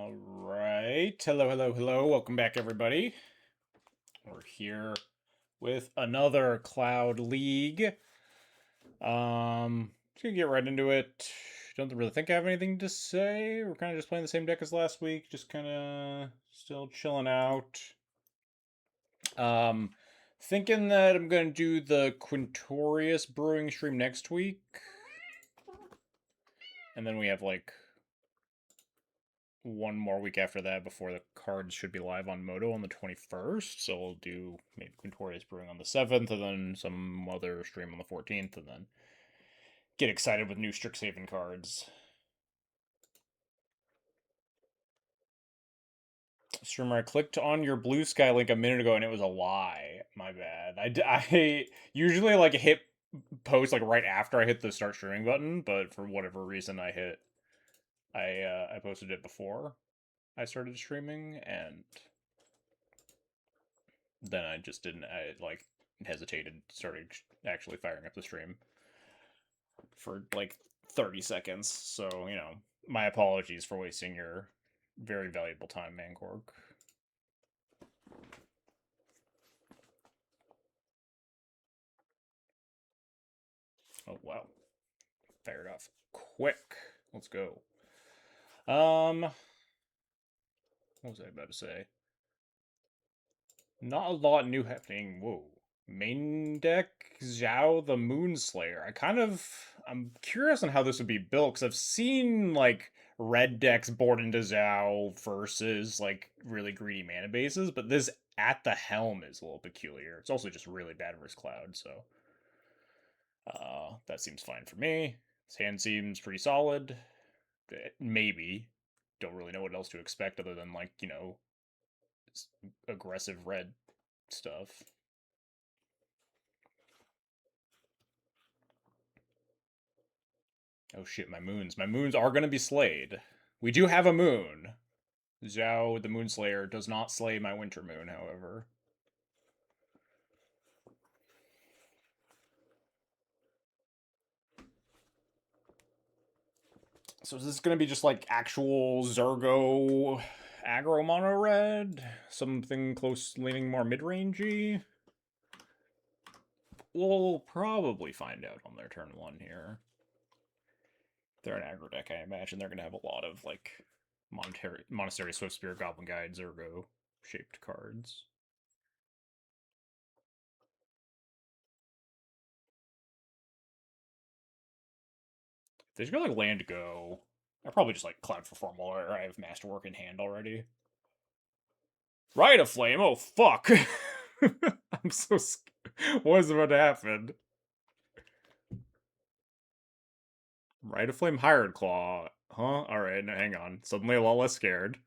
All right. Hello, hello, hello. Welcome back, everybody. We're here with another Cloud League. Just gonna get right into it. Don't really think I have anything to say. We're kind of just playing the same deck as last week. Just kind of still chilling out. Um, Thinking that I'm gonna do the Quintorius Brewing stream next week, and then we have like one more week after that before the cards should be live on Moto on the 21st. So we'll do maybe Quintorius Brewing on the 7th, and then some other stream on the 14th, and then get excited with new Strixhaven cards. Streamer, I clicked on your Blue Sky link a minute ago and it was a lie. My bad. I usually like hit post like right after I hit the start streaming button, but for whatever reason I posted it before I started streaming, and then I just didn't. I like hesitated, started actually firing up the stream for like 30 seconds. So, my apologies for wasting your very valuable time, Mancork. Oh, wow. Fired off quick. Let's go. What was I about to say? Not a lot new happening. Whoa. Main deck, Zhao the Moonslayer. I'm curious on how this would be built, because I've seen, like, red decks board into Zhao versus, like, really greedy mana bases, but this at the helm is a little peculiar. It's also just really bad versus Cloud, so that seems fine for me. His hand seems pretty solid. Maybe. Don't really know what else to expect other than, like, aggressive red stuff. Oh shit, my moons. My moons are going to be slayed. We do have a moon. Zhao, the Moonslayer, does not slay my winter moon, however. So is this going to be just like actual Zergo aggro mono red? Something close, leaning more mid-rangey? We'll probably find out on their turn one here. They're an aggro deck, I imagine they're going to have a lot of like Monastery, Swift Spirit, Goblin Guide, Zergo shaped cards. If they just go like land go, I probably just like Cloud for Formal, or I have Masterwork in hand already. Rite of Flame, oh fuck! I'm so scared. What is about to happen? Rite of Flame, Hired Claw. Huh? Alright, now hang on. Suddenly a lot less scared.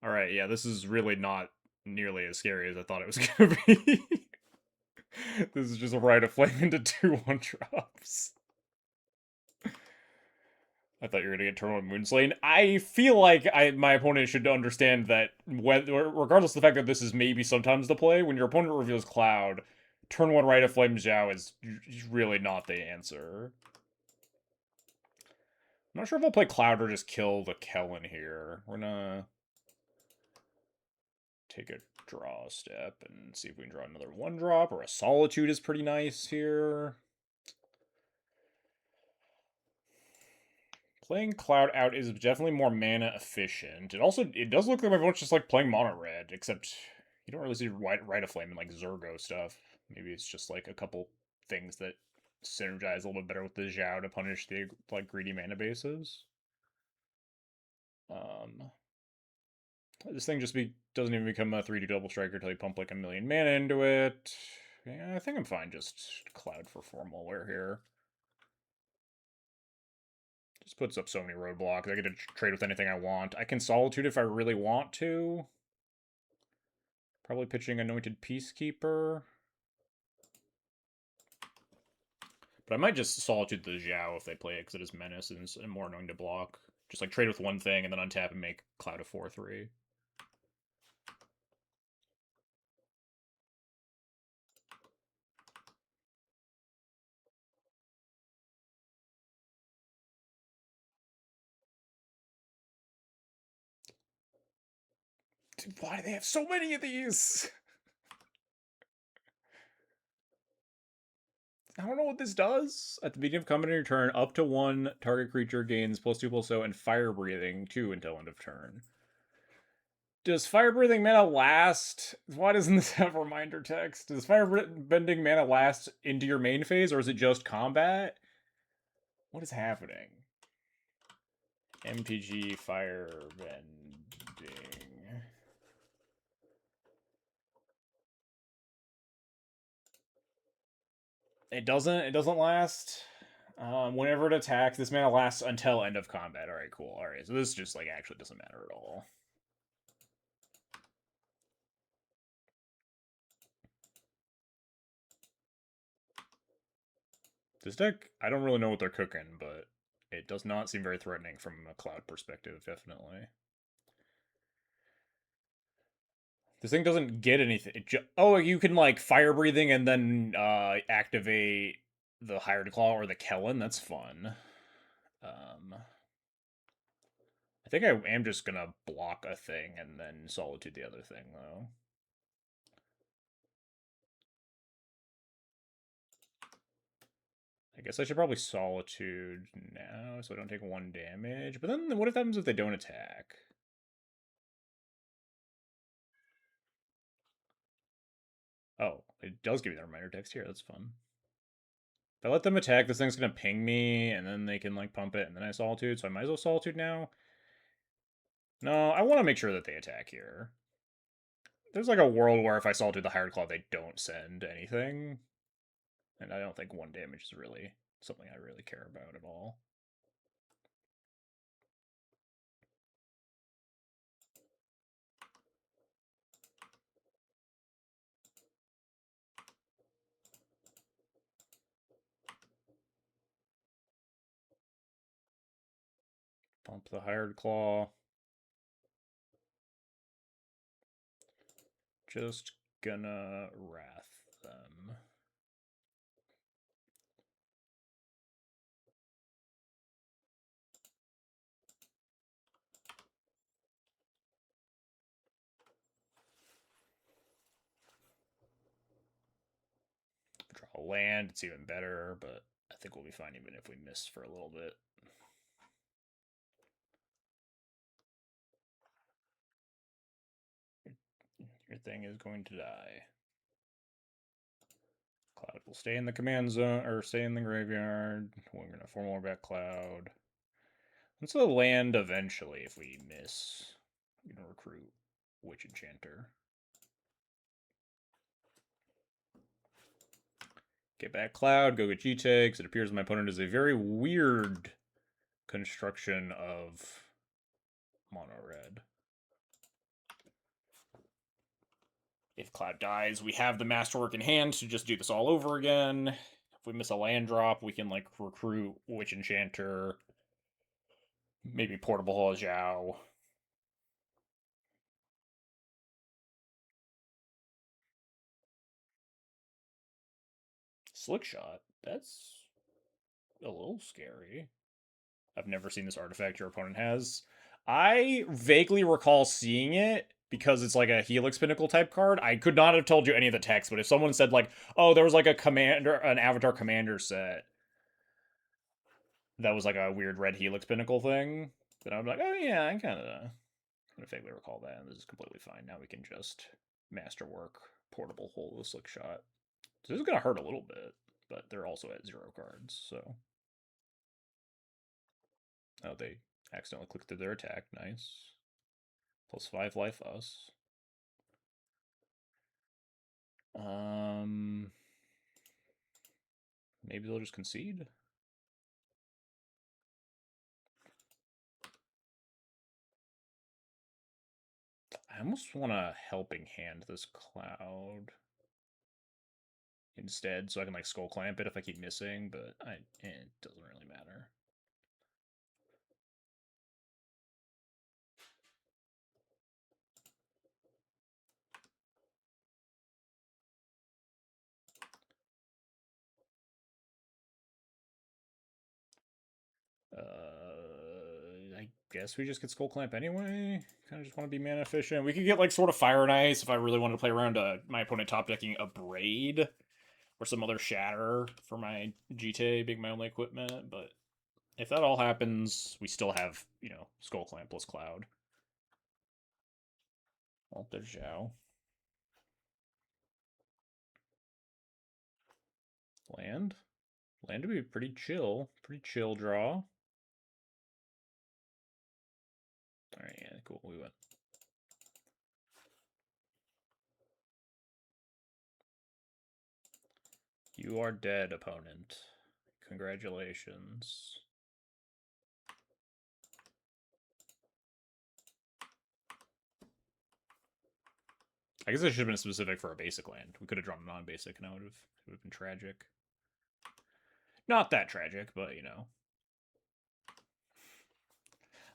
Alright, yeah, this is really not nearly as scary as I thought it was gonna be. This is just a Rite of Flame into 2/1 drops. I thought you were gonna get turn one Moonslane. I feel like my opponent should understand that regardless of the fact that this is maybe sometimes the play, when your opponent reveals Cloud, turn one Rite of Flame Zhao is really not the answer. I'm not sure if I'll play Cloud or just kill the Kellen here. We're gonna take a draw step and see if we can draw another 1-drop, or a Solitude is pretty nice here. Playing Cloud out is definitely more mana efficient. It does look like everyone's just like playing mono red, except you don't really see Rite of Flame and like Zergo stuff. Maybe it's just like a couple things that synergize a little bit better with the Zhao to punish the like greedy mana bases. This thing doesn't even become a 3/2 double striker until you pump like a million mana into it. Yeah, I think I'm fine just Cloud for Formal Wear here. Just puts up so many roadblocks. I get to trade with anything I want. I can Solitude if I really want to. Probably pitching Anointed Peacekeeper. But I might just Solitude the Zhao if they play it, because it is Menace and it's more annoying to block. Just like trade with one thing and then untap and make Cloud a 4/3. Why do they have so many of these? I don't know what this does. At the beginning of combat your turn, up to 1 target creature gains +2/+0 and fire breathing 2 until end of turn. Does fire breathing mana last? Why doesn't this have reminder text? Does fire bending mana last into your main phase, or is it just combat? What is happening? MTG fire bending. It doesn't last. Whenever it attacks, this mana lasts until end of combat. Alright, cool. Alright, so this just like actually doesn't matter at all. This deck, I don't really know what they're cooking, but it does not seem very threatening from a cloud perspective, definitely. This thing doesn't get anything. Oh, you can like fire breathing and then activate the Hired Claw or the Kellen. That's fun. I think I am just gonna block a thing and then Solitude the other thing, though. I guess I should probably Solitude now so I don't take 1 damage. But then what happens if they don't attack? Oh, it does give me the reminder text here. That's fun. If I let them attack, this thing's gonna ping me, and then they can like pump it, and then I Solitude, so I might as well Solitude now. No, I want to make sure that they attack here. There's like a world where if I Solitude the Hired Claw, they don't send anything. And I don't think 1 damage is really something I really care about at all. Pump the Hired Claw. Just gonna Wrath them. Draw a land, it's even better, but I think we'll be fine even if we miss for a little bit. Your thing is going to die. Cloud will stay in the command zone, or stay in the graveyard. We're going to form more back Cloud. Let's land eventually if we miss. We're going to recruit Witch Enchanter. Get back Cloud, go get G-Takes. It appears my opponent is a very weird construction of mono red. If Cloud dies, we have the Masterwork in hand to just do this all over again. If we miss a land drop, we can like recruit Witch Enchanter, maybe Portable Hall Zhao. Slick Shot, that's a little scary. I've never seen this artifact your opponent has. I vaguely recall seeing it because it's like a Helix Pinnacle type card. I could not have told you any of the text, but if someone said like, "Oh, there was like an Avatar Commander set that was like a weird red Helix Pinnacle thing," then I'd be like, "Oh yeah, I kind of vaguely recall that." And this is completely fine. Now we can just Masterwork, Portable Hole with Slick Shot. So this is gonna hurt a little bit, but they're also at 0 cards, so. Oh, they accidentally clicked through their attack. Nice. +5 life us. Maybe they'll just concede. I almost want to helping hand this Cloud instead, so I can like Skull Clamp it if I keep missing. But it doesn't really matter. I guess we just get Skull Clamp anyway. Kind of just want to be mana efficient. We could get like sort of Fire and Ice if I really wanted to play around my opponent top decking a Braid or some other Shatter for my GTA, big my only equipment. But if that all happens, we still have, Skull Clamp plus Cloud. Well, there's Zhao. Land. Land would be pretty chill. Pretty chill draw. Alright, yeah, cool. We went. You are dead, opponent. Congratulations. I guess it should have been specific for a basic land. We could have drawn a non-basic, and it would have been tragic. Not that tragic, but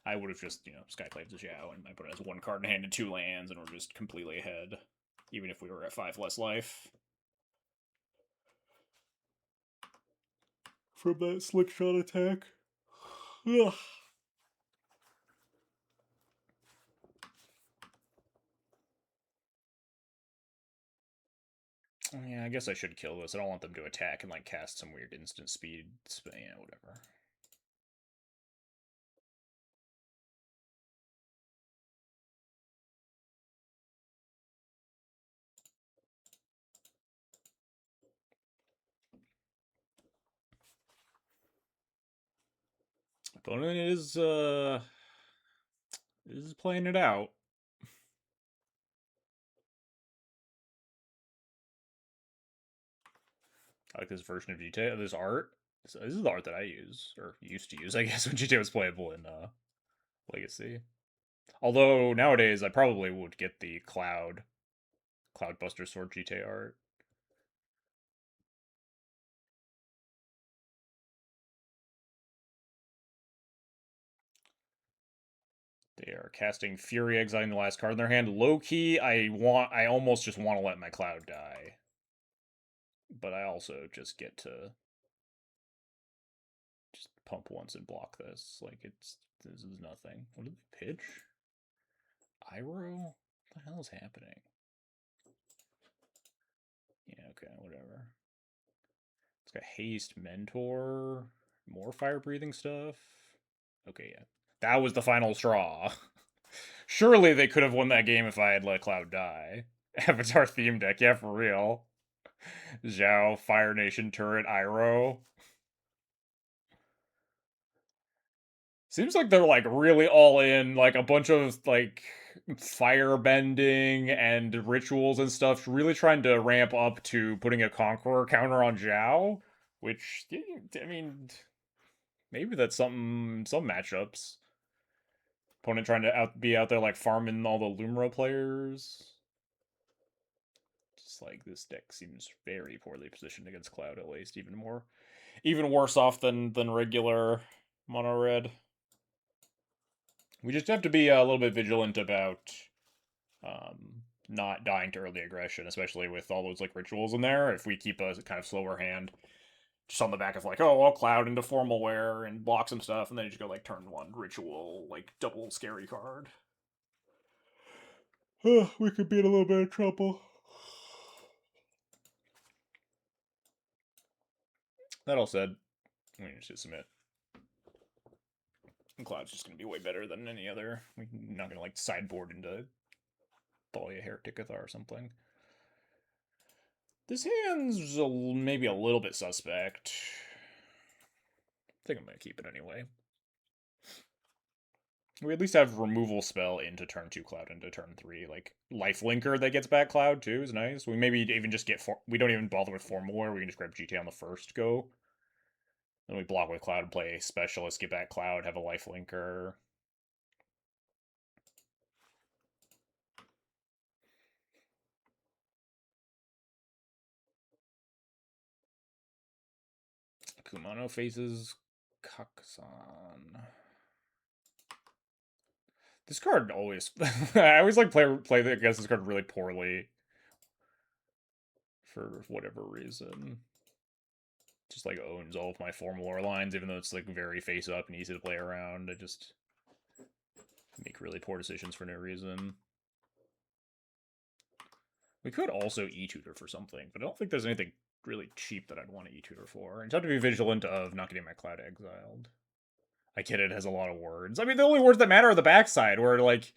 I would have just Skyclaved the Zhao, and I put it as one card in hand and 2 lands, and we're just completely ahead, even if we were at 5 less life. From that slick shot attack. Ugh. Yeah, I guess I should kill this. I don't want them to attack and like cast some weird instant speed. Yeah, whatever. Opponent is playing it out. I like this version of GTA. This art. This is the art that I use, or used to use, I guess, when GTA was playable in Legacy. Although nowadays I probably would get the Cloudbuster Sword GTA art. They are casting Fury, exiling the last card in their hand. Low key, I almost just want to let my Cloud die, but I also just get to just pump once and block this. Like this is nothing. What did they pitch? Iroh? What the hell is happening? Yeah, okay, whatever. It's got haste, mentor, more fire breathing stuff. Okay, yeah. That was the final straw. Surely they could have won that game if I had let Cloud die. Avatar theme deck, yeah, for real. Zhao, Fire Nation turret, Iroh. Seems like they're like really all in, like a bunch of like fire bending and rituals and stuff, really trying to ramp up to putting a Conqueror counter on Zhao, which I mean, maybe that's some matchups. Opponent trying to be out there like farming all the Lumra players. Just like this deck seems very poorly positioned against Cloud, at least even worse off than regular mono red. We just have to be a little bit vigilant about not dying to early aggression, especially with all those like rituals in there. If we keep a kind of slower hand, just on the back of like, oh, I'll Cloud into formal wear and block some stuff, and then you just go like turn 1 ritual, like double scary card. We could be in a little bit of trouble. That all said, we need to submit. And Cloud's just going to be way better than any other. We're not going to like sideboard into Thalia Hereticathar or something. This hand's maybe a little bit suspect. I think I'm going to keep it anyway. We at least have removal spell into turn 2 Cloud into turn 3. Like, Lifelinker that gets back Cloud too is nice. We maybe even just get... we don't even bother with Formal Wear. We can just grab GTA on the first go. Then we block with Cloud and play Specialist, get back Cloud, have a Lifelinker. Kumano faces Kaksan. This card always... I always like play against this card really poorly. For whatever reason. Just like owns all of my Formal Lore lines, even though it's like very face up and easy to play around. I just... make really poor decisions for no reason. We could also e-tutor for something, but I don't think there's anything really cheap that I'd want to e-tutor for. I just have to be vigilant of not getting my cloud exiled. I get it has a lot of words. I mean, the only words that matter are the backside, where like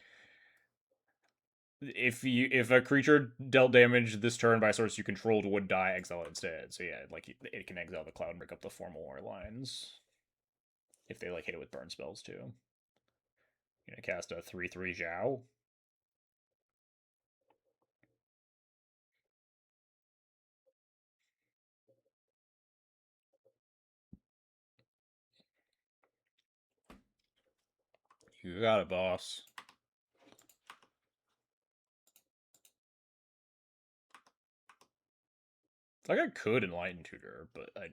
if a creature dealt damage this turn by a source you controlled would die, exile it instead. So yeah, like it can exile the cloud and break up the formal war lines if they like hit it with burn spells too. Gonna cast a 3/3 Zhao. You got it, boss. Like I could Enlighten Tutor, but I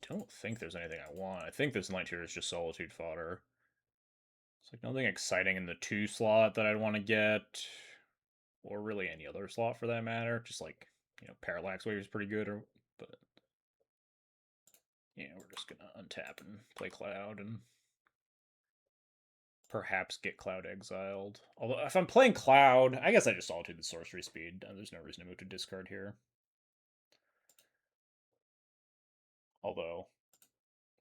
don't think there's anything I want. I think this Enlighten Tutor is just Solitude fodder. It's like nothing exciting in the 2 slot that I'd want to get, or really any other slot for that matter. Just like, Parallax Wave is pretty good, but yeah, we're just gonna untap and play Cloud and perhaps get Cloud exiled. Although if I'm playing Cloud, I guess I just Solitude the sorcery speed. There's no reason to move to discard here. Although,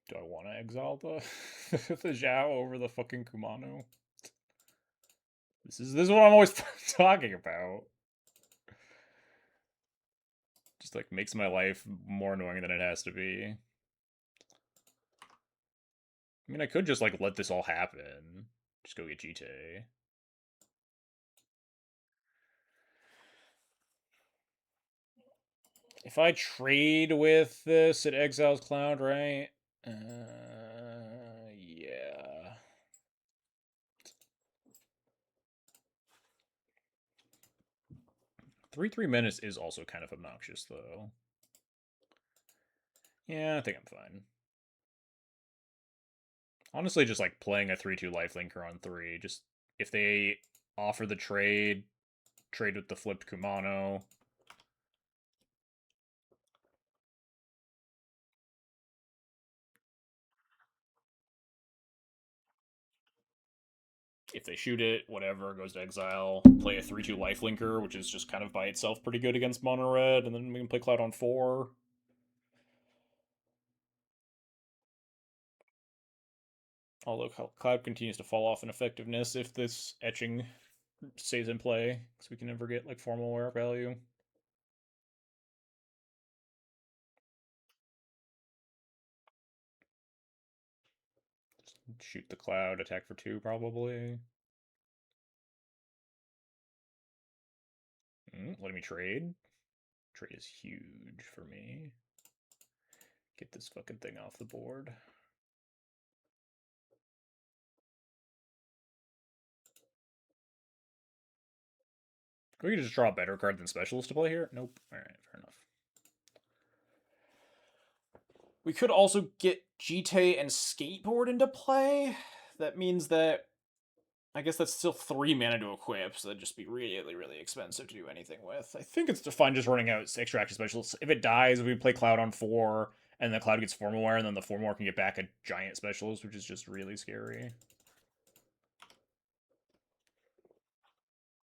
do I want to exile the the Zhao over the fucking Kumano? This is what I'm always talking about. Just like makes my life more annoying than it has to be. I mean, I could just like let this all happen. Just go get Jite. If I trade with this, it exiles Cloud, right? Yeah. 3/3 Menace is also kind of obnoxious, though. Yeah, I think I'm fine. Honestly, just like playing a 3/2 lifelinker on 3. Just if they offer the trade with the flipped Kumano. If they shoot it, whatever, goes to exile. Play a 3/2 lifelinker, which is just kind of by itself pretty good against mono red, and then we can play Cloud on 4. Although Cloud continues to fall off in effectiveness if this etching stays in play, because we can never get like formal wear value. Just shoot the Cloud, attack for 2 probably. Letting me trade. Trade is huge for me. Get this fucking thing off the board. We could just draw a better card than Specialist to play here? Nope. Alright, fair enough. We could also get Jite and Skateboard into play. That means that I guess that's still 3 mana to equip, so that'd just be really, really expensive to do anything with. I think it's fine just running out Extraction Specialists. If it dies, we play Cloud on 4, and the Cloud gets Formalware, and then the Formalware can get back a giant Specialist, which is just really scary.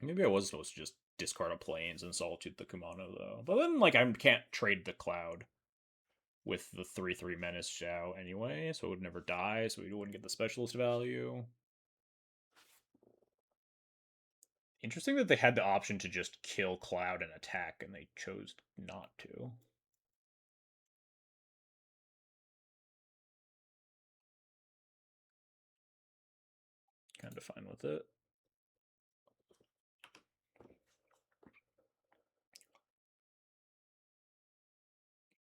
Maybe I was supposed to just discard a Plains and Solitude the Kumano, though. But then, like, I can't trade the Cloud with the 3/3 Menace Zhao anyway, so it would never die, so we wouldn't get the Specialist value. Interesting that they had the option to just kill Cloud and attack, and they chose not to. Kind of fine with it.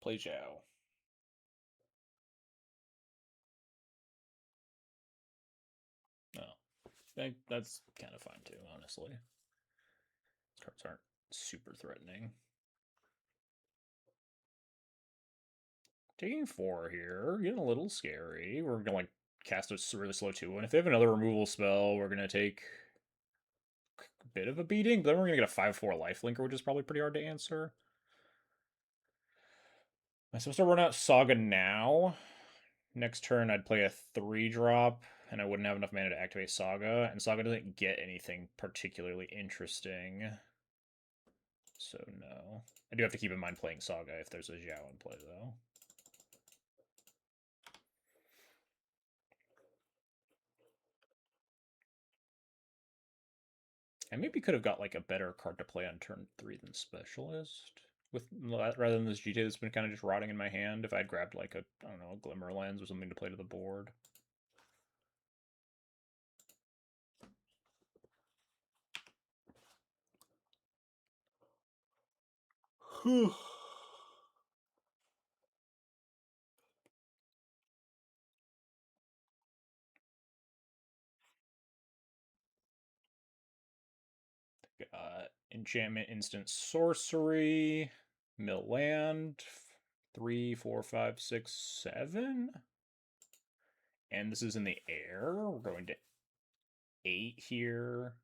Play Zhao. No. That's kind of fine too, honestly. These cards aren't super threatening. Taking 4 here, getting a little scary. We're gonna like cast a really slow 2, and if they have another removal spell, we're gonna take a bit of a beating, but then we're gonna get a 5/4 lifelinker, which is probably pretty hard to answer. Am I supposed to run out Saga now? Next turn, I'd play a 3-drop and I wouldn't have enough mana to activate Saga, and Saga doesn't get anything particularly interesting. So no. I do have to keep in mind playing Saga if there's a Xiao in play, though. I maybe could have got like a better card to play on turn 3 than Specialist. With rather than this GTA that's been kind of just rotting in my hand. If I'd grabbed like a, I don't know, a Glimmer Lens or something to play to the board. Enchantment, instant sorcery, mill land, 3, 4, 5, 6, 7. And this is in the air. We're going to 8 here.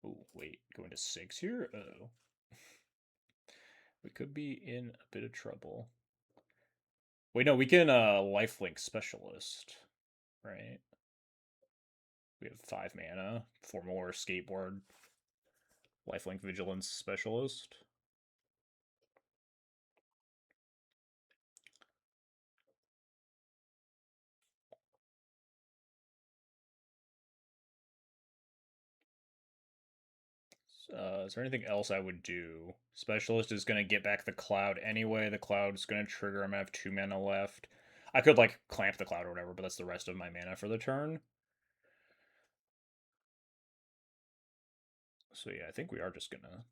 Oh, wait, going to 6 here? Oh. We could be in a bit of trouble. Wait, no, we can lifelink specialist, right? We have 5 mana, 4 more skateboard, lifelink vigilance specialist. Is there anything else I would do? Specialist is going to get back the cloud anyway. The cloud's going to trigger. I'm going to have 2 mana left. I could, like, clamp the cloud or whatever, but that's the rest of my mana for the turn. So, yeah, I think we are just going to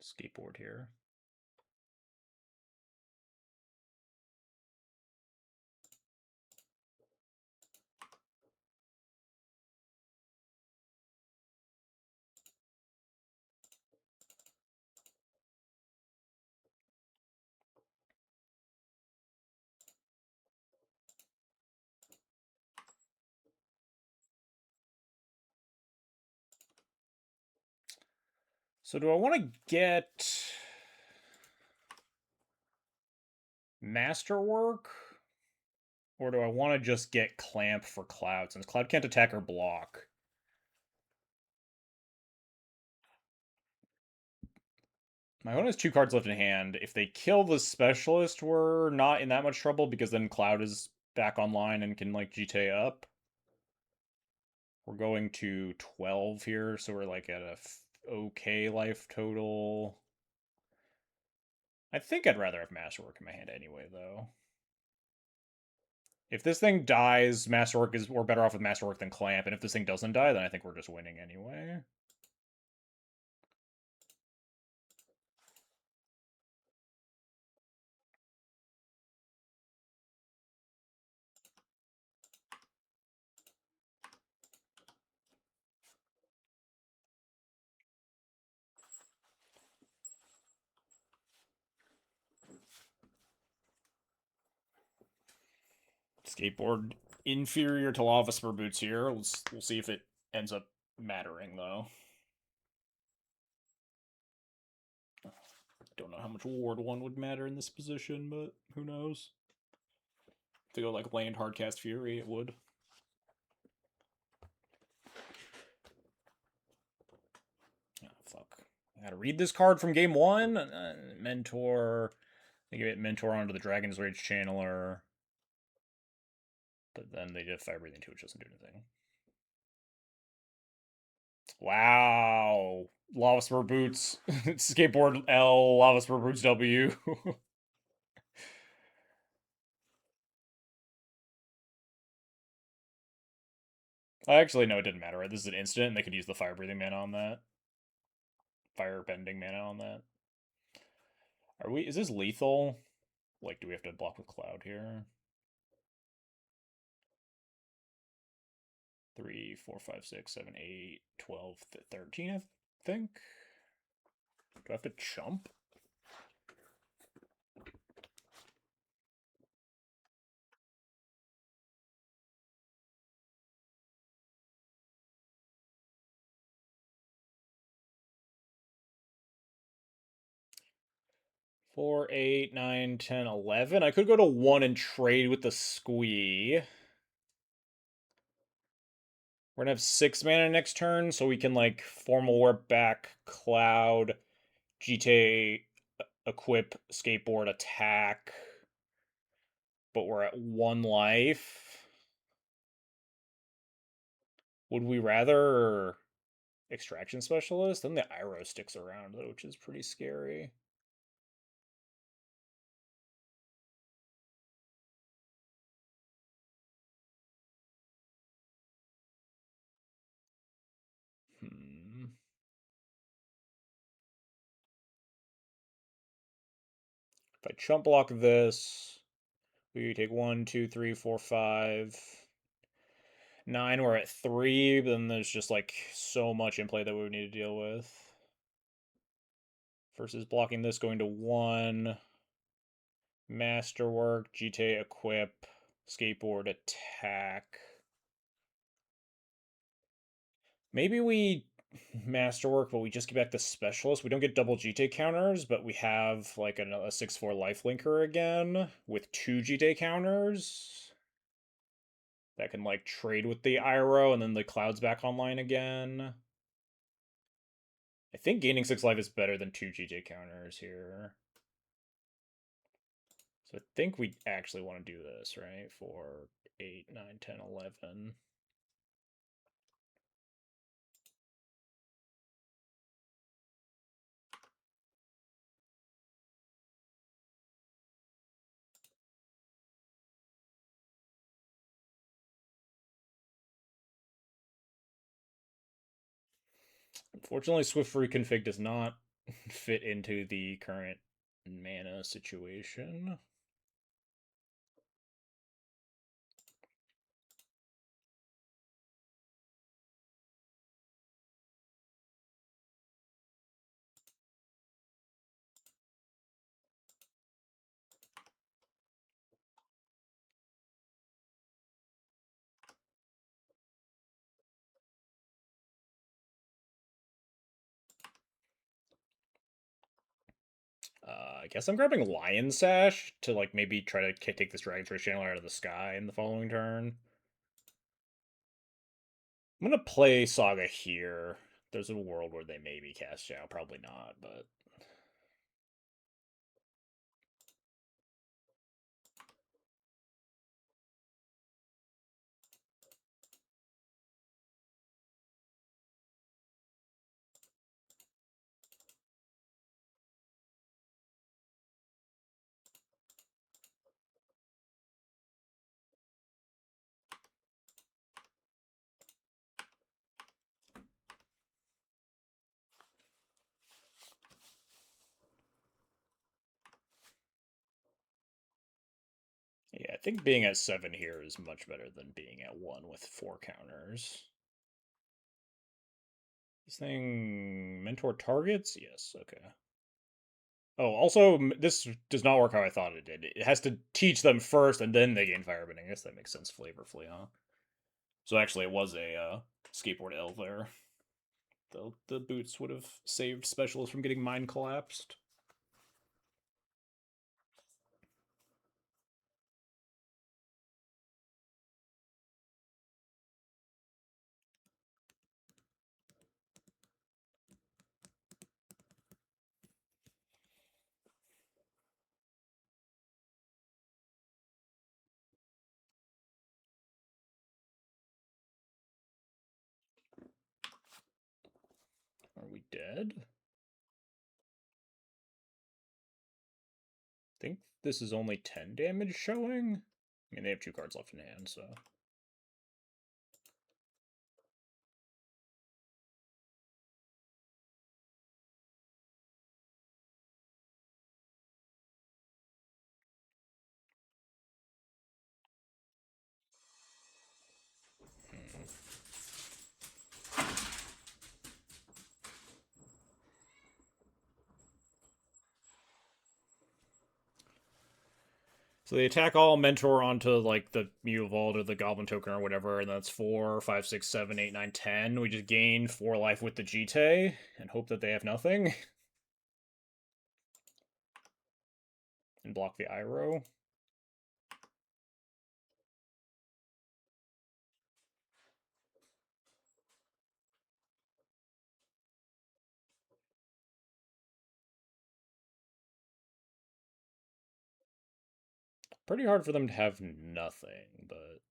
skateboard here. So do I want to get Masterwork? Or do I want to just get Clamp for Cloud, since Cloud can't attack or block? My opponent has 2 cards left in hand. If they kill the Specialist, we're not in that much trouble, because then Cloud is back online and can, like, GTA up. We're going to 12 here, so we're, like, at a okay life total. I think I'd rather have Masterwork in my hand anyway, though. If this thing dies, Masterwork is we're better off with Masterwork than Clamp, and if this thing doesn't die, then I think we're just winning anyway. Skateboard inferior to Lavaspur boots here. We'll see if it ends up mattering, though. Don't know how much Ward 1 would matter in this position, but who knows? To go like land hardcast Fury, it would. Oh, fuck. I gotta read this card from game 1. Mentor. They give it Mentor onto the Dragon's Rage Channeler. But then they did Fire Breathing too, which doesn't do anything. Wow. Lavaspur Boots. Skateboard L, Lavaspur Boots W. Actually, no, it didn't matter, right? This is an instant, and they could use the Fire Breathing mana on that. Fire Bending mana on that. Are we... Is this lethal? Like, do we have to block with Cloud here? 3, 4, 5, 6, 7, 8, 12, 13, I think? Do I have to chump? 4, 8, 9, 10, 11. I could go to 1 and trade with the squee. We're gonna have 6 mana next turn, so we can like Formal Warp back, Cloud, GTA, equip, Skateboard, attack. But we're at 1 life. Would we rather Extraction Specialist? Then the Iroh sticks around, which is pretty scary. Hmm. If I chump block this, we take 1, 2, 3, 4, 5, 9. We're at 3, but then there's just like so much in play that we would need to deal with. Versus blocking this, going to 1, Masterwork, GTA equip, Skateboard attack. Maybe we Masterwork, but we just get back the Specialist. We don't get double GTA counters, but we have like a 6/4 lifelinker again with 2 GTA counters that can like trade with the Iroh, and then the Cloud's back online again. I think gaining 6 life is better than 2 GTA counters here. So I think we actually want to do this, right? For 8, 9, 10, 11. Unfortunately, Swift Reconfig does not fit into the current mana situation. I guess I'm grabbing Lion Sash to like maybe try to take this Dragon's Rage Channeler out of the sky in the following turn. I'm gonna play Saga here. There's a world where they maybe cast out, probably not, but yeah, I think being at 7 here is much better than being at 1 with 4 counters. This thing mentor targets? Yes, okay. Oh, also, this does not work how I thought it did. It has to teach them first, and then they gain firebending. I guess that makes sense flavorfully, huh? So actually, it was a skateboard L there. The boots would have saved specialists from getting mind collapsed. Are we dead? I think this is only 10 damage showing. I mean, they have 2 cards left in hand, so. So they attack all mentor onto like the Mutavault or the Goblin token or whatever, and that's 4, 5, 6, 7, 8, 9, 10. We just gain 4 life with the GT and hope that they have nothing. and block the Iroh. Pretty hard for them to have nothing, but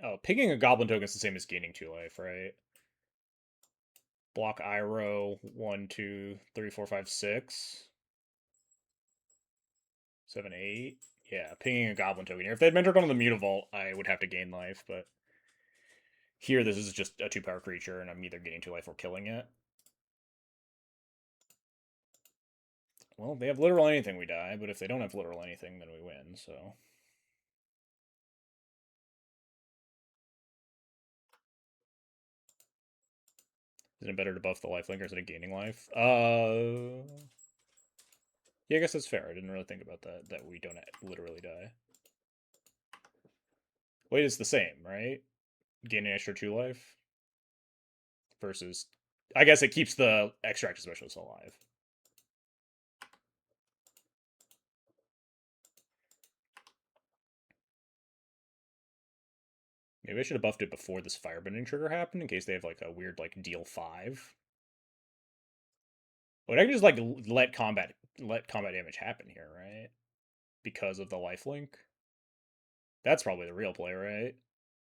oh, picking a Goblin token is the same as gaining 2 life, right? Block Iroh 1, 2, 3, 4, 5, 6, 7, 8. Yeah, pinging a Goblin token here. If they'd entered on the Mutavault, I would have to gain life, but here this is just a 2-power creature, and I'm either getting 2 life or killing it. Well, if they have literal anything, we die, but if they don't have literal anything, then we win, so. Isn't it better to buff the lifelinker instead of gaining life? Yeah, I guess that's fair. I didn't really think about that we don't literally die. Wait, it's the same, right? Gain an extra 2 life versus. I guess it keeps the extract specialist alive. Maybe I should have buffed it before this firebending trigger happened in case they have like a weird like deal 5. But I can just like let combat damage happen here, right? Because of the lifelink. That's probably the real play, right?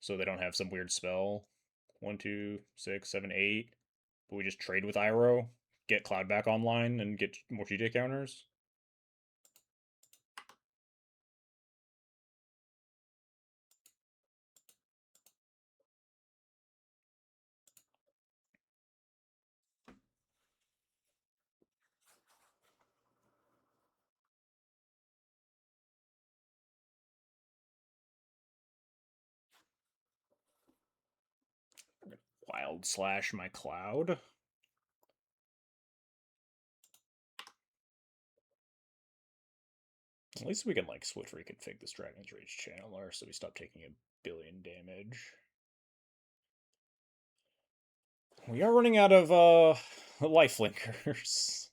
So they don't have some weird spell. 1, 2, 6, 7, 8. But we just trade with Iroh, get Cloud back online, and get more TJ counters. Wild Slash my Cloud. At least we can like switch reconfig this Dragon's Rage Channeler so we stop taking a billion damage. We are running out of lifelinkers.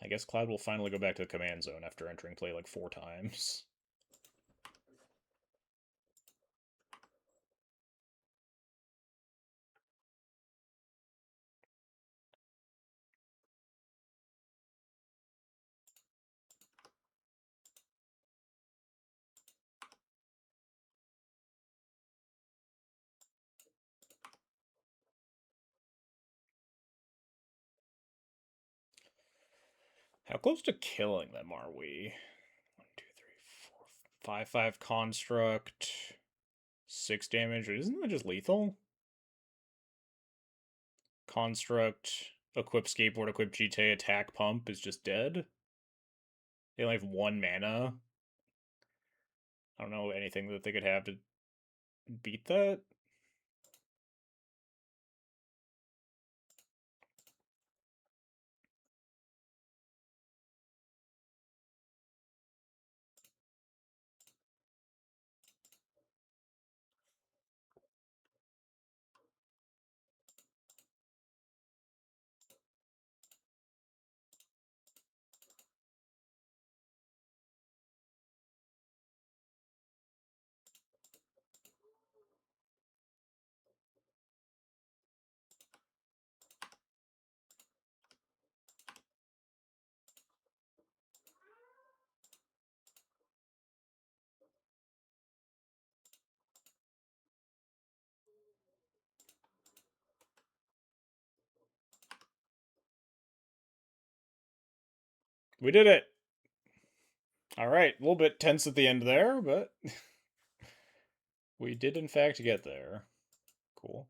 I guess Cloud will finally go back to the command zone after entering play like 4 times. How close to killing them are we? 1, 2, 3, 4, 5, 5 construct, 6 damage. Isn't that just lethal? Construct, equip skateboard, equip GT, attack pump is just dead. They only have 1 mana. I don't know anything that they could have to beat that. We did it. All right, a little bit tense at the end there, but we did in fact get there. Cool.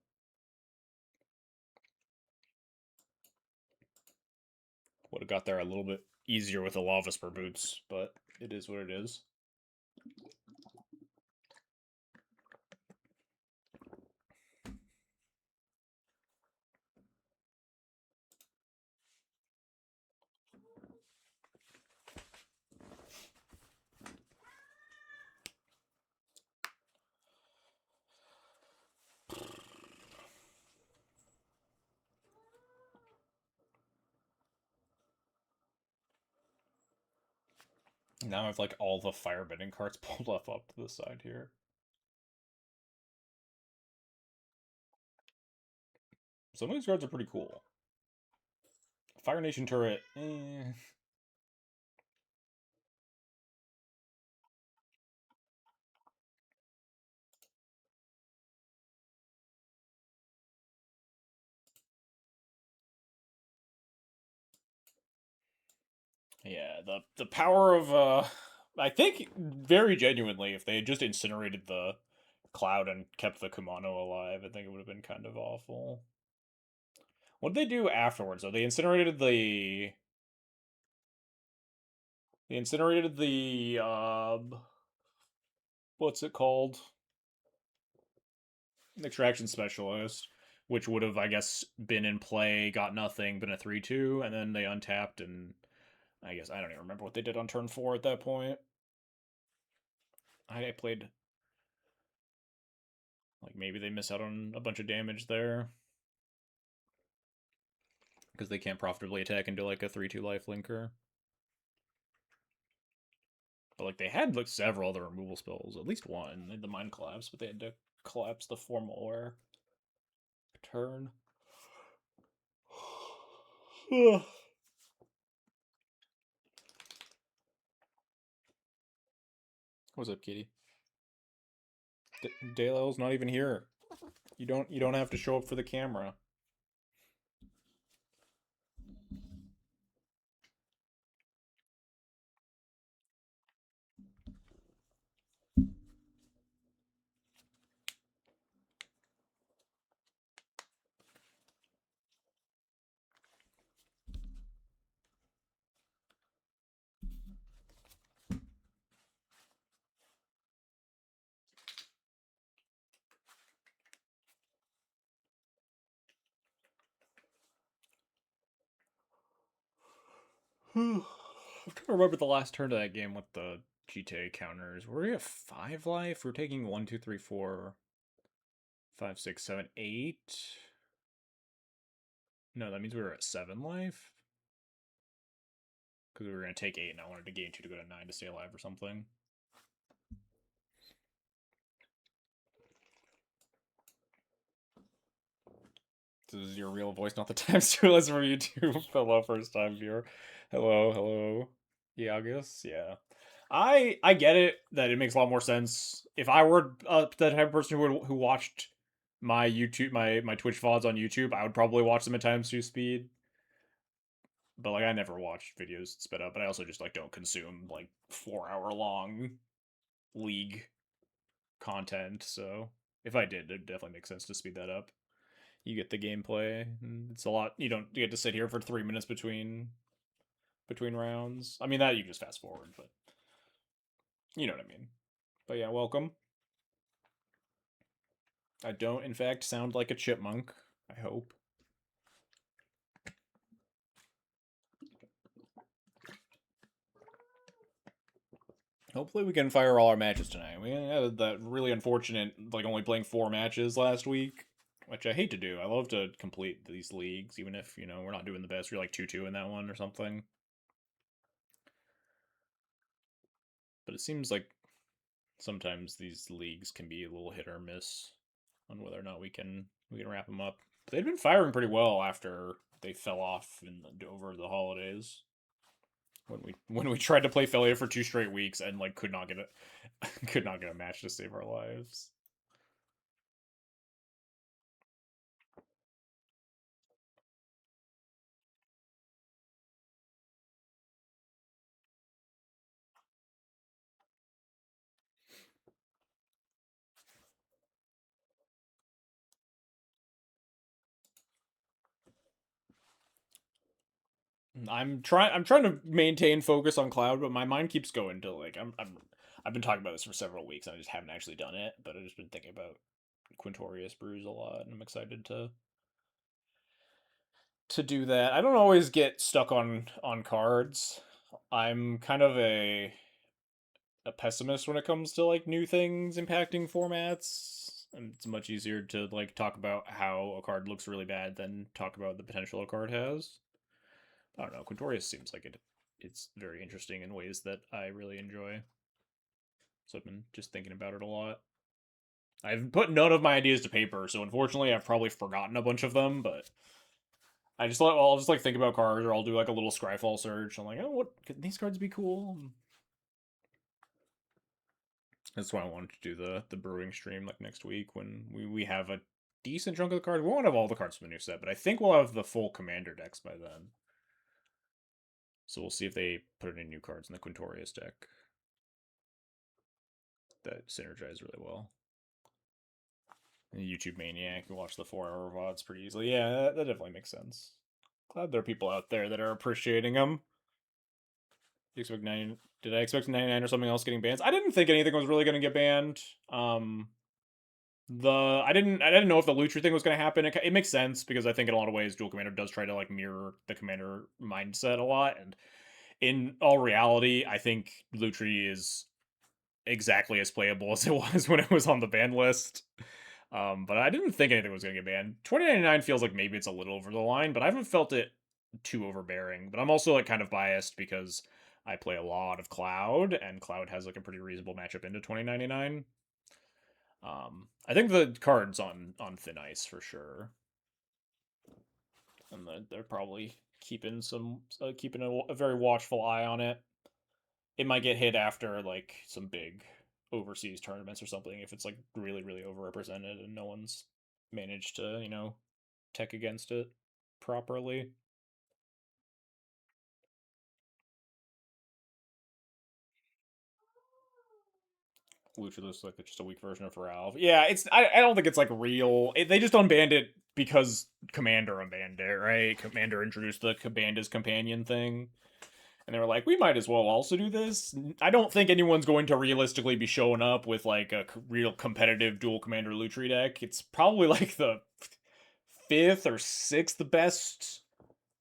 Would have got there a little bit easier with the Lavaspur boots, but it is what it is. Now I have like all the firebending cards pulled up to the side here. Some of these cards are pretty cool. Fire Nation turret. Yeah, the power of I think very genuinely, if they had just incinerated the cloud and kept the Kumano alive, I think it would have been kind of awful. What did they do afterwards though? They incinerated the what's it called? Extraction specialist, which would have, I guess, been in play, got nothing, been a 3-2, and then they untapped and I guess I don't even remember what they did on turn 4 at that point. I played like maybe they miss out on a bunch of damage there because they can't profitably attack into like a 3-2 life linker. But like they had like several other removal spells, at least one. They had the mind collapse, but they had to collapse the formal or turn. What's up, Kitty? Dale's not even here. You don't have to show up for the camera. I'm trying to remember the last turn of that game with the GTA counters. Were we at 5 life? We're taking 1, 2, 3, 4, 5, 6, 7, 8. No, that means we were at 7 life. Because we were going to take 8 and I wanted to gain 2 to go to 9 to stay alive or something. This is your real voice, not the times two list from YouTube. Hello, first time viewer. Hello. Yeah, I guess. Yeah. I get it that it makes a lot more sense. If I were the type of person who watched my YouTube my Twitch VODs on YouTube, I would probably watch them at times two speed. But like I never watch videos sped up, but I also just like don't consume like 4 hour long League content. So if I did, it definitely makes sense to speed that up. You get the gameplay. It's a lot. You don't get to sit here for 3 minutes between rounds. I mean that you can just fast forward, but you know what I mean. But yeah, welcome. I don't, in fact, sound like a chipmunk. I hope. Hopefully we can fire all our matches tonight. We had that really unfortunate, like only playing 4 matches last week, which I hate to do. I love to complete these leagues, even if, we're not doing the best. We're like 2-2 in that one or something. But it seems like sometimes these leagues can be a little hit or miss on whether or not we can wrap them up. But they've been firing pretty well after they fell off over the holidays. When we tried to play Felia for 2 straight weeks and like could not get a match to save our lives. I'm trying to maintain focus on Cloud, but my mind keeps going to like I've been talking about this for several weeks and I just haven't actually done it, but I've just been thinking about Quintorius Brews a lot and I'm excited to do that. I don't always get stuck on cards. I'm kind of a pessimist when it comes to like new things impacting formats. And it's much easier to like talk about how a card looks really bad than talk about the potential a card has. I don't know. Quintorius seems like it. it's very interesting in ways that I really enjoy. So I've been just thinking about it a lot. I've put none of my ideas to paper, so unfortunately I've probably forgotten a bunch of them, but I'll just like think about cards, or I'll do like a little Scryfall search. I'm like, oh, what could these cards be cool? That's why I wanted to do the brewing stream like next week when we have a decent chunk of the cards. We won't have all the cards from the new set, but I think we'll have the full commander decks by then. So we'll see if they put any new cards in the Quintorius deck that synergize really well. And YouTube Maniac can watch the 4-hour VODs pretty easily. Yeah, that definitely makes sense. Glad there are people out there that are appreciating them. Did, expect 9, did I expect 99 or something else getting banned? I didn't think anything was really going to get banned. I didn't know if the Lutri thing was going to happen. It makes sense because I think in a lot of ways Dual Commander does try to like mirror the Commander mindset a lot, and in all reality, I think Lutri is exactly as playable as it was when it was on the ban list. But I didn't think anything was going to get banned. 2099 feels like maybe it's a little over the line, but I haven't felt it too overbearing. But I'm also like kind of biased because I play a lot of Cloud, and Cloud has like a pretty reasonable matchup into 2099. I think the card's on thin ice for sure, and they're probably keeping a very watchful eye on it. It might get hit after like some big overseas tournaments or something if it's like really really overrepresented and no one's managed to tech against it properly. Lucha looks like just a weak version of Ralph. Yeah, I don't think it's like real. They just unbanned it because Commander unbanned it, right? Commander introduced the Commander's companion thing. And they were like, we might as well also do this. I don't think anyone's going to realistically be showing up with like a real competitive dual commander Lutri deck. It's probably like the fifth or sixth best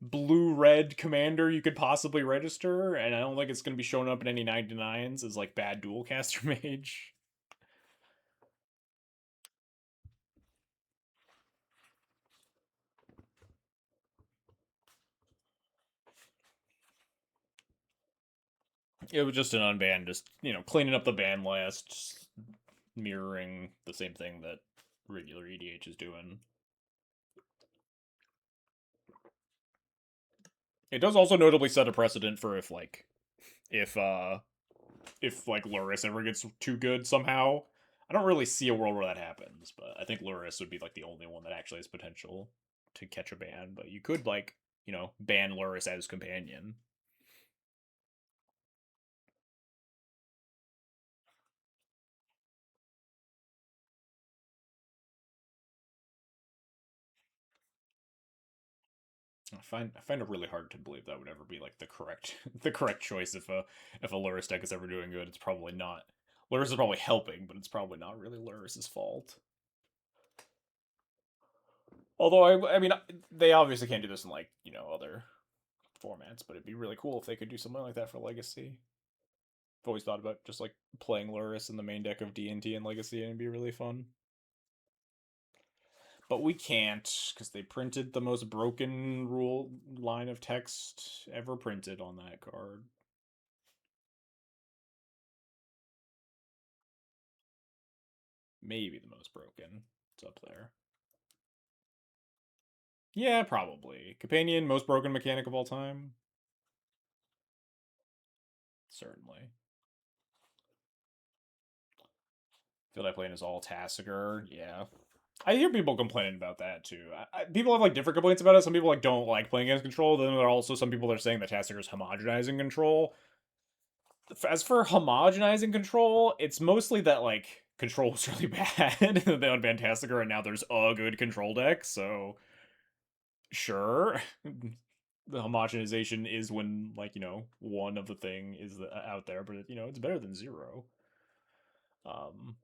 blue red commander you could possibly register, and I don't think it's going to be showing up in any 99s as like bad dual caster mage. It was just an unban, just cleaning up the ban list, mirroring the same thing that regular EDH is doing. It does also notably set a precedent for if like Luris ever gets too good somehow. I don't really see a world where that happens, but I think Luris would be like the only one that actually has potential to catch a ban. But you could like ban Luris as companion. I find it really hard to believe that would ever be like the correct the correct choice if a Luris deck is ever doing good. It's probably not. Luris is probably helping, but it's probably not really Luris's fault. Although I mean they obviously can't do this in like other formats, but it'd be really cool if they could do something like that for Legacy. I've always thought about just like playing Luris in the main deck of D&T and Legacy, and it'd be really fun. But we can't because they printed the most broken rule line of text ever printed on that card. Maybe the most broken. It's up there. Yeah, probably. Companion, most broken mechanic of all time? Certainly. Feel like playing is all Tassiger. Yeah. I hear people complaining about that too. People have like different complaints about it. Some people like don't like playing against control. Then there are also some people that are saying that Tassiger is homogenizing control. As for homogenizing control, it's mostly that like control is really bad. They unbanned Tassiger, and now there's a good control deck. So sure, the homogenization is when like one of the thing is out there, but it's better than zero. Um,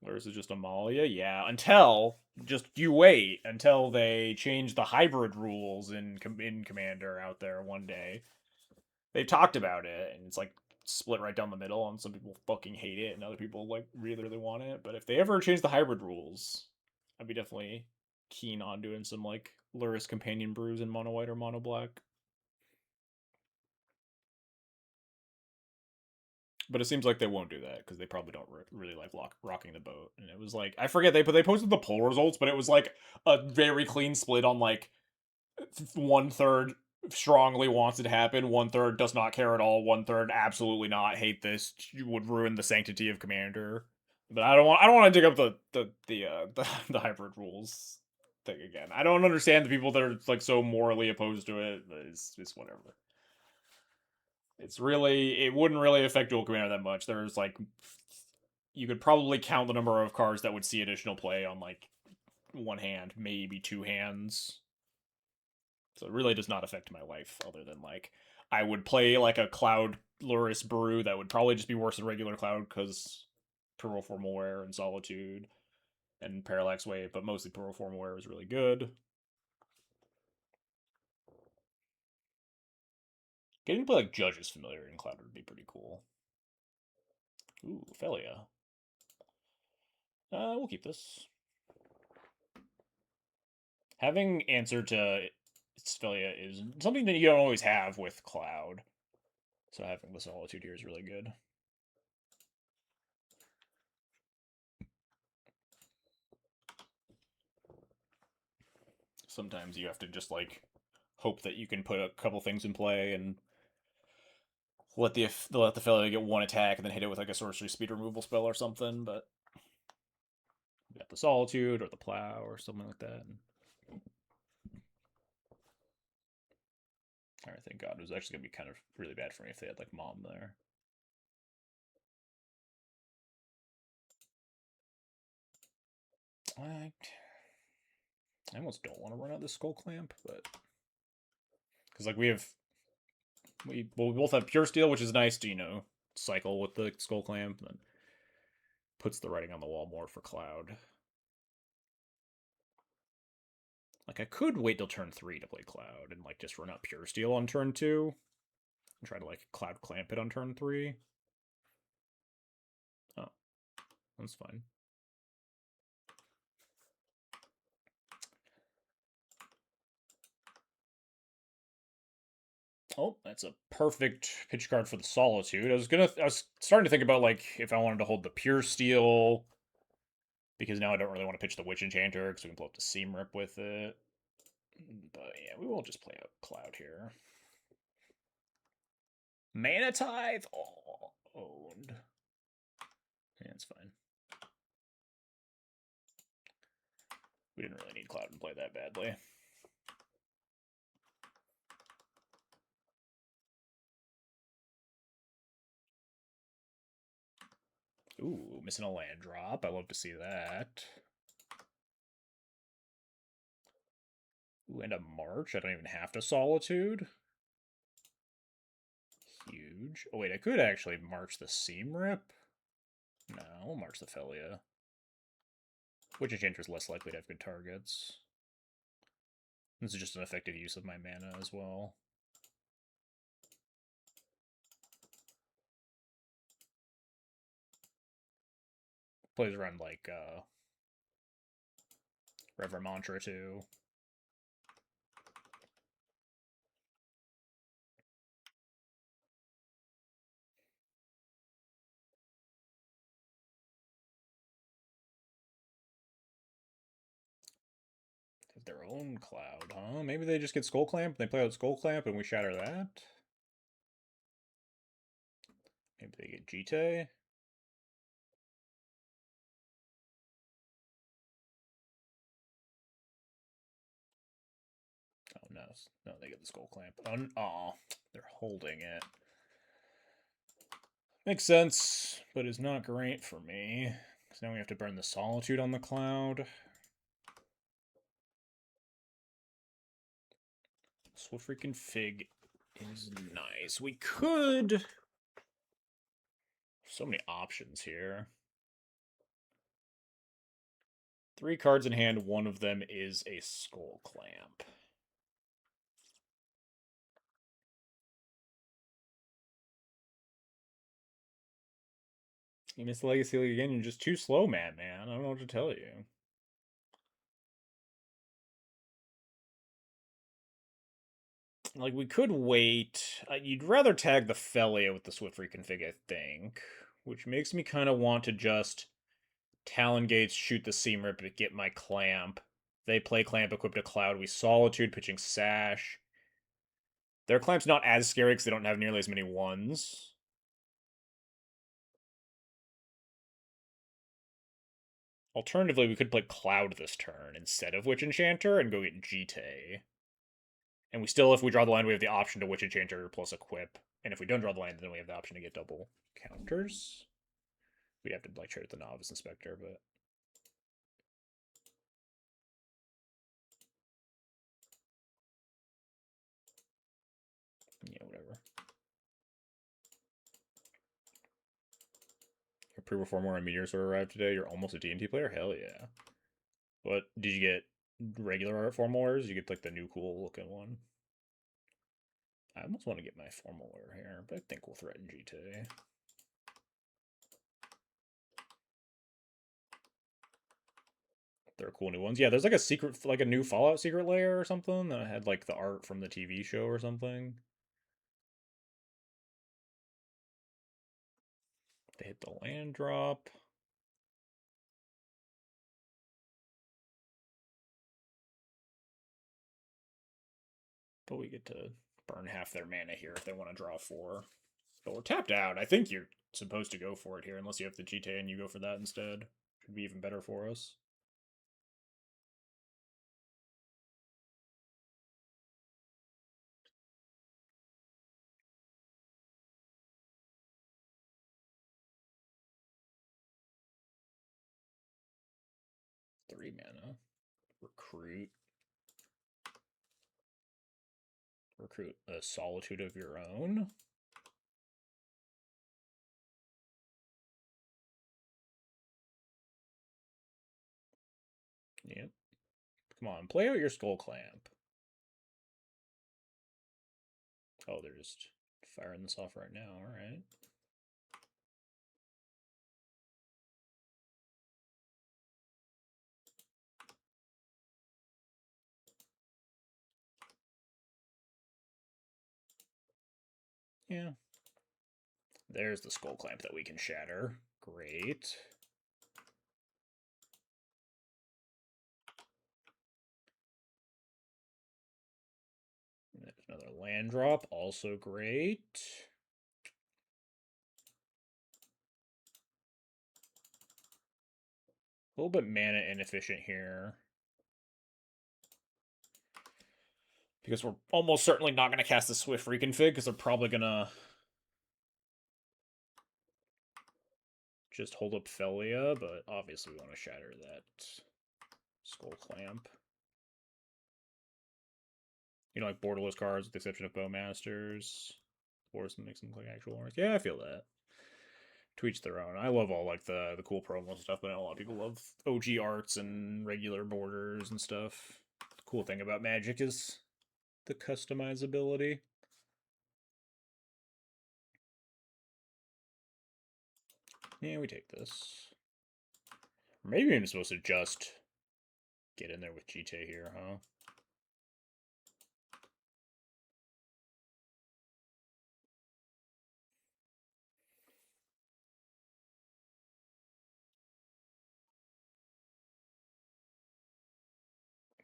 Whereas it's just Amalia, yeah. Until just you wait until they change the hybrid rules in Commander out there one day. They've talked about it, and it's like split right down the middle. And some people fucking hate it, and other people like really really want it. But if they ever change the hybrid rules, I'd be definitely keen on doing some like Luris companion brews in mono white or mono black. but it seems like they won't do that because they probably don't really like rocking the boat. And it was like I forget they posted the poll results, but it was like a very clean split on like 1/3 strongly wants it to happen, 1/3 does not care at all, 1/3 absolutely not, hate this, would ruin the sanctity of Commander. But I don't want to dig up the hybrid rules thing again. I don't understand the people that are like so morally opposed to it. It's whatever. It wouldn't really affect dual commander that much. There's like you could probably count the number of cards that would see additional play on like one hand, maybe two hands. So it really does not affect my life, other than like I would play like a Cloud Luris Brew that would probably just be worse than regular Cloud because Pyroformal Wear and Solitude and Parallax Wave, but mostly Pyroformal Wear is really good. Getting to play like Judge's Familiar in Cloud would be pretty cool. Ooh, Felia. We'll keep this. Having answer to Sphelia is something that you don't always have with Cloud. So having the Solitude here is really good. Sometimes you have to just like hope that you can put a couple things in play and let the Felia get one attack and then hit it with like a sorcery speed removal spell or something. But you got the Solitude or the Plow or something like that. All right, thank God. It was actually gonna be kind of really bad for me if they had like Mom there. I almost don't want to run out this Skull Clamp, but because like we both have Pure Steel, which is nice to cycle with the Skull Clamp, and then puts the writing on the wall more for Cloud. Like I could wait till turn 3 to play Cloud and like just run out Pure Steel on turn 2 and try to like Cloud Clamp it on turn 3. Oh, that's fine. Oh, that's a perfect pitch card for the Solitude. I was starting to think about like if I wanted to hold the Pure Steel, because now I don't really want to pitch the Witch Enchanter because we can blow up the Seam Rip with it. But yeah, we will just play out Cloud here. Mana Tithe? Oh, owned. Yeah, it's fine. We didn't really need Cloud to play that badly. Ooh, missing a land drop. I love to see that. Ooh, and a March. I don't even have to Solitude. Huge. Oh, wait, I could actually march the Seam Rip. No, we'll march the Felia. Witch Enchanter is less likely to have good targets. This is just an effective use of my mana as well. Plays around like Reverend Mantra too. Their own Cloud, huh? Maybe they just get Skull Clamp, they play out Skull Clamp, and we shatter that? Maybe they get Jite? Oh, no. No, they get the Skull Clamp. Oh, they're holding it. Makes sense, but is not great for me. Because now we have to burn the Solitude on the Cloud. Swift freaking Fig is nice. We could... So many options here. 3 cards in hand, one of them is a Skull Clamp. You miss Legacy League again, you're just too slow, man. I don't know what to tell you. Like, we could wait. You'd rather tag the Felia with the Swift reconfig, I think. Which makes me kind of want to just Talon Gates, shoot the Seam Rip, but get my Clamp. They play Clamp, equipped a Cloud. We Solitude, pitching Sash. Their Clamp's not as scary because they don't have nearly as many ones. Alternatively, we could play Cloud this turn instead of Witch Enchanter and go get Jite. And we still, if we draw the land, we have the option to Witch Enchanter plus Equip. And if we don't draw the land, then we have the option to get double counters. We'd have to like trade with the Novice Inspector, but yeah, whatever. Your pre-reformer and Meteor Sword arrived today. You're almost a D&T player? Hell yeah. What, did you get regular art formal orders? You get like the new cool looking one? I almost want to get my formal order here, but I think we'll threaten Jite. They're cool new ones. Yeah, there's like a secret, like a new Fallout secret layer or something that had like the art from the TV show or something. They hit the land drop. But we get to burn half their mana here if they want to draw 4. But we're tapped out. I think you're supposed to go for it here, unless you have the Jite and you go for that instead. Should be even better for us. Three mana. Recruit. Recruit a Solitude of your own. Yep. Come on, play out your Skull Clamp. Oh, they're just firing this off right now. Alright. Yeah. There's the Skull Clamp that we can shatter. Great. There's another land drop. Also great. A little bit mana inefficient here. Because we're almost certainly not going to cast the Swift reconfig, because they're probably going to just hold up Felia, but obviously we want to shatter that Skull Clamp. You know, like borderless cards with the exception of Bowmasters. Force makes them look like actual ones. Yeah, I feel that. To each their own. I love all like the cool promo stuff, but I know a lot of people love OG arts and regular borders and stuff. The cool thing about Magic is the customizability. Yeah, we take this. Maybe I'm supposed to just get in there with Jite here, huh?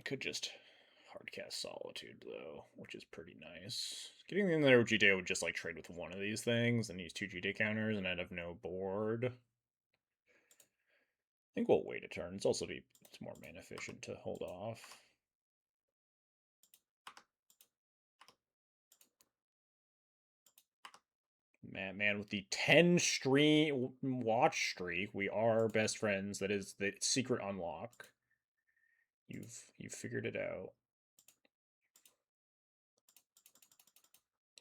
Could just hardcast Solitude, though, which is pretty nice. Getting in there with Jite would just like trade with one of these things and use 2 Jite counters, and I'd have no board. I think we'll wait a turn. It's more mana efficient to hold off. Man, with the 10 stream watch streak, we are best friends. That is the secret unlock. You've figured it out.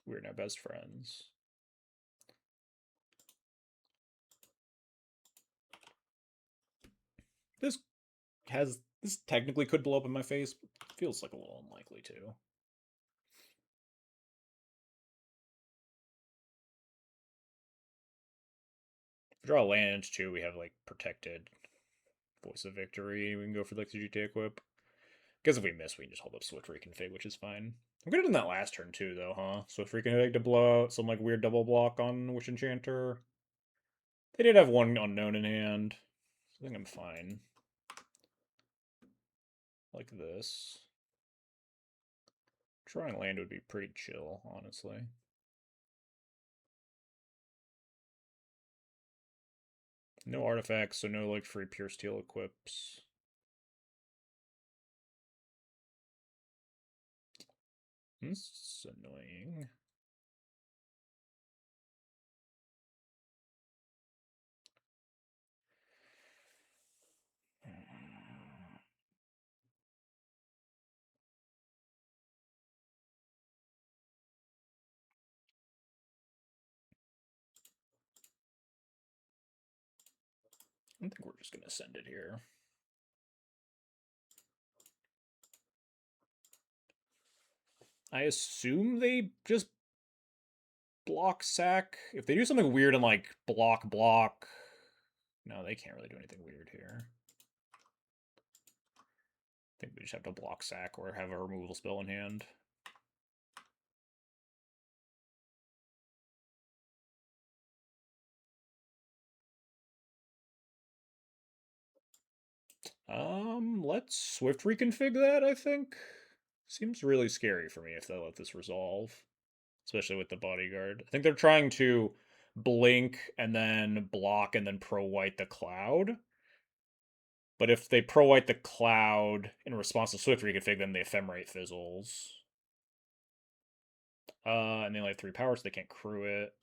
We're now best friends. This technically could blow up in my face, but feels like a little unlikely to. If we draw a land too, we have like protected Voice of Victory. We can go for like the GT equip. Guess if we miss, we can just hold up Swift Reconfig, which is fine. I'm gonna do that last turn too, though, huh? Swift Reconfig to blow out some like weird double block on Witch Enchanter. They did have one unknown in hand. I think I'm fine. Like this. Drawing land would be pretty chill, honestly. No artifacts, so no like free pure steel equips. This is annoying. I think we're just gonna send it here. I assume they just block sack. If they do something weird and like block, no, they can't really do anything weird here. I think we just have to block sack or have a removal spell in hand. Let's Swift reconfig that, I think. Seems really scary for me if they let this resolve. Especially with the bodyguard. I think they're trying to blink and then block and then pro-white the cloud. But if they pro-white the cloud in response to Swift reconfig, then the ephemerate fizzles. And they only have 3 powers, so they can't crew it.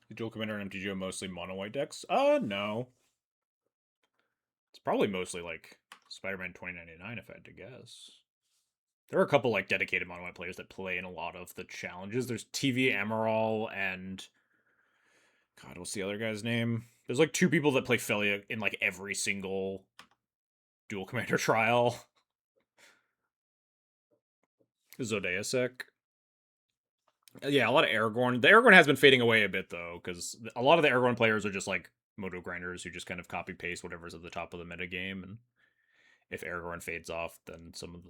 The Dual Commander and MTGO mostly mono white decks? No. It's probably mostly like Spider-Man 2099 if I had to guess. There are a couple like dedicated mono white players that play in a lot of the challenges. There's TV Amaral and God, what's the other guy's name? There's like 2 people that play Felia in like every single Dual Commander trial. Zodeasek. Yeah, a lot of Aragorn. The Aragorn has been fading away a bit though, because a lot of the Aragorn players are just like moto grinders who just kind of copy paste whatever's at the top of the metagame, and if Aragorn fades off, then some of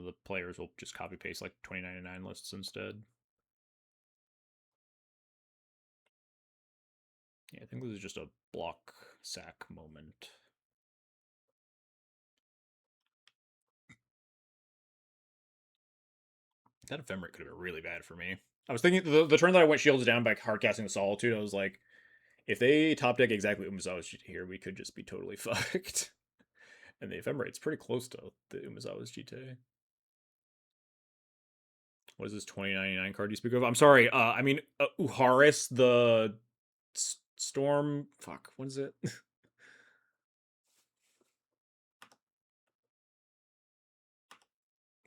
the players will just copy paste like 2099 lists instead. Yeah, I think this is just a block sack moment. That ephemerate could have been really bad for me. I was thinking the turn that I went shields down by hardcasting the Solitude, I was like, if they top deck exactly Umezawa's GT here, we could just be totally fucked. And the ephemerate's pretty close to the Umezawa's GT. What is this 2099 card you speak of? I'm sorry. I mean Uharis the Storm. Fuck. What is it?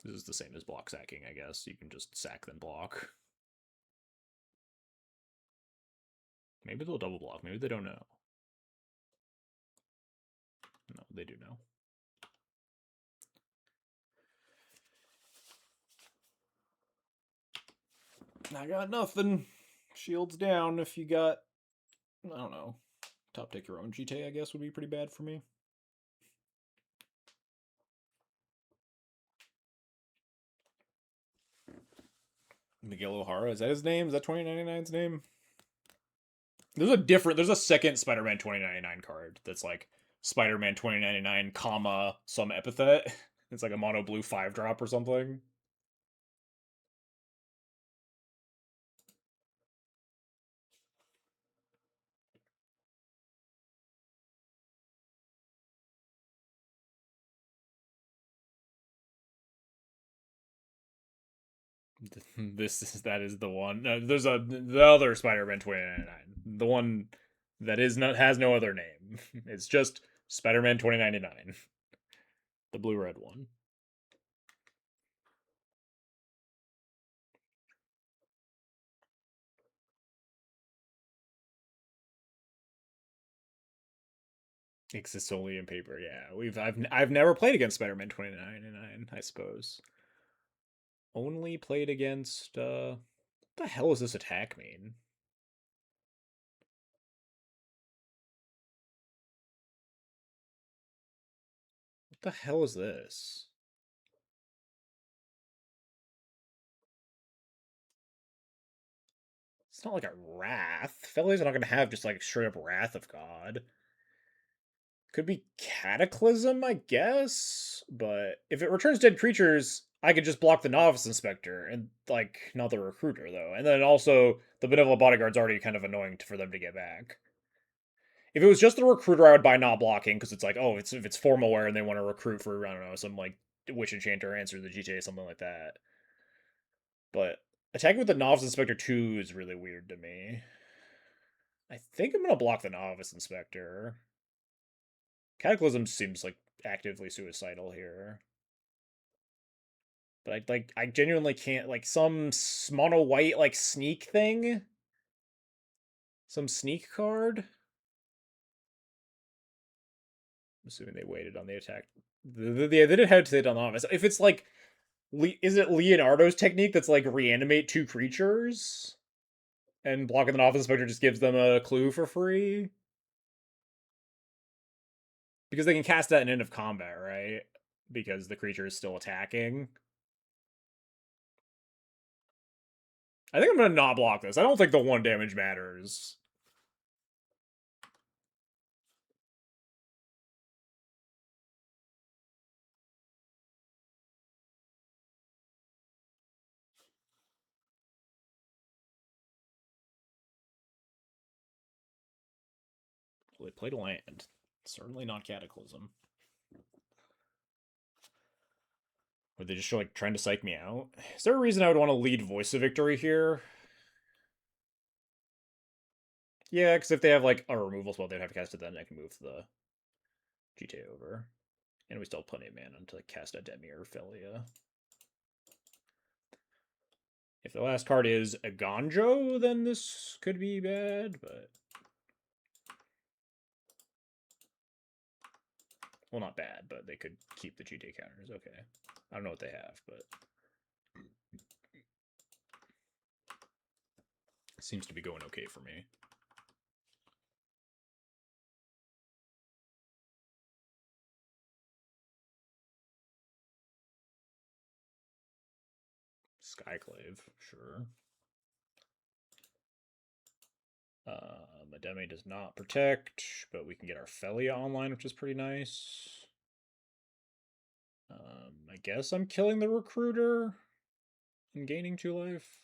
This is the same as block sacking, I guess. You can just sack then block. Maybe they'll double block. Maybe they don't know. No, they do know. I got nothing. Shields down. If you got, I don't know, top deck your own GT, I guess would be pretty bad for me. Miguel O'Hara, is that his name? Is that 2099's name? There's a second Spider-Man 2099 card that's like Spider-Man 2099, comma, some epithet. It's like a mono blue 5-drop or something. That is the one. No, there's the other Spider-Man 2099. The one that is not has no other name. It's just Spider-Man 2099. The blue red one. Exists only in paper. Yeah, I've never played against Spider-Man 2099, I suppose. Only played against what the hell is this attack mean? What the hell is this? It's not like a wrath. Fellies are not gonna have just like straight up wrath of God. Could be Cataclysm, I guess. But if it returns dead creatures, I could just block the Novice Inspector and like not the Recruiter though. And then also the Benevolent Bodyguard's already kind of annoying for them to get back. If it was just the Recruiter, I would buy not blocking because it's like, oh, if it's formal wear and they want to recruit for I don't know some like Witch Enchanter answer the GTA something like that. But attacking with the Novice Inspector 2 is really weird to me. I think I'm gonna block the Novice Inspector. Cataclysm seems like actively suicidal here. But I genuinely can't like some mono white like sneak thing. Some sneak card. I'm assuming they waited on the attack. They did have to hit on the office. If it's like, is it Leonardo's technique that's like reanimate two creatures and blocking the office inspector just gives them a clue for free? Because they can cast that in end of combat, right? Because the creature is still attacking. I think I'm gonna not block this. I don't think the one damage matters. Well, they played a land. Certainly not Cataclysm. Or they just like trying to psych me out? Is there a reason I would want to lead Voice of Victory here? Yeah, because if they have like a removal spell, they'd have to cast it then. I can move the GTA over. And we still have plenty of mana to like, cast a Demi or Philia. If the last card is a Gonjo, then this could be bad, but. Well, not bad, but they could keep the GTA counters. Okay. I don't know what they have, but. It seems to be going okay for me. Skyclave, sure. Mademi does not protect, but we can get our Felia online, which is pretty nice. I guess I'm killing the Recruiter and gaining 2 life.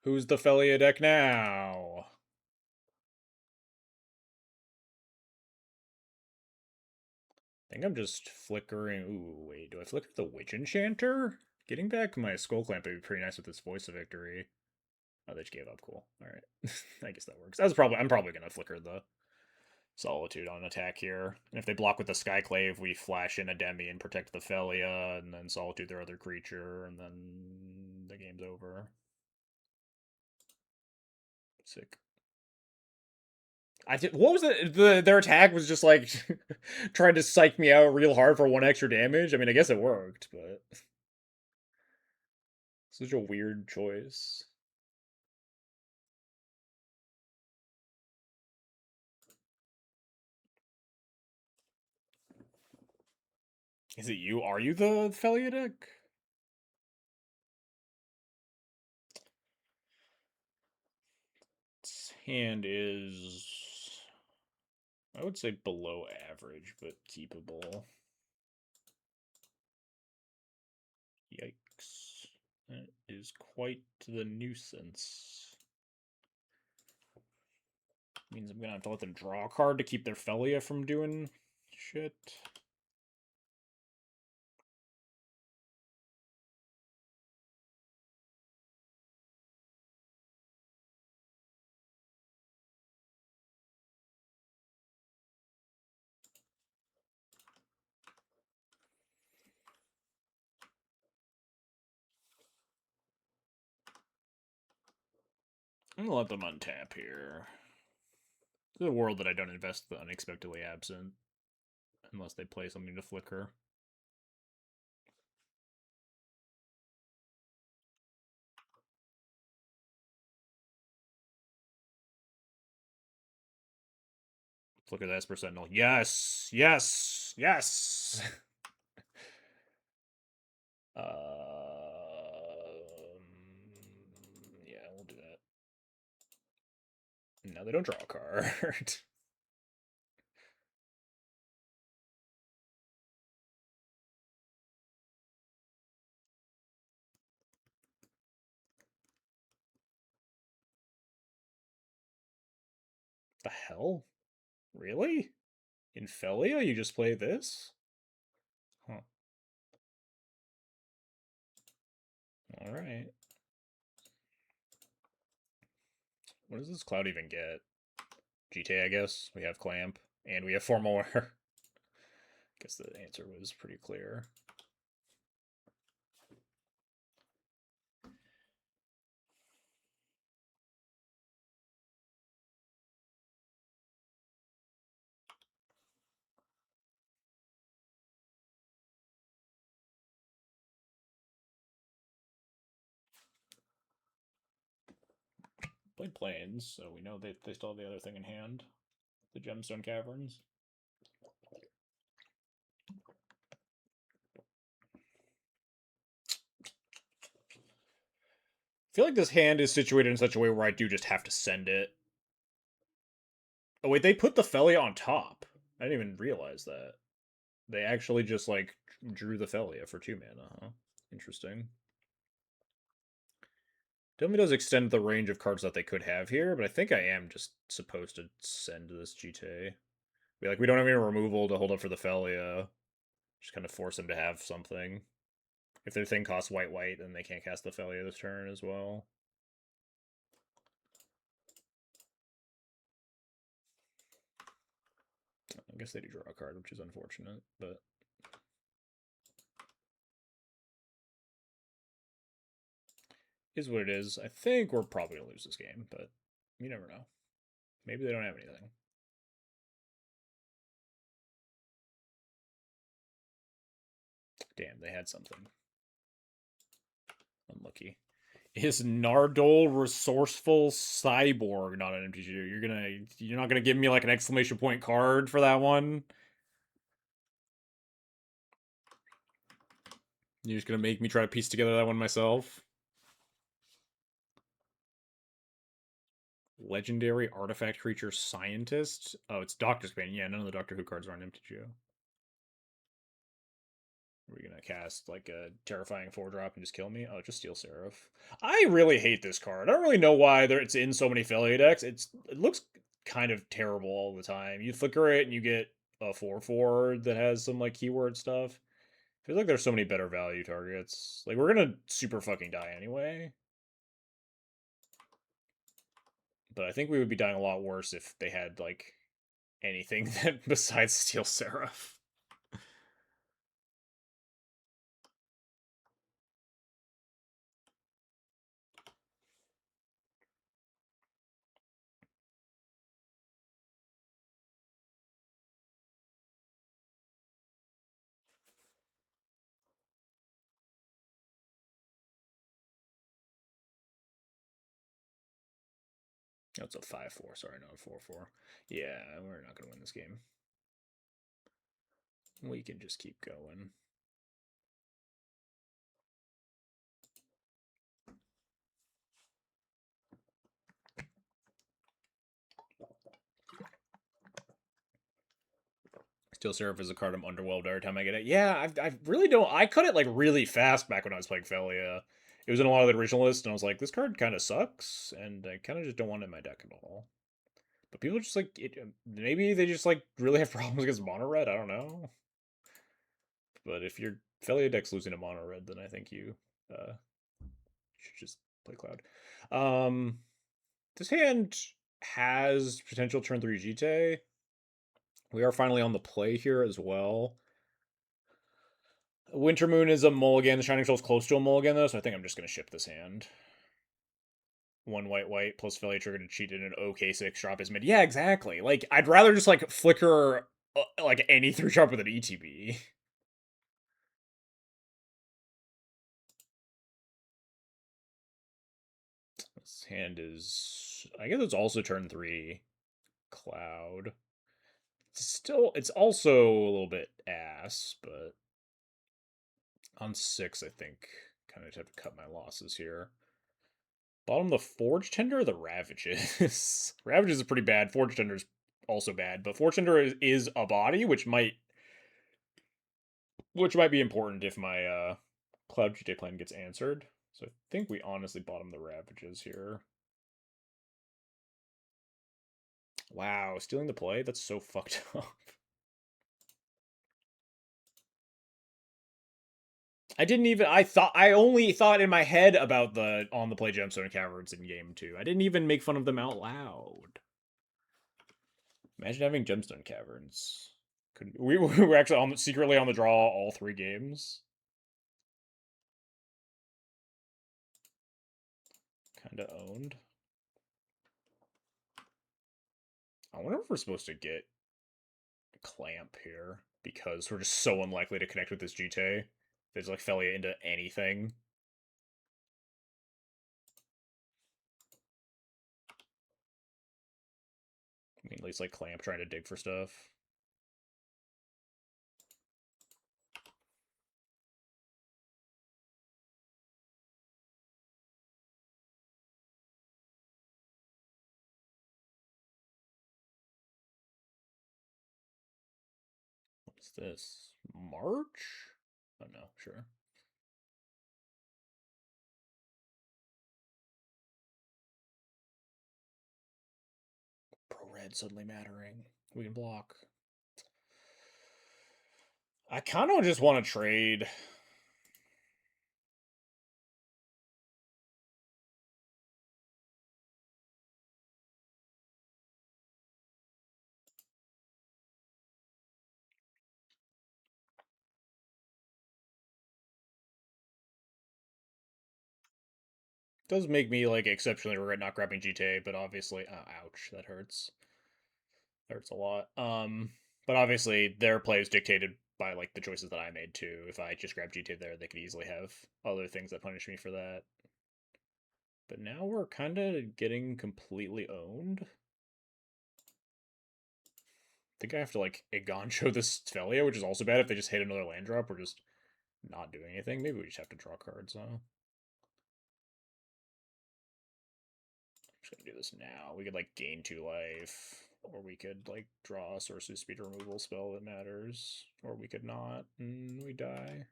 Who's the Felia deck now? I think I'm just flickering. Ooh, wait, do I flicker the Witch Enchanter? Getting back my Skull Clamp would be pretty nice with this Voice of Victory. Oh, they just gave up. Cool. All right, I guess that works. I'm probably gonna flicker the Solitude on attack here. And if they block with the Skyclave, we flash in a Demi and protect the Felia, and then Solitude their other creature, and then the game's over. Sick. What was it? Their attack was just like trying to psych me out real hard for 1 extra damage. I mean, I guess it worked, but such a weird choice. Is it you? Are you the Felia deck? This hand is, I would say below average, but keepable. is quite the nuisance. Means I'm gonna have to let them draw a card to keep their Felia from doing shit. I'm gonna let them untap here. It's a world that I don't invest the unexpectedly absent. Unless they play something to flicker. Flicker the Esper Sentinel. Yes! Yes! Yes! Yeah, we'll do that. No, they don't draw a card. The hell? Really? In Felia, you just play this? Huh. Alright. What does this cloud even get? GTA, I guess. We have Clamp. And we have Formal Wear. I guess the answer was pretty clear. Played Plains, so we know they still have the other thing in hand. The Gemstone Caverns. I feel like this hand is situated in such a way where I do just have to send it. Oh wait, they put the Felia on top. I didn't even realize that. They actually just, like, drew the Felia for 2 mana, huh? Interesting. Definitely does extend the range of cards that they could have here, but I think I am just supposed to send this GT. Be like, we don't have any removal to hold up for the Felia. Just kind of force them to have something. If their thing costs white, then they can't cast the Felia this turn as well. I guess they do draw a card, which is unfortunate, but is what it is. I think we're probably going to lose this game, but you never know. Maybe they don't have anything. Damn, they had something. Unlucky. Is Nardole Resourceful Cyborg not an MTG? You're not gonna give me like an exclamation point card for that one? You're just gonna make me try to piece together that one myself? Legendary Artifact Creature Scientist? Oh, it's Doctor Span. Yeah, none of the Doctor Who cards are on MTG. Are we gonna cast like a terrifying 4-drop and just kill me? Oh, just Steel Seraph. I really hate this card. I don't really know why it's in so many Felia decks. It looks kind of terrible all the time. You flicker it and you get a 4/4 that has some like keyword stuff. I feel like there's so many better value targets. Like, we're gonna super fucking die anyway. But I think we would be dying a lot worse if they had like anything that besides Steel Seraph. That's a 5/4. Sorry, not a 4/4. Yeah, we're not gonna win this game. We can just keep going. Steel Seraph is a card I'm underwhelmed every time I get it. Yeah, I really don't. I cut it like really fast back when I was playing Felia, It was in a lot of the original lists, and I was like, this card kind of sucks, and I kind of just don't want it in my deck at all. But people just like it. Maybe they just like really have problems against mono red. I don't know. But if your Felia deck's losing a mono red, then I think you should just play Cloud. This hand has potential turn 3 Jite. We are finally on the play here as well. Winter Moon is a mulligan. The Shining Soul's close to a mulligan, though, so I think I'm just going to ship this hand. 1 white plus Philly trigger to cheat in an OK 6 drop is mid. Yeah, exactly. Like, I'd rather just, like, flicker, like, any 3 drop with an ETB. This hand is... I guess it's also turn 3 Cloud. It's also a little bit ass, but on 6, I think kind of have to cut my losses here. Bottom the Forge Tender or the Ravages? Ravages is pretty bad. Forge Tender is also bad, but Forge Tender is a body, which might be important if my Cloud GT plan gets answered. So I think we honestly bottom the Ravages here. Wow, stealing the play? That's so fucked up. I only thought in my head about the on the play Gemstone Caverns in game 2. I didn't even make fun of them out loud. Imagine having Gemstone Caverns. We were actually secretly on the draw all 3 games. Kinda owned. I wonder if we're supposed to get Clamp here, because we're just so unlikely to connect with this GT. There's like Felia into anything. I mean, at least like Clamp trying to dig for stuff. What's this? March? Oh no, sure. Pro red suddenly mattering. We can block. I kind of just want to trade. Does make me like exceptionally regret not grabbing GTA, but obviously, ouch, that hurts. That hurts a lot. But obviously their play is dictated by like the choices that I made too. If I just grab GTA there, they could easily have other things that punish me for that. But now we're kind of getting completely owned. I think I have to like Egoncho this Felia, which is also bad if they just hit another land drop or just not doing anything. Maybe we just have to draw cards, huh? Just gonna do this now. We could like gain 2 life, or we could like draw a sorcery speed removal spell that matters, or we could not, and we die.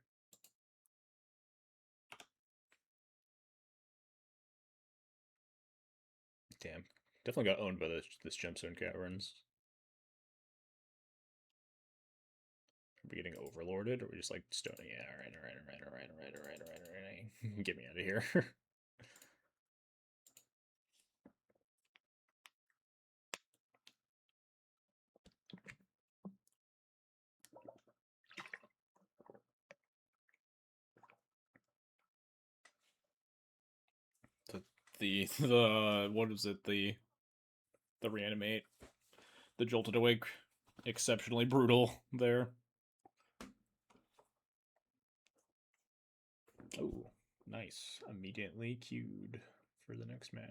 Damn, definitely got owned by this Gemstone Caverns. Are we getting overlorded, or are we just like stoning? Yeah, alright. Get me out of here. the what is it? The reanimate, the jolted awake, exceptionally brutal there. Oh, nice. Immediately queued for the next match.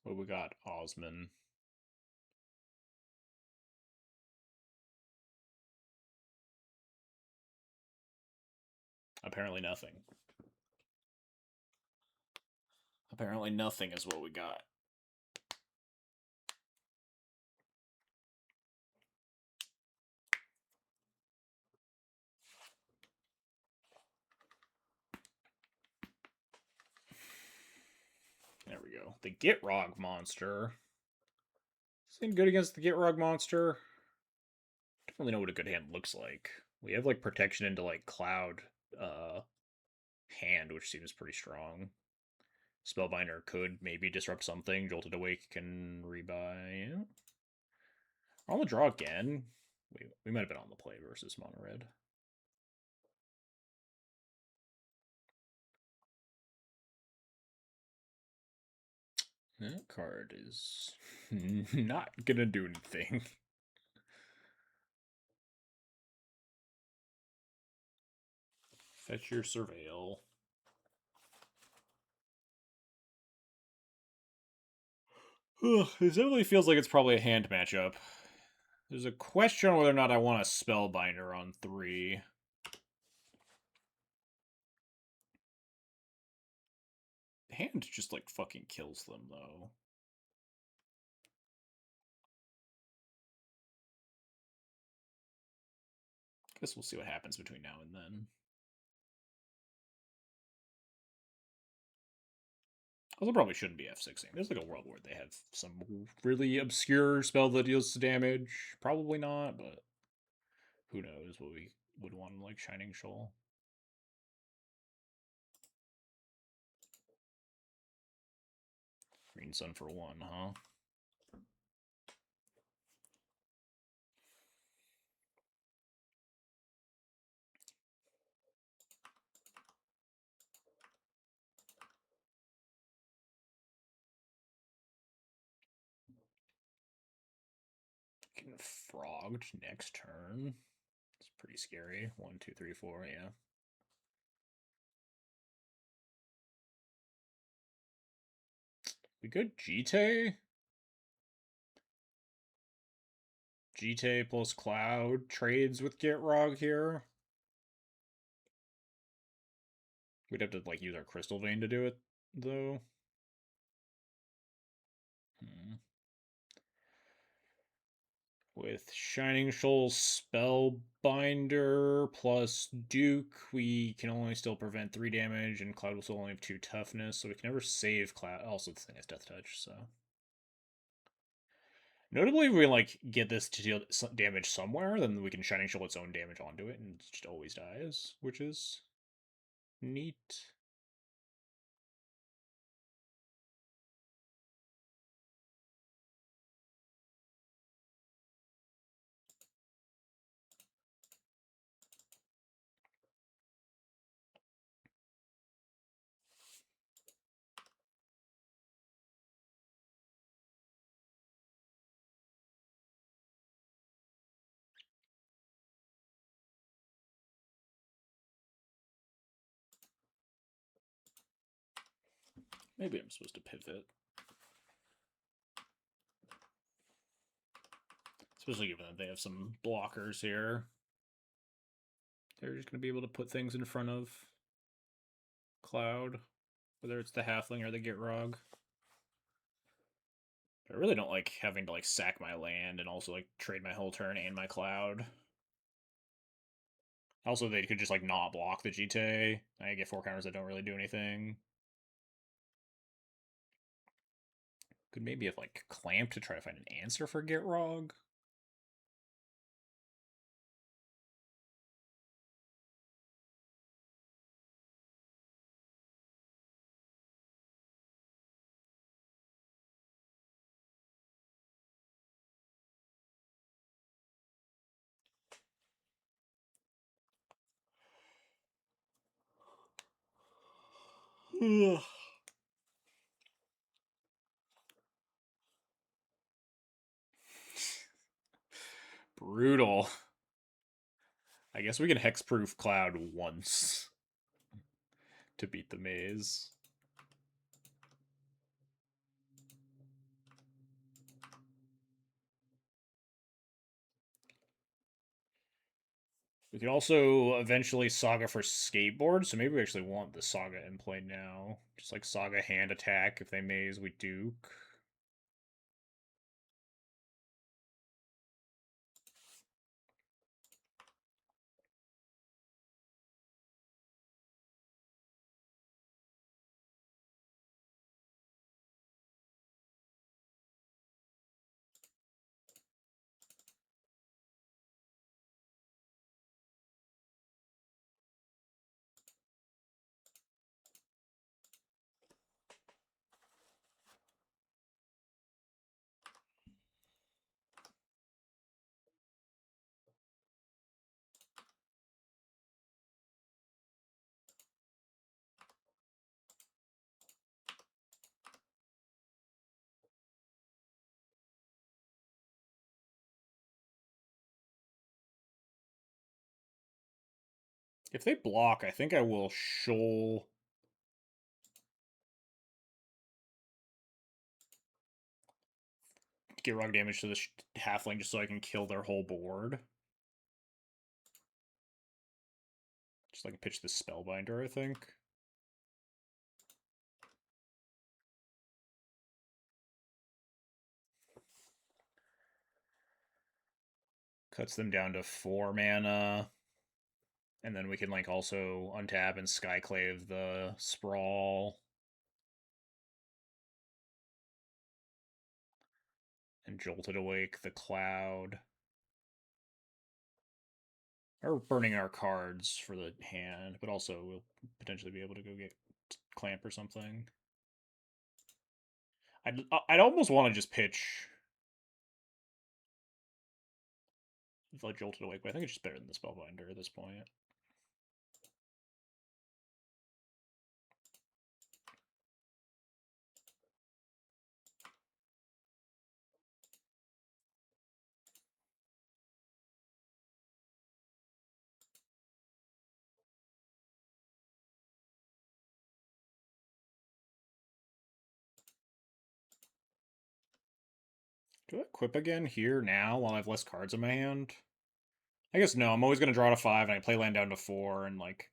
What we got? Osman. Apparently nothing. Apparently nothing is what we got. we go. The Gitrog monster. Is it good against the Gitrog monster? Don't really know what a good hand looks like. We have like protection into like Cloud hand, which seems pretty strong. Spellbinder could maybe disrupt something. Jolted Awake can rebuy. Yeah. On the draw again. We might have been on the play versus mono red. That card is not gonna do anything. Fetch your Surveil. This definitely feels like it's probably a hand matchup. There's a question on whether or not I want a Spellbinder on 3. Hand just like fucking kills them though. Guess we'll see what happens between now and then. Also, probably shouldn't be F6ing. There's like a world where they have some really obscure spell that deals damage. Probably not, but who knows what we would want like Shining Shoal. Green Sun for 1, huh? Getting frogged next turn. It's pretty scary. 1, 2, 3, 4, yeah. We good Jite? Jite plus Cloud trades with Gitrog here. We'd have to like use our Crystal Vein to do it, though. With Shining Shoal Spellbinder plus Duke, we can only still prevent 3 damage, and Cloud will still only have 2 toughness, so we can never save Cloud. Also, the thing is Death Touch, so. Notably, if we like get this to deal damage somewhere, then we can Shining Shoal its own damage onto it, and it just always dies, which is neat. Maybe I'm supposed to pivot. Especially given that they have some blockers here. They're just going to be able to put things in front of Cloud, whether it's the Halfling or the Gitrog. I really don't like having to like sack my land and also like trade my whole turn and my Cloud. Also, they could just like not block the Jite. I get 4 counters that don't really do anything. Could maybe have like clamped to try to find an answer for Gitrog. Brutal. I guess we can hexproof Cloud once to beat the maze. We can also eventually Saga for Skateboard, so maybe we actually want the Saga in play now. Just like Saga hand attack. If they maze, we Duke. If they block, I think I will shoal. Get rug damage to the halfling just so I can kill their whole board. Just like pitch the Spellbinder, I think. Cuts them down to 4 mana. And then we can like also untap and Skyclave the Sprawl. And Jolted Awake the Cloud. Or burning our cards for the hand, but also we'll potentially be able to go get Clamp or something. I'd almost want to just pitch like Jolted Awake, but I think it's just better than the Spellbinder at this point. Do I equip again here now while I have less cards in my hand? I guess no, I'm always going to draw to 5 and I play land down to 4 and like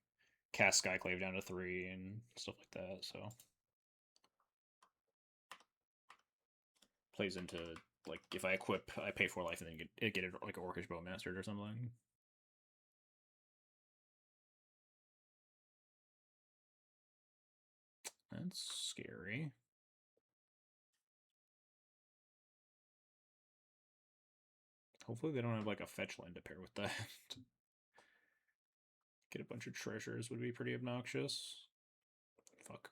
cast Skyclave down to 3 and stuff like that, so. Plays into, like, if I equip, I pay 4 life and then get it like an Orcish Bowmastered or something. That's scary. Hopefully they don't have like a fetch land to pair with that. Get a bunch of treasures would be pretty obnoxious. Fuck.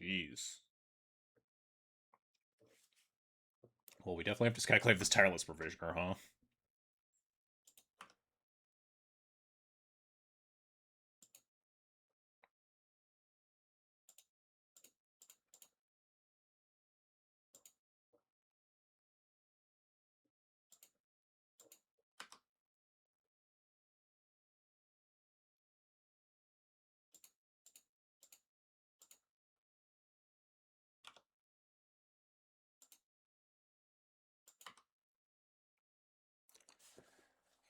Jeez. Well, we definitely have to Skyclave this Tireless Provisioner, huh?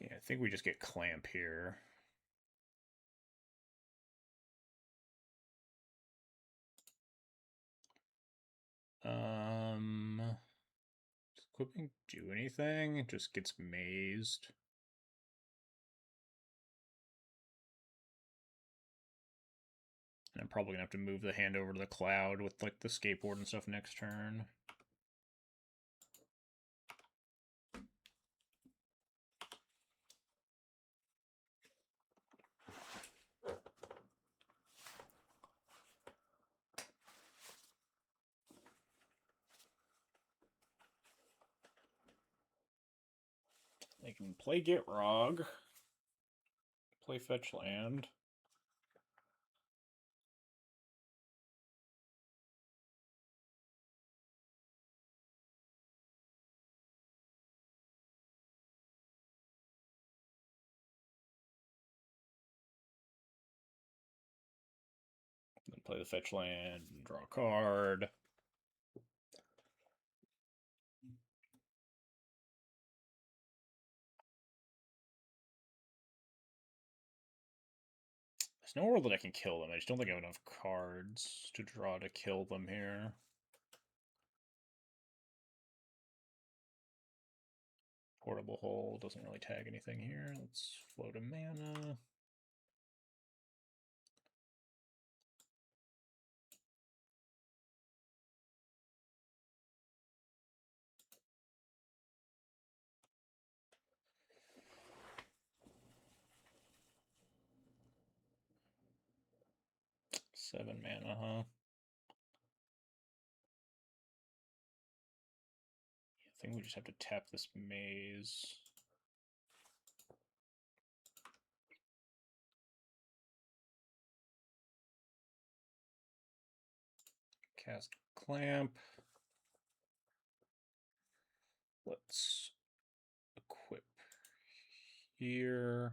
Yeah, I think we just get Clamp here. Does equipping do anything? It just gets mazed. And I'm probably gonna have to move the hand over to the cloud with like the skateboard and stuff next turn. They can play Get Rog, play Fetch Land. Then play the Fetch Land and draw a card. There's no world that I can kill them. I just don't think I have enough cards to draw to kill them here. Portable Hole doesn't really tag anything here. Let's float a mana. Seven mana, huh? I think we just have to tap this maze. Cast clamp. Let's equip here.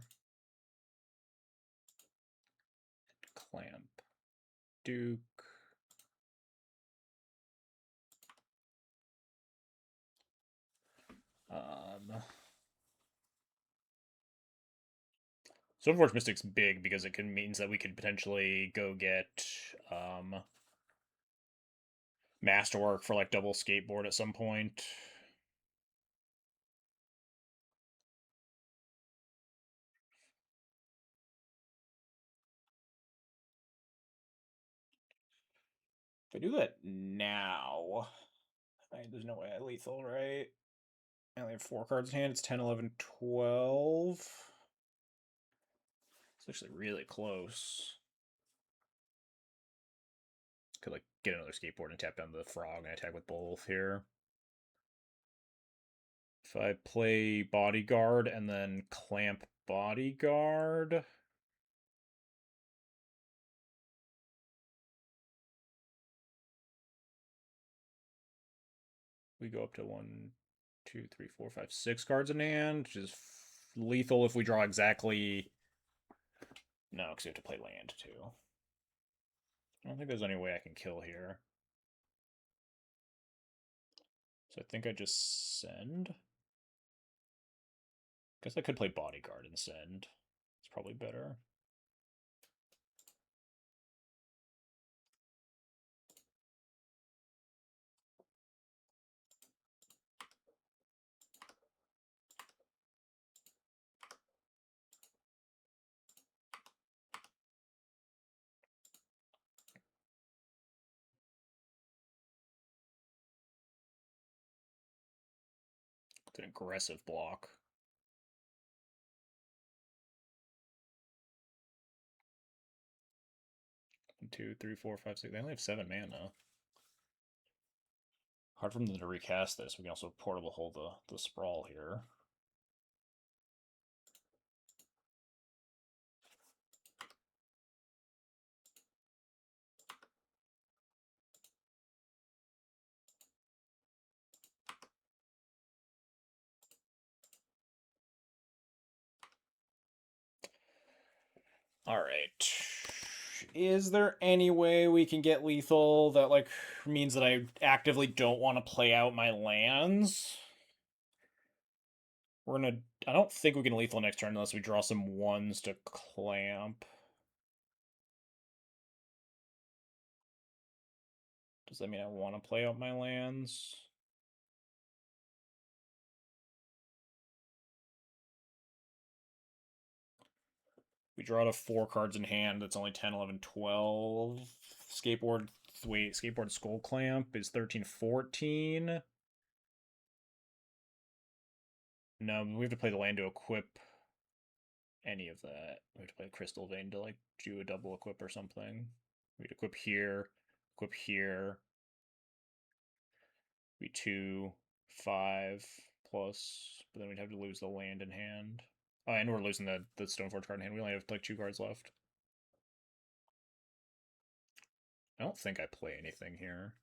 Clamp. Duke. Stoneforge Mystic's big because it means that we could potentially go get Masterwork for like double skateboard at some point. If I do that now, there's no way I lethal, right? I only have 4 cards in hand. It's 10, 11, 12. It's actually really close. Could like get another skateboard and tap down the frog and attack with both here. If I play bodyguard and then clamp bodyguard, we go up to 1, 2, 3, 4, 5, 6 cards in hand, which is lethal if we draw exactly. No, because we have to play land too. I don't think there's any way I can kill here. So I think I just send. Guess I could play bodyguard and send. It's probably better. It's an aggressive block. 1, 2, 3, 4, 5, 6. They only have 7 mana. Hard for them to recast this. We can also portable hold the sprawl here. All right. Is there any way we can get lethal that like means that I actively don't want to play out my lands? We're gonna. I don't think we can lethal next turn unless we draw some ones to clamp. Does that mean I want to play out my lands? We draw to 4 cards in hand. That's only 10, 11, 12. Skateboard. Wait, skateboard skull clamp is 13, 14. No, we have to play the land to equip any of that. We have to play Crystal Vein to like do a double equip or something. We'd equip here, be 2, 5 plus, but then we'd have to lose the land in hand. Oh, and we're losing the Stoneforge card in hand. We only have like 2 cards left. I don't think I play anything here.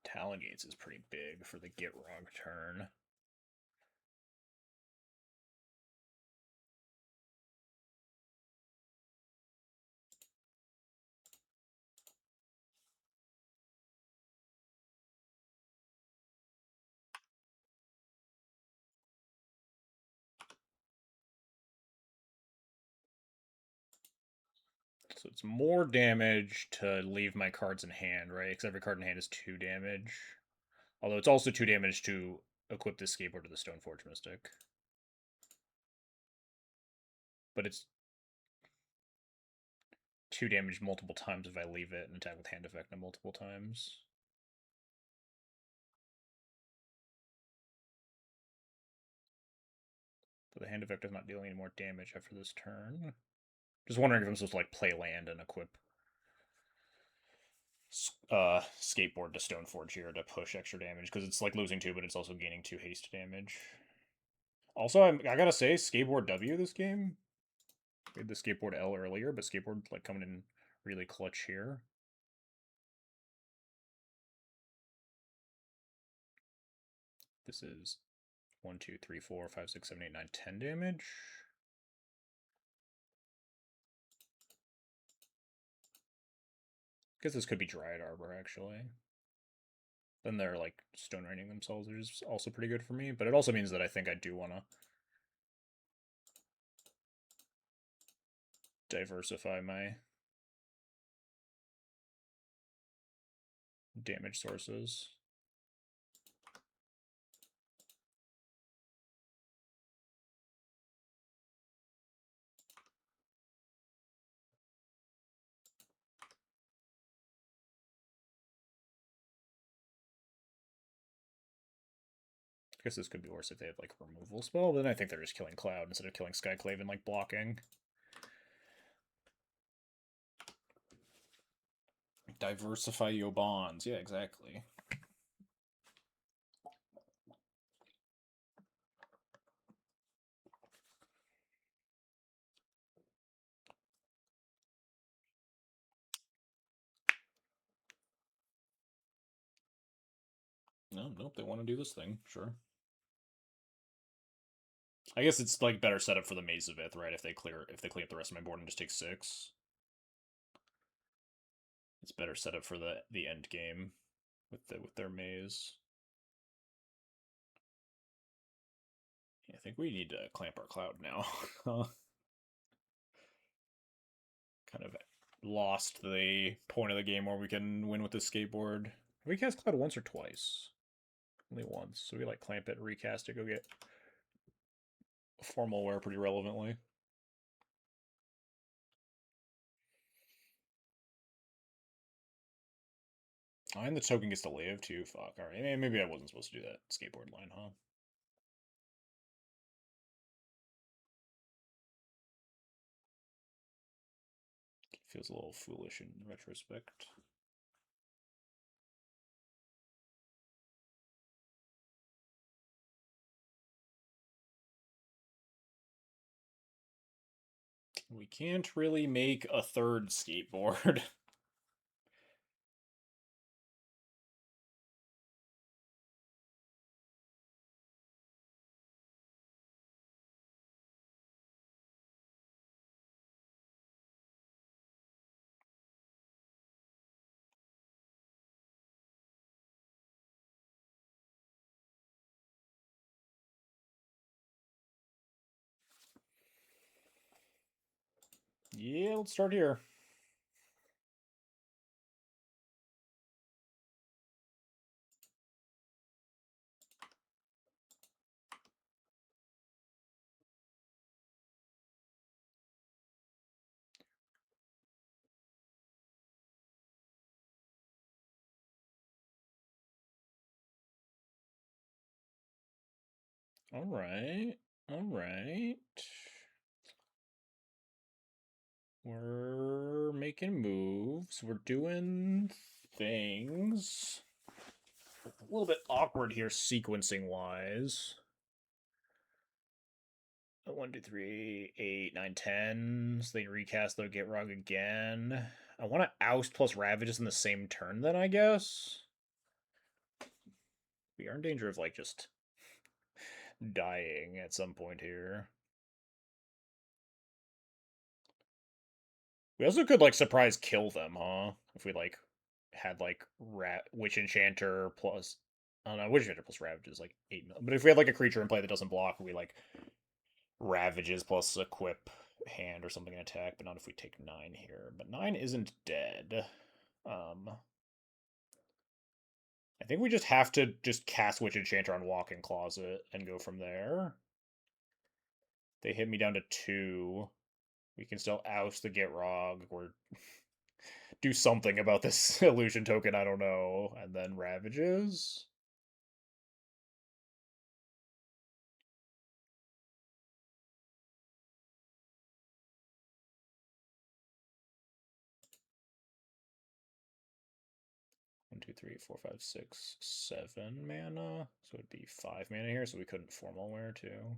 Talon Gates is pretty big for the Gitrog turn. So it's more damage to leave my cards in hand, right? Because every card in hand is 2 damage. Although it's also 2 damage to equip this skateboard to the Stoneforge Mystic. But it's 2 damage multiple times if I leave it and attack with hand effect multiple times. But the hand effect is not dealing any more damage after this turn. Just wondering if I'm supposed to like play land and equip skateboard to Stoneforge here to push extra damage because it's like losing 2, but it's also gaining 2 haste damage. Also, I gotta say, skateboard W this game. We had the skateboard L earlier, but skateboard like coming in really clutch here. This is 1, 2, 3, 4, 5, 6, 7, 8, 9, 10 damage. I guess this could be Dryad Arbor, actually. Then they're like stone raining themselves, which is also pretty good for me. But it also means that I think I do want to diversify my damage sources. I guess this could be worse if they have like a removal spell. Then I think they're just killing Cloud instead of killing Skyclave and like blocking. Diversify your bonds. Yeah, exactly. No, nope, they want to do this thing. Sure. I guess it's like better setup for the Maze of Ith, right? If they clean up the rest of my board and just take 6. It's better setup for the end game with their maze. Yeah, I think we need to clamp our Cloud now. Kind of lost the point of the game where we can win with the skateboard. Have we cast Cloud once or twice? Only once. So we like clamp it, recast it, go get formal wear pretty relevantly. Oh, and the token gets to live too. Fuck. Alright, maybe I wasn't supposed to do that skateboard line, huh? Feels a little foolish in retrospect. We can't really make a third skateboard. Yeah, let's start here. Alright. Alright. We're making moves. We're doing things. A little bit awkward here, sequencing wise. 1, 2, 3, 8, 9, 10. So they recast their Get Rug again. I want to oust plus Ravages in the same turn, then, I guess. We are in danger of, like, just dying at some point here. We also could, like, surprise kill them, huh? If we, like, had, like, Witch Enchanter plus... I don't know, Witch Enchanter plus Ravages, like, 8 million. But if we had, like, a creature in play that doesn't block, we, like, Ravages plus Equip hand or something and attack, but not if we take 9 here. But 9 isn't dead. I think we just have to just cast Witch Enchanter on Walk-in Closet and go from there. They hit me down to 2. We can still oust the Gitrog or do something about this illusion token, I don't know. And then Ravages. 1, 2, 3, 4, 5, 6, 7 mana. So it'd be 5 mana here, so we couldn't formal wear too.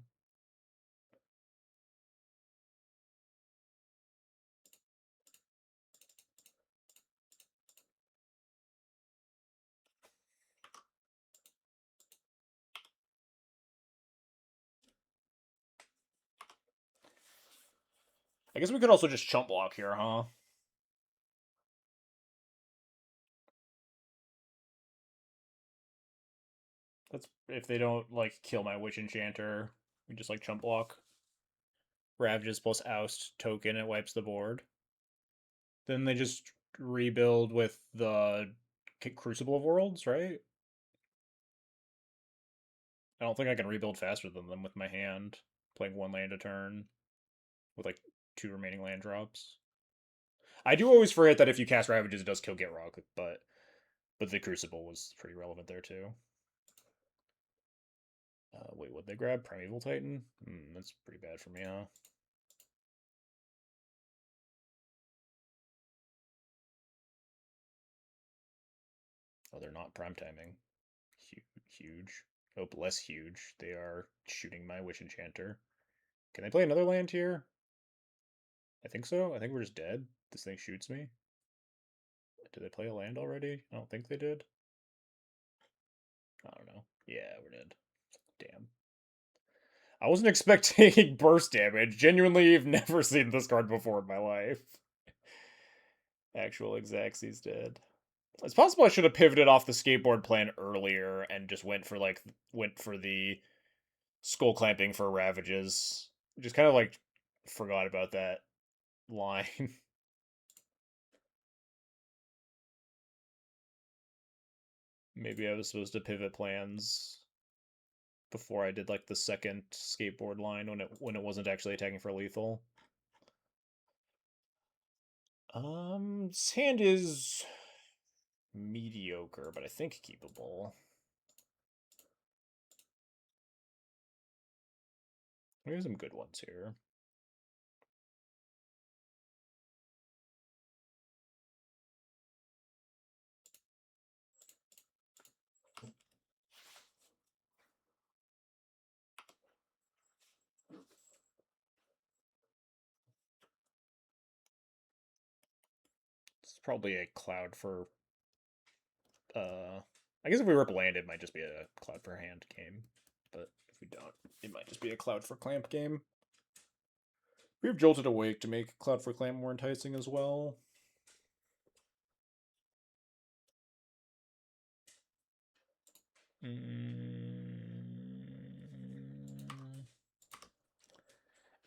I guess we could also just chump block here, huh? That's if they don't like kill my Witch Enchanter, we just like chump block. Ravages plus oust token, it wipes the board. Then they just rebuild with the Crucible of Worlds, right? I don't think I can rebuild faster than them with my hand, playing 1 land a turn with like 2 remaining land drops. I do always forget that if you cast Ravages, it does kill Gitrog, but the Crucible was pretty relevant there too. Wait, what'd they grab? Primeval Titan? That's pretty bad for me, huh? Oh, they're not prime timing. Huge. Oh, less huge. They are shooting my Witch Enchanter. Can they play another land here? I think so. I think we're just dead. This thing shoots me. Did they play a land already? I don't think they did. I don't know. Yeah, we're dead. Damn. I wasn't expecting burst damage. Genuinely, I've never seen this card before in my life. Actual Exaxie's dead. It's possible I should have pivoted off the skateboard plan earlier and just went for the skull clamping for Ravages. Just kind of like forgot about that line. Maybe I was supposed to pivot plans before I did like the second skateboard line when it wasn't actually attacking for lethal. His hand is mediocre, but I think keepable. There's some good ones here. It's probably a cloud for I guess if we rip land it might just be a cloud for hand game. But if we don't, it might just be a cloud for clamp game. We have Jolted Awake to make Cloud for Clamp more enticing as well. Am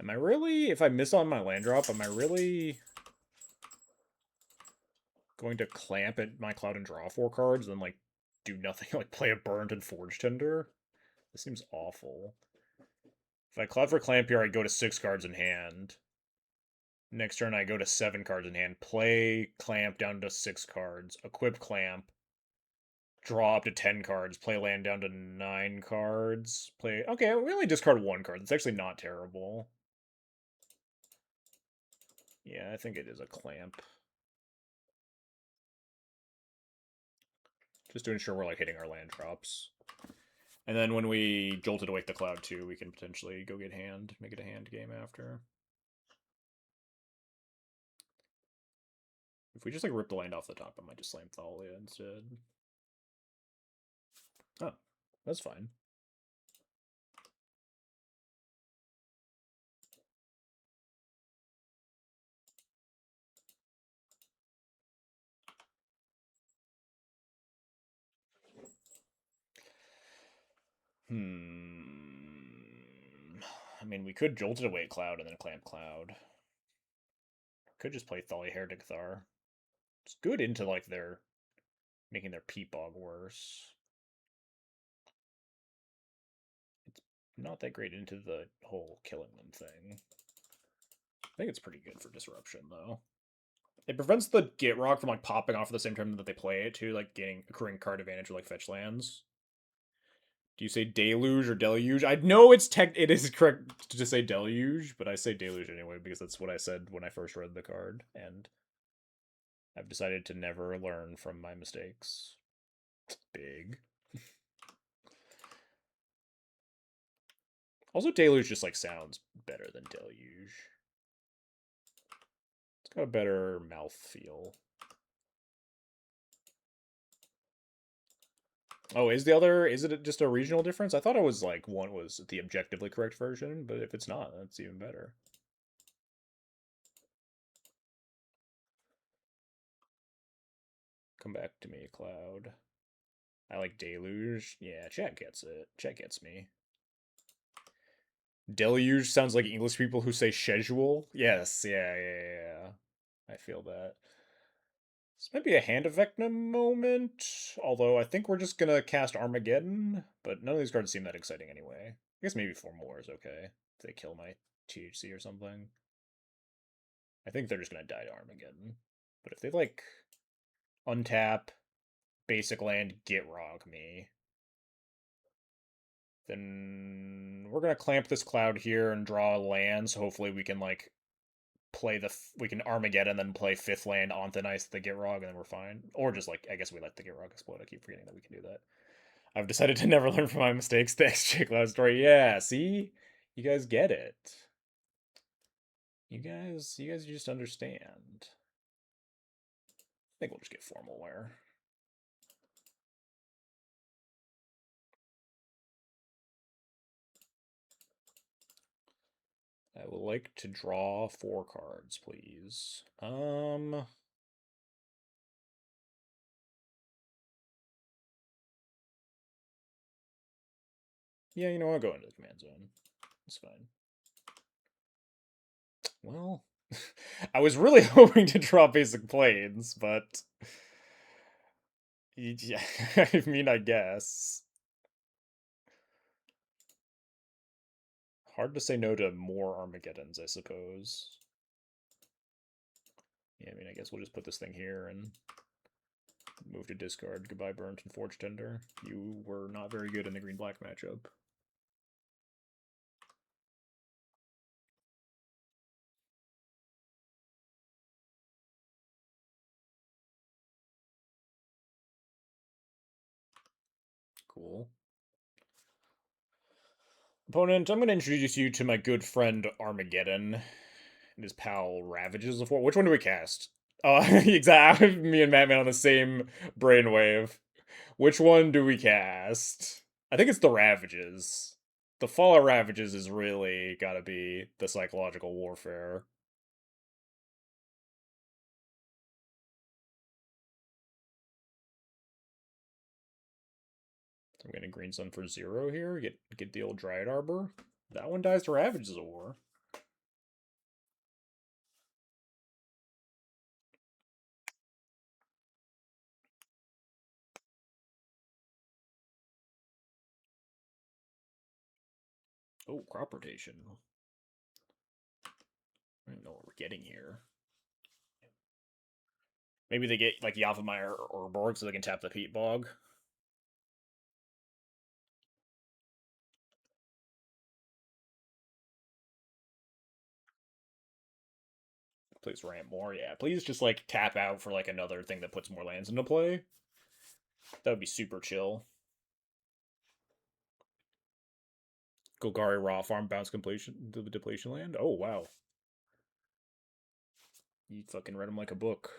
I really, if I miss on my land drop, am I really going to clamp at my Cloud and draw 4 cards and then like do nothing, like play a Burned and Forge Tender? This seems awful. If I Cloud for Clamp here, I go to 6 cards in hand. Next turn, I go to 7 cards in hand. Play Clamp down to 6 cards. Equip Clamp. Draw up to 10 cards. Play land down to 9 cards. Play... Okay, we only discard 1 card. It's actually not terrible. Yeah, I think it is a Clamp. Just to ensure we're like hitting our land drops. And then when we Jolted Awake the Cloud too, we can potentially go get hand. Make it a hand game after. If we just like rip the land off the top, I might just slam Thalia instead. Oh, that's fine. I mean, we could Jolted Away Cloud and then Clamp Cloud. Could just play Thali Herdigthar. It's good into like their making their Peatbog worse. It's not that great into the whole killing them thing. I think it's pretty good for disruption though. It prevents the Gitrog from like popping off at the same time that they play it too, like gaining accruing card advantage or like fetch lands. Do you say deluge or deluge? I know it is correct to say deluge, but I say deluge anyway because that's what I said when I first read the card, and I've decided to never learn from my mistakes. Big. Also, deluge just like sounds better than deluge. It's got a better mouth feel. Oh, is it just a regional difference? I thought it was like one was the objectively correct version, but if it's not, that's even better. Come back to me, Cloud. I like Deluge. Yeah, chat gets it. Chat gets me. Deluge sounds like English people who say schedule. Yes, yeah. I feel that. This might be a Hand of Vecna moment, although I think we're just gonna cast Armageddon, but none of these cards seem that exciting anyway. I guess maybe 4 more is okay, if they kill my THC or something. I think they're just gonna die to Armageddon. But if they, like, untap, basic land, Gitrog me, then we're gonna clamp this Cloud here and draw lands. So hopefully we can, like, we can Armageddon, then play 5th land on the nice the Gitrog, and then we're fine. Or just like I guess we let the Gitrog explode. I keep forgetting that we can do that. I've decided to never learn from my mistakes. Thanks, Jake Loud Story. Yeah, see, you guys get it. You guys just understand. I think we'll just get Formal Wear. I would like to draw 4 cards, please. Yeah, you know, I'll go into the command zone. It's fine. Well, I was really hoping to draw basic planes, but yeah, I mean, I guess. Hard to say no to more Armageddons, I suppose. Yeah, I mean, I guess we'll just put this thing here and move to discard. Goodbye, Burnt and Forge Tender. You were not very good in the green-black matchup. Cool. Opponent, I'm going to introduce you to my good friend Armageddon and his pal Ravages of War. Which one do we cast? Oh, exactly. Me and Mattman on the same brainwave. Which one do we cast? I think it's the Ravages. The Fallout Ravages is really gotta be the psychological warfare. I'm getting Green Sun for 0 here. Get the old Dryad Arbor. That one dies to Ravages of War. Oh, crop rotation. I don't know what we're getting here. Maybe they get like Yavimaya or Borg so they can tap the Peat Bog. Please ramp more. Yeah, please just like tap out for like another thing that puts more lands into play. That would be super chill. Golgari Raw Farm bounce completion to the depletion land. Oh wow. You fucking read them like a book.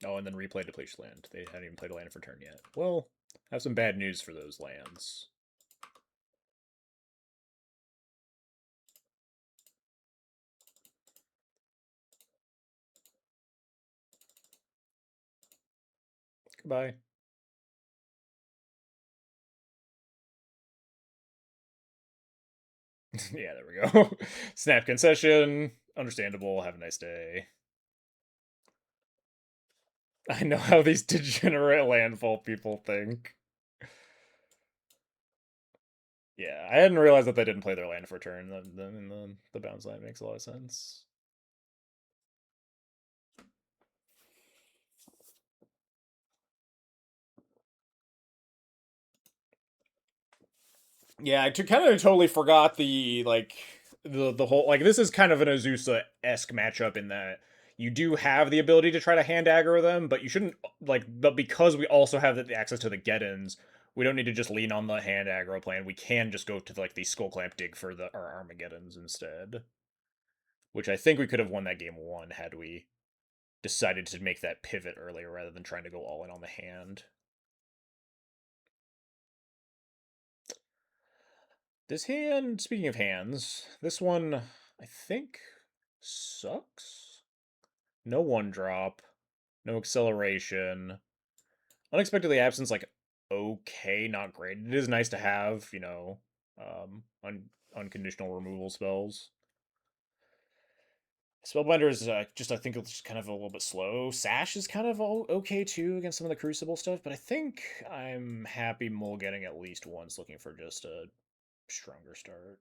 Oh, and then replay depletion land. They hadn't even played a land for turn yet. Well, I have some bad news for those lands. Goodbye. Yeah, there we go. Snap concession. Understandable. Have a nice day. I know how these degenerate landfall people think. Yeah, I hadn't realized that they didn't play their land for turn. Then the bounce line makes a lot of sense. Yeah, I kind of totally forgot the whole like this is kind of an Azusa esque matchup in that you do have the ability to try to hand aggro them, but you shouldn't but because we also have the access to the get-ins, we don't need to just lean on the hand aggro plan. We can just go to like the skull clamp dig for the our Armageddons instead, which I think we could have won that game one had we decided to make that pivot earlier rather than trying to go all in on the hand. This hand, speaking of hands, this one I think sucks. No one drop, no acceleration, unexpectedly absence. Like okay, not great. It is nice to have, unconditional removal spells. Spellbinder is just I think it's just kind of a little bit slow. Sash is kind of okay too against some of the Crucible stuff, but I think I'm happy getting at least once, looking for just a stronger start.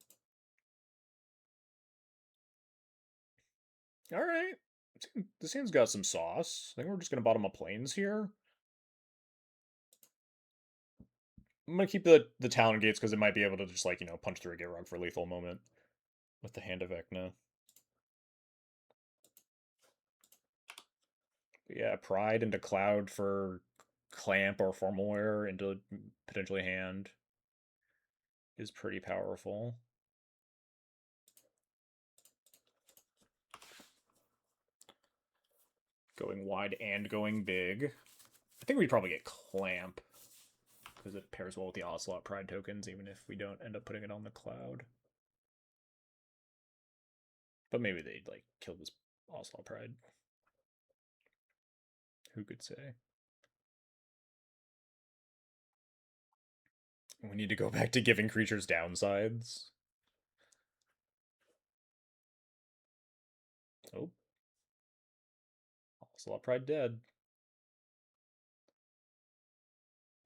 All right, this hand's got some sauce. I think we're just gonna bottom up planes here. I'm gonna keep the Talon Gates because it might be able to just punch through a Gitrog for a lethal moment with the Hand of Vecna. But yeah, Pride into Cloud for Clamp or Formal Wear into potentially Hand is pretty powerful. Going wide and going big. I think we'd probably get Clamp because it pairs well with the Ocelot Pride tokens, even if we don't end up putting it on the Cloud. But maybe they'd kill this Ocelot Pride. Who could say? We need to go back to giving creatures downsides. Oh. Ocelot Pride dead.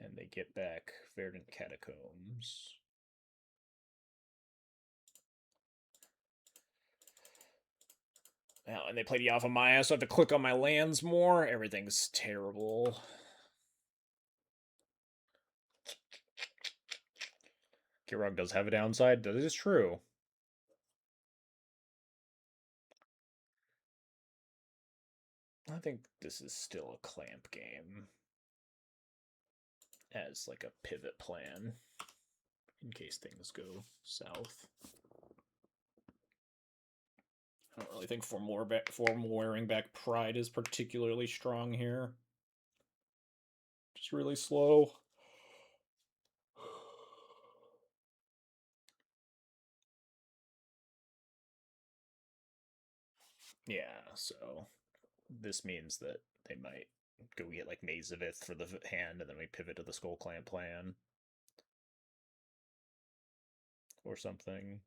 And they get back Verdant Catacombs. Now, and they played Yafa Maya, so I have to click on my lands more. Everything's terrible. Gitrog does have a downside. That is true. I think this is still a clamp game as like a pivot plan in case things go south. I don't really think formal wearing back Pride is particularly strong here. Just really slow. Yeah, so this means that they might go get like Mazavith for the hand, and then we pivot to the Skull Clamp plan or something.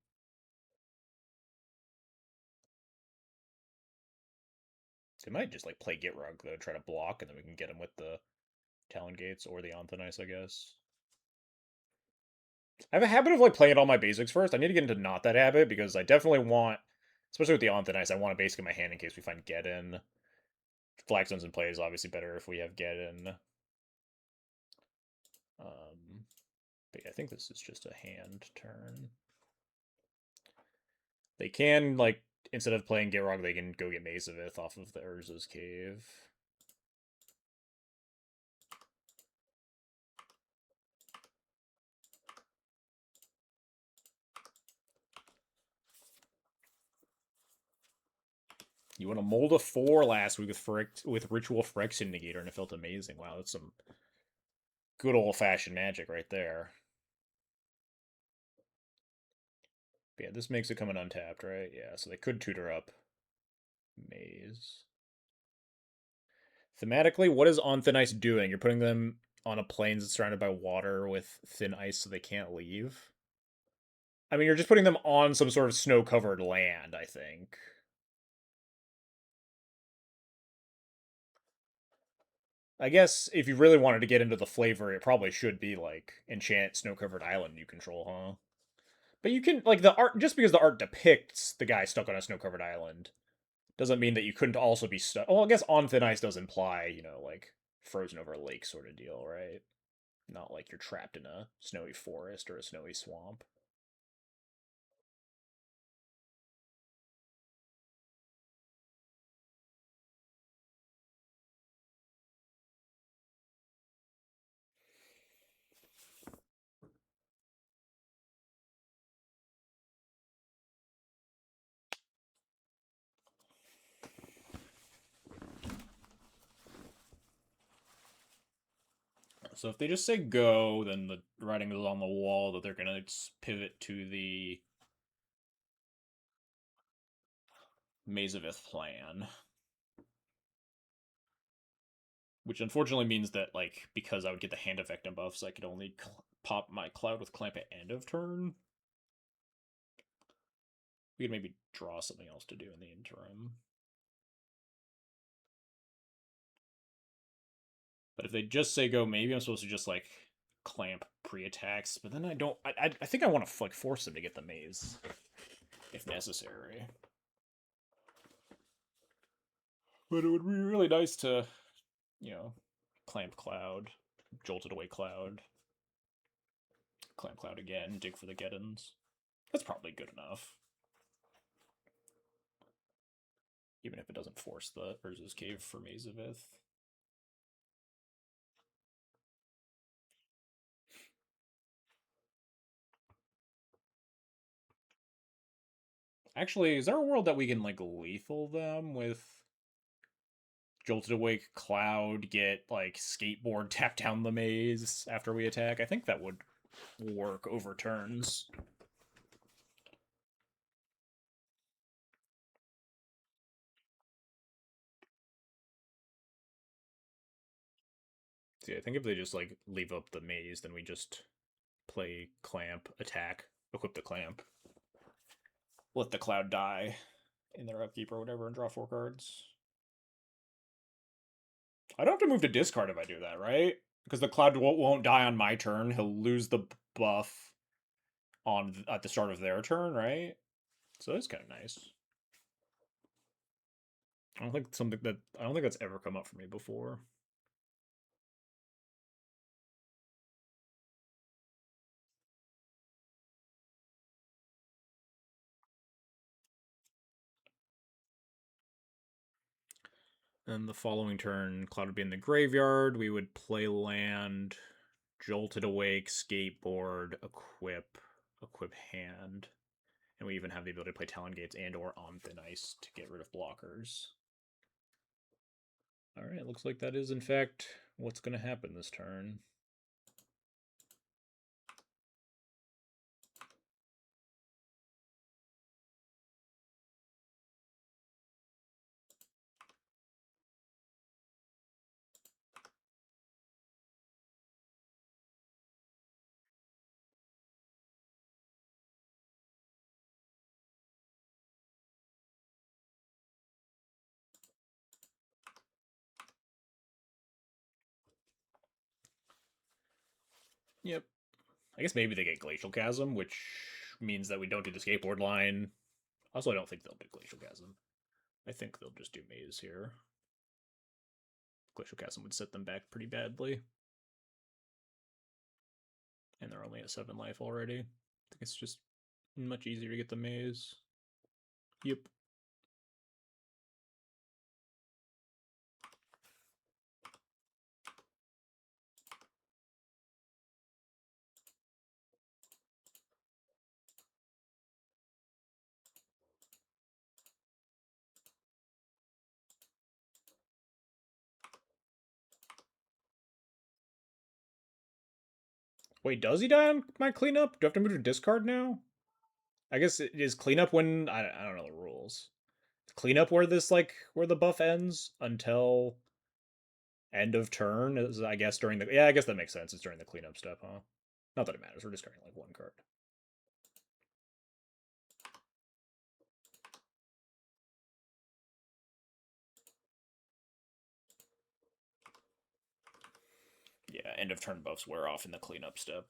They might just play Gitrog though, try to block, and then we can get him with the Talon Gates or the Anthonice, I guess. I have a habit of playing all my basics first. I need to get into not that habit because I definitely want, especially with the Anthonice, I want to basic in my hand in case we find Get In. Flagstones in play is obviously better if we have Get In. But yeah, I think this is just a hand turn. They can, instead of playing Gitrog, they can go get Mazavith off of the Urza's Cave. You won a mold of 4 last week with Ritual Phyrexian Negator, and it felt amazing. Wow, that's some good old-fashioned magic right there. But yeah, this makes it coming untapped, right? Yeah, so they could tutor up Maze. Thematically, what is Anthonice doing? You're putting them on a plane that's surrounded by water with thin ice so they can't leave? I mean, you're just putting them on some sort of snow-covered land, I think. I guess if you really wanted to get into the flavor, it probably should be like enchant snow-covered island you control, huh? But you can like the art just because the art depicts the guy stuck on a snow-covered island doesn't mean that you couldn't also be stuck. Well, I guess on thin ice does imply, like frozen over a lake sort of deal, right? Not like you're trapped in a snowy forest or a snowy swamp. So if they just say go, then the writing is on the wall that they're gonna pivot to the Maze of Ith plan, which unfortunately means that like because I would get the hand effect and buffs, I could only pop my cloud with clamp at end of turn. We could maybe draw something else to do in the interim. But if they just say go, maybe I'm supposed to just like clamp pre-attacks. But then I don't. I think I want to like force them to get the maze if necessary. But it would be really nice to, clamp cloud, jolted away cloud, clamp cloud again, dig for the gettins. That's probably good enough. Even if it doesn't force the Urza's Cave for Maze of Ith. Actually, is there a world that we can like lethal them with Jolted Awake Cloud, get like Skateboard, tap down the maze after we attack? I think that would work over turns. See, I think if they just like leave up the maze, then we just play clamp, attack, equip the clamp, let the cloud die in their upkeep or whatever, and draw 4 cards. I don't have to move to discard if I do that, right? Because the cloud won't die on my turn. He'll lose the buff on at the start of their turn, right? So that's kind of nice. I don't think that's ever come up for me before. And the following turn, Cloud would be in the graveyard. We would play land, Jolted Awake, Skateboard, equip hand. And we even have the ability to play Talon Gates and or On Thin Ice to get rid of blockers. Alright, looks like that is in fact what's going to happen this turn. Yep. I guess maybe they get Glacial Chasm, which means that we don't do the skateboard line. Also, I don't think they'll do Glacial Chasm. I think they'll just do Maze here. Glacial Chasm would set them back pretty badly. And they're only at 7 life already. I think it's just much easier to get the Maze. Yep. Wait, does he die on my cleanup? Do I have to move to discard now? I guess it is cleanup when I don't know the rules. Cleanup where this like where the buff ends until end of turn is I guess during the I guess that makes sense. It's during the cleanup step, huh? Not that it matters. We're discarding like 1 card. Yeah, end of turn buffs wear off in the cleanup step.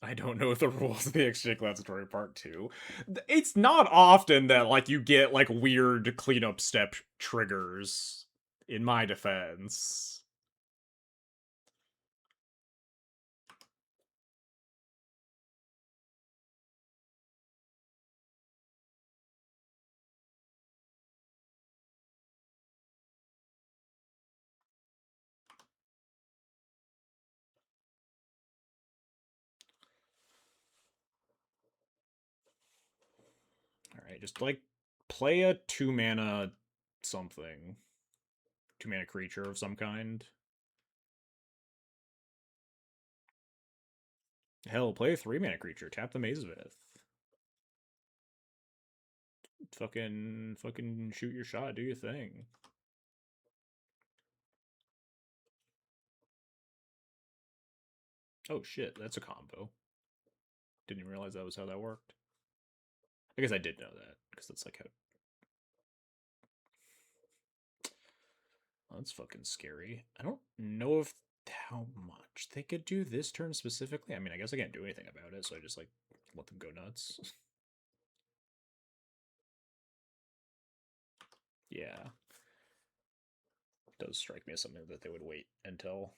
I don't know the rules of the Exchange Laboratory Part 2. It's not often that, like, you get, like, weird cleanup step triggers, in my defense. Alright, just, like, play a 2-mana something. 2-mana creature of some kind. Hell, play a 3-mana creature. Tap the Mazevith. Fucking shoot your shot. Do your thing. Oh shit, that's a combo. Didn't even realize that was how that worked. I guess I did know that, because that's like how... Oh, that's fucking scary. I don't know if how much they could do this turn specifically. I mean, I guess I can't do anything about it, so I just, like, let them go nuts. Yeah. It does strike me as something that they would wait until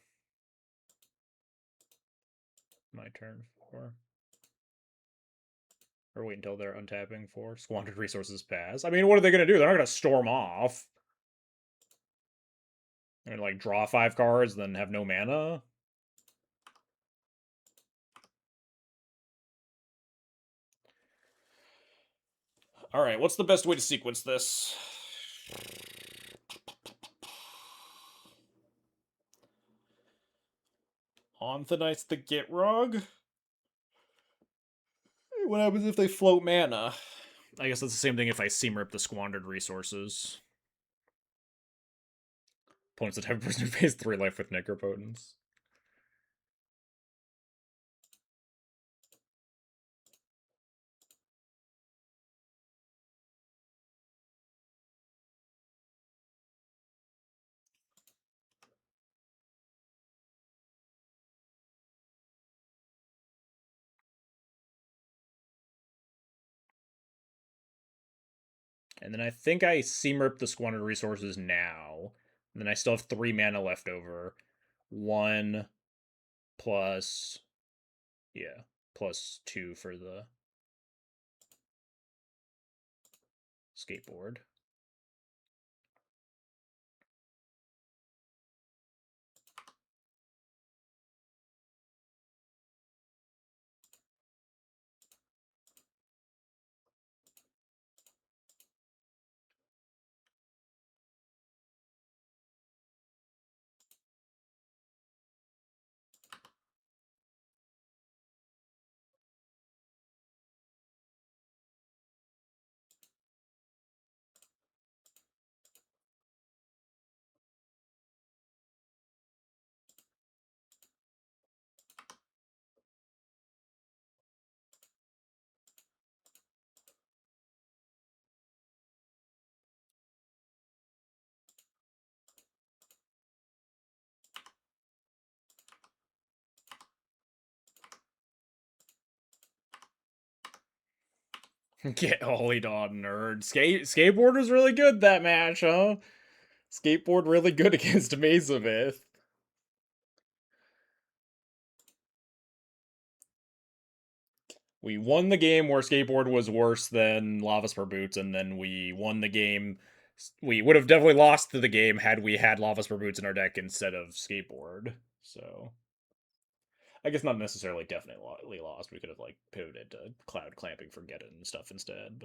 my turn for. Or wait until they're untapping for squandered resources pass. I mean, what are they going to do? They're not going to storm off. They're going to, like, draw 5 cards, then have no mana. Alright, what's the best way to sequence this? Onthanites the Gitrog? What happens if they float mana? I guess that's the same thing if I seam rip the squandered resources. Opponent's the type of person who pays 3 life with Necropotence. And then I think I seam rip the squandered resources now. And then I still have 3 mana left over. 1 plus, yeah, plus 2 for the skateboard. Get holy on nerd. Skateboard was really good that match, huh? Skateboard really good against Mazevith. We won the game where Skateboard was worse than Lavaspur Boots, and then we won the game. We would have definitely lost to the game had we had Lavaspur Boots in our deck instead of Skateboard. So I guess not necessarily definitely lost. We could have, like, pivoted to Cloud Clamping for Get It and stuff instead.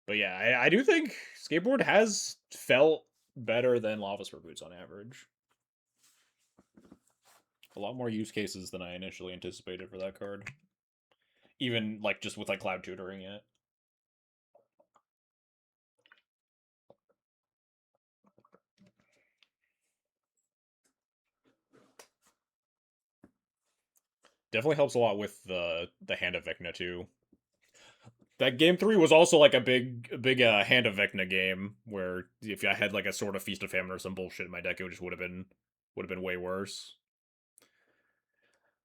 But yeah, I do think Skateboard has felt better than Lavaspur Boots on average. A lot more use cases than I initially anticipated for that card. Even, like, just with, like, Cloud Tutoring it. Definitely helps a lot with the Hand of Vecna too. That game three was also like a big Hand of Vecna game where if I had like a sort of Feast of Famine or some bullshit in my deck, it just would have been way worse.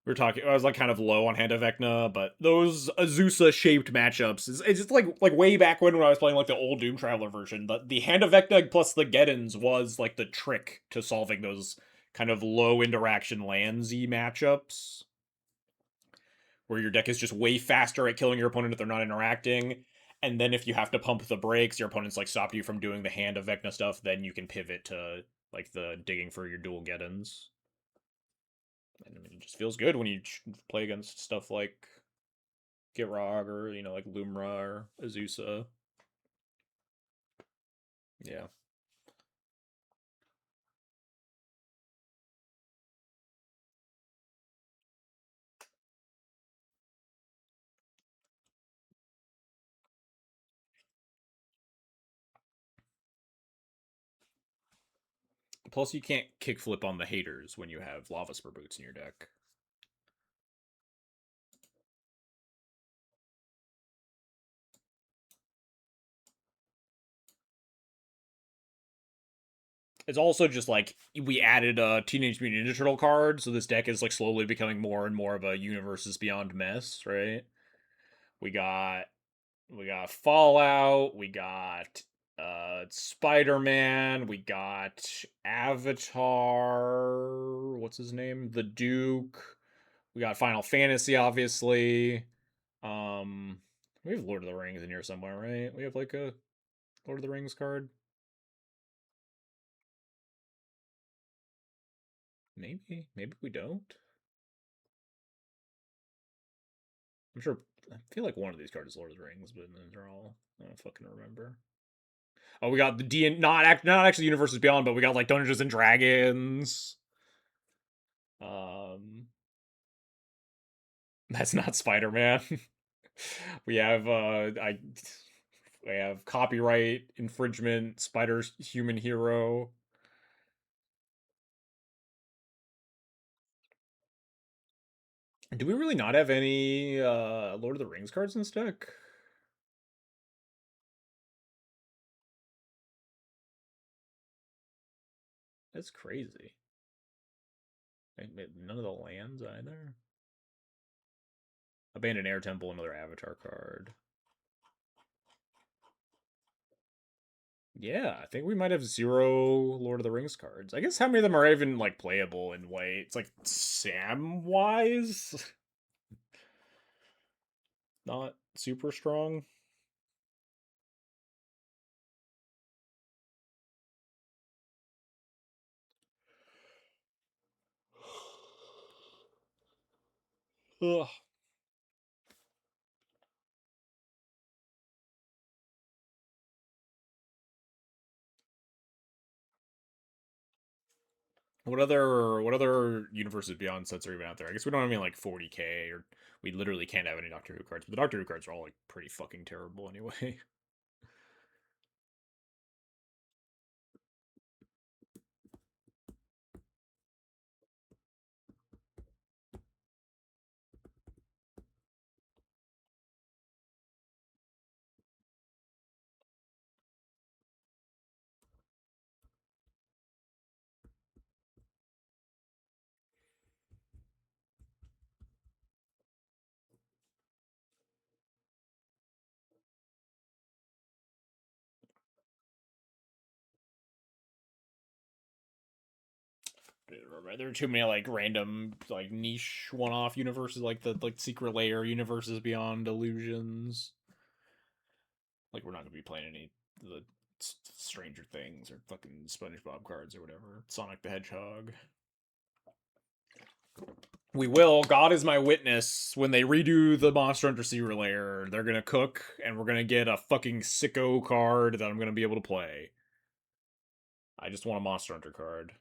We were talking. I was like kind of low on Hand of Vecna, but those Azusa shaped matchups. It's just like way back when I was playing like the old Doom Traveler version. The Hand of Vecna plus the Geddons was like the trick to solving those kind of low interaction landsy matchups where your deck is just way faster at killing your opponent if they're not interacting. And then if you have to pump the brakes, your opponent's like stopped you from doing the Hand of Vecna stuff, then you can pivot to like the digging for your dual Geddons. And I mean, it just feels good when you play against stuff like Gitrog or like Lumra or Azusa. Yeah. Plus, you can't kickflip on the haters when you have Lavaspur boots in your deck. It's also just like we added a Teenage Mutant Ninja Turtle card, so this deck is like slowly becoming more and more of a Universes Beyond mess, right? We got we got Fallout, we got Spider-Man, we got Avatar, what's his name? The Duke. We got Final Fantasy, obviously. Um, we have Lord of the Rings in here somewhere, right? We have like a Lord of the Rings card. Maybe we don't. I'm sure. I feel like one of these cards is Lord of the Rings, but they're all I don't fucking remember. Oh, we got the not actually Universes Beyond, but we got like Dungeons and Dragons. Um, that's not Spider Man. we have we have copyright infringement, Spider's Human Hero. Do we really not have any Lord of the Rings cards in this deck? That's crazy. None of the lands either. Abandoned Air Temple, another Avatar card. Yeah, I think we might have zero Lord of the Rings cards. I guess how many of them are even like playable in white? It's like Samwise, not super strong. Ugh. What other universes beyond sets are even out there? I guess we don't have any like 40k or we literally can't have any Doctor Who cards. But the Doctor Who cards are all like pretty fucking terrible anyway. There are too many like random like niche one-off universes like the like Secret Layer universes beyond illusions. Like we're not gonna be playing any the Stranger Things or fucking SpongeBob cards or whatever. Sonic the Hedgehog. We will. God is my witness. When they redo the Monster Hunter Secret Layer, they're gonna cook, and we're gonna get a fucking sicko card that I'm gonna be able to play. I just want a Monster Hunter card.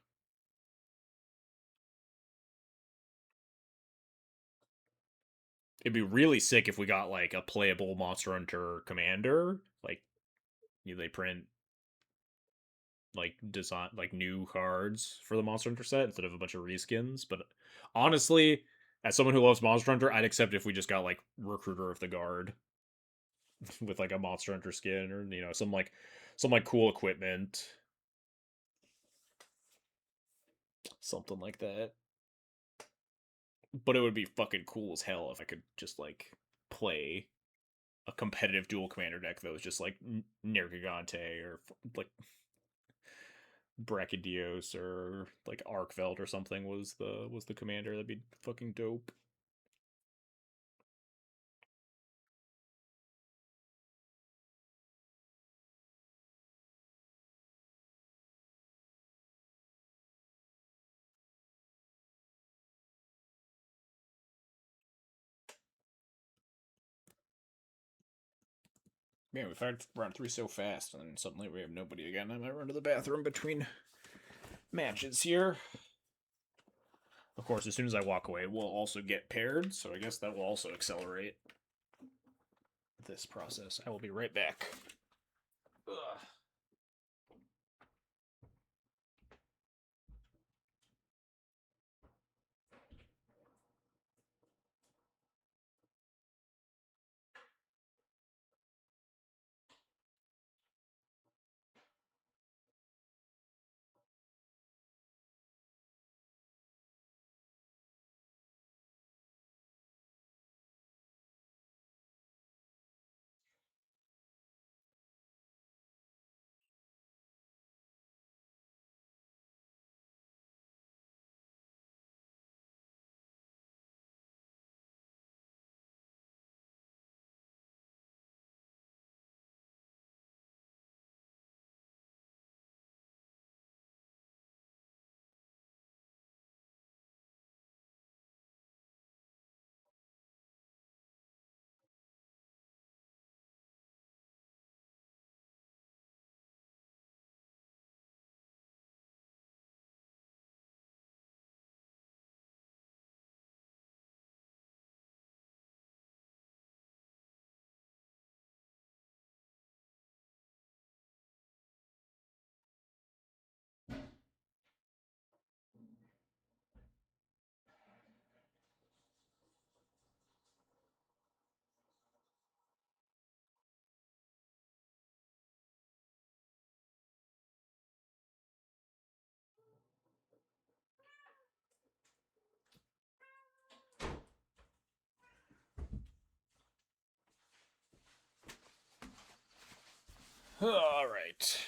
It'd be really sick if we got like a playable Monster Hunter commander. Like they print like new cards for the Monster Hunter set instead of a bunch of reskins. But honestly, As someone who loves Monster Hunter, I'd accept if we just got like Recruiter of the Guard with like a Monster Hunter skin or some cool equipment, something like that. But it would be fucking cool as hell if I could just like play a competitive dual commander deck that was just like Nergigante or like Brachydios or like Arkveld or something was the commander. That'd be fucking dope. Man, we've had round three so fast, and then suddenly we have nobody again. I might run to the bathroom between matches here. Of course, as soon as I walk away, we'll also get paired, so I guess that will also accelerate this process. I will be right back. Ugh. All right.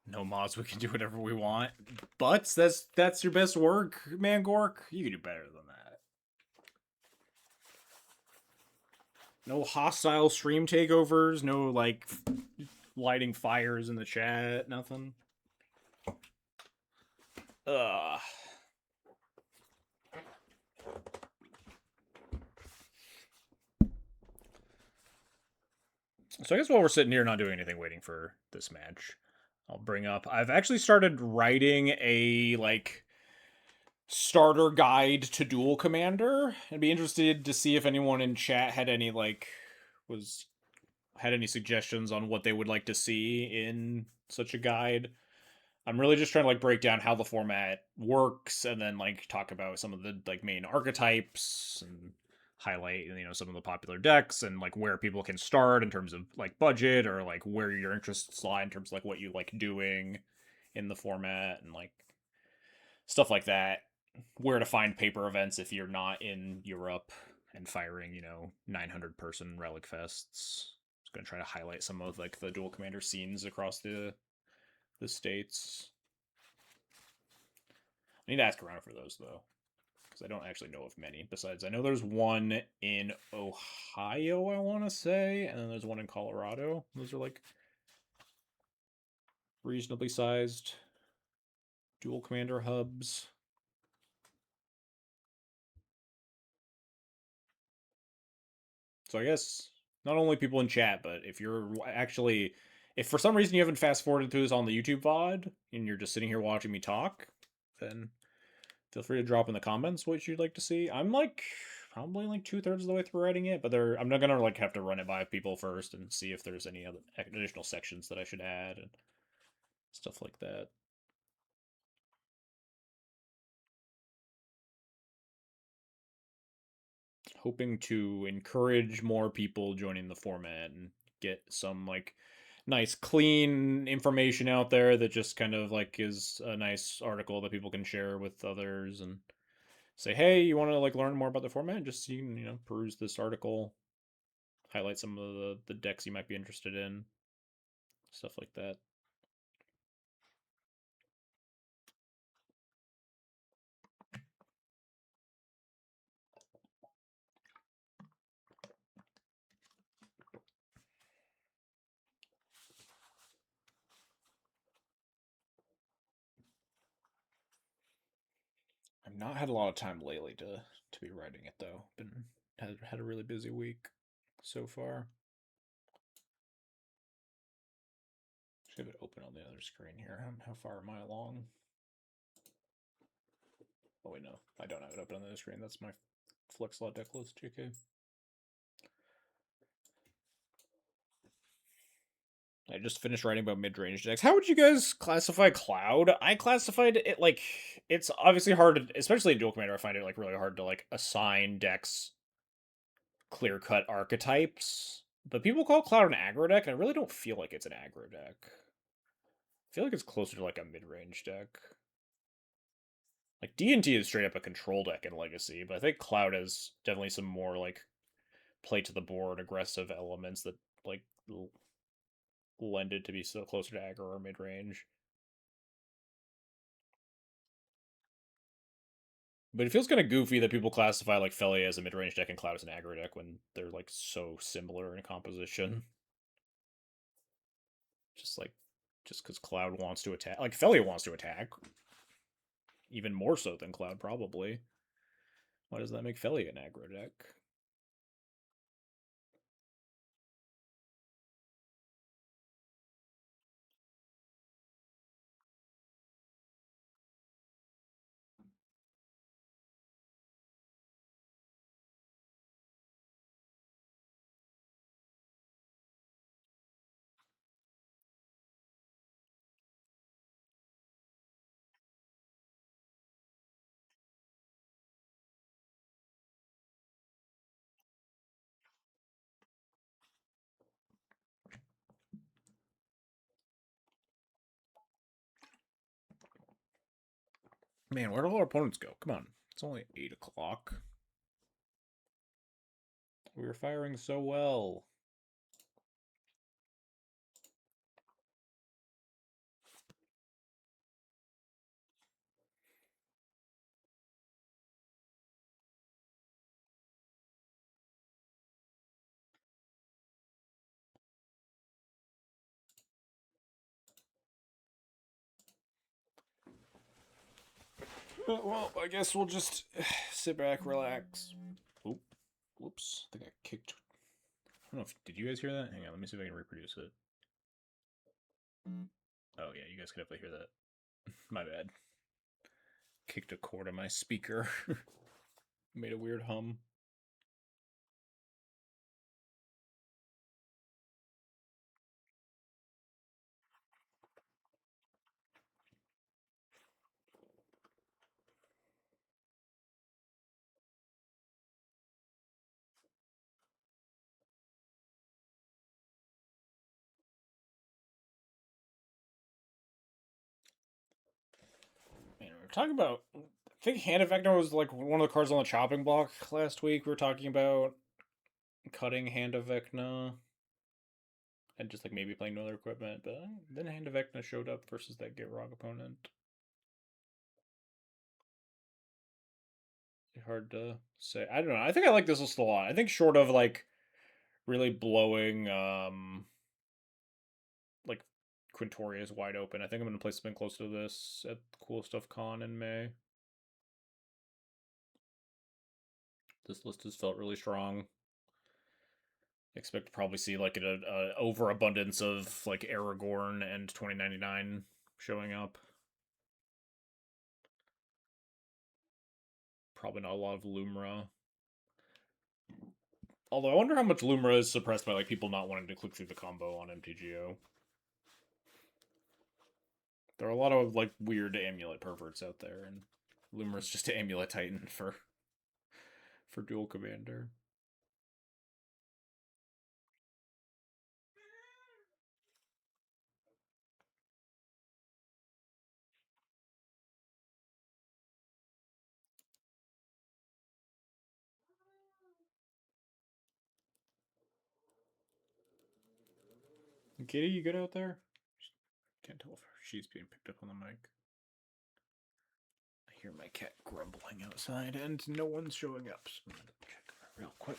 No mods, we can do whatever we want. But that's your best work, man, Gork. You can do better than that. No hostile stream takeovers. No like lighting fires in the chat. Nothing. Ugh. So I guess while we're sitting here not doing anything, waiting for this match, I'll bring up. I've actually started writing a like starter guide to Duel Commander. I'd be interested to see if anyone in chat had any like was had any suggestions on what they would like to see in such a guide. I'm really just trying to like break down how the format works and then like talk about some of the like main archetypes and highlight some of the popular decks and like where people can start in terms of like budget or like where your interests lie in terms of like what you like doing in the format and like stuff like that. Where to find paper events if you're not in Europe and firing 900-person relic fests. I was gonna try to highlight some of like the dual commander scenes across the states. I need to ask around for those though, because I don't actually know of many. Besides, I know there's one in Ohio, I want to say, and then there's one in Colorado. Those are like reasonably sized dual commander hubs. So I guess not only people in chat, but if you're actually, if for some reason you haven't fast forwarded through this on the YouTube VOD and you're just sitting here watching me talk, then feel free to drop in the comments what you'd like to see. I'm like probably like 2/3 of the way through writing it, but I'm not gonna like have to run it by people first and see if there's any other additional sections that I should add and stuff like that. hoping to encourage more people joining the format and get some like nice clean information out there that just kind of like is a nice article that people can share with others and say, hey, you want to like learn more about the format, just so you can, peruse this article, highlight some of the decks you might be interested in, stuff like that. I've not had a lot of time lately to be writing it though. Been had a really busy week so far. Just have it open on the other screen here. How far am I along? Oh wait, no, I don't have it open on the other screen. That's my flex slot deck list. JK. I just finished writing about mid-range decks. How would you guys classify Cloud? I classified it like it's obviously hard, especially in Duel Commander. I find it like really hard to like assign decks clear-cut archetypes. But people call Cloud an aggro deck, and I really don't feel like it's an aggro deck. I feel like it's closer to like a mid-range deck. Like D&T is straight up a control deck in Legacy, but I think Cloud has definitely some more like play to the board aggressive elements that like lend it to be so closer to aggro or mid-range. But it feels kind of goofy that people classify like Feli as a mid-range deck and Cloud as an aggro deck when they're like so similar in composition. Just because Cloud wants to attack, like Feli wants to attack, even more so than Cloud probably. Why does that make Feli an aggro deck? Man, where do all our opponents go? Come on, it's only 8 o'clock. We were firing so well. Well, I guess we'll just sit back, relax. Oop, whoops! I think I kicked. I don't know if did you guys hear that? Hang on, let me see if I can reproduce it. Oh yeah, you guys could definitely hear that. My bad. Kicked a cord on my speaker. Made a weird hum. Man, we were talking about. I think Hand of Vecna was like one of the cards on the chopping block last week. We were talking about cutting Hand of Vecna and just like maybe playing no other equipment, but then Hand of Vecna showed up versus that Get Rock opponent. Hard to say. I don't know. I think I like this list a lot. I think short of like really blowing like Quintoria's wide open, I think I'm gonna play something close to this at Cool Stuff Con in May. This list has felt really strong. Expect to probably see like an overabundance of like Aragorn and 2099 showing up. Probably not a lot of Lumra. Although I wonder how much Lumra is suppressed by like people not wanting to click through the combo on MTGO. There are a lot of like weird amulet perverts out there, and Lumra's just an amulet titan for Duel Commander. Kitty, you good out there? Can't tell if she's being picked up on the mic. I hear my cat grumbling outside, and no one's showing up. So I'm gonna check her real quick.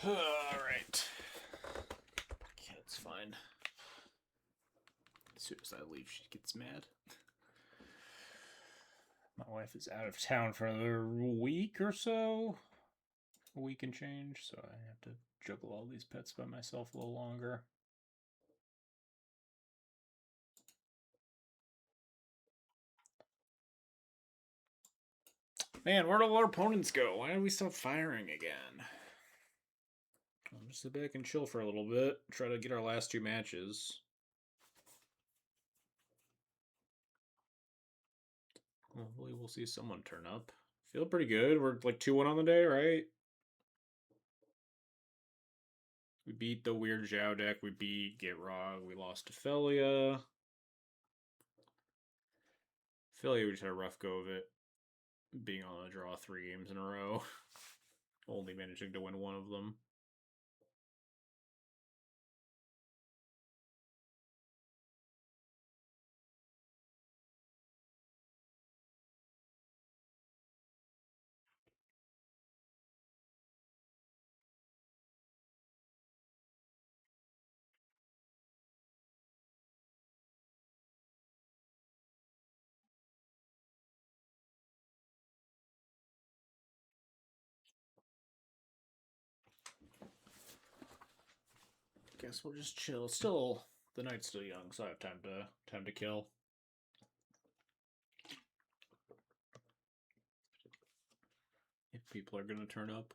Alright. Yeah, it's fine. As soon as I leave, she gets mad. My wife is out of town for another week or so. A week and change, so I have to juggle all these pets by myself a little longer. Man, where'd all our opponents go? Why did we stop firing again? I'll just sit back and chill for a little bit. Try to get our last two matches. Hopefully we'll see someone turn up. Feel pretty good. We're like 2-1 on the day, right? We beat the weird Zhao deck. We beat Get Rog. We lost to Felia. Felia, we just had a rough go of it. Being on a draw 3 games in a row. Only managing to win one of them. Guess we'll just chill. Still, the night's still young, so I have time to kill. If people are gonna turn up.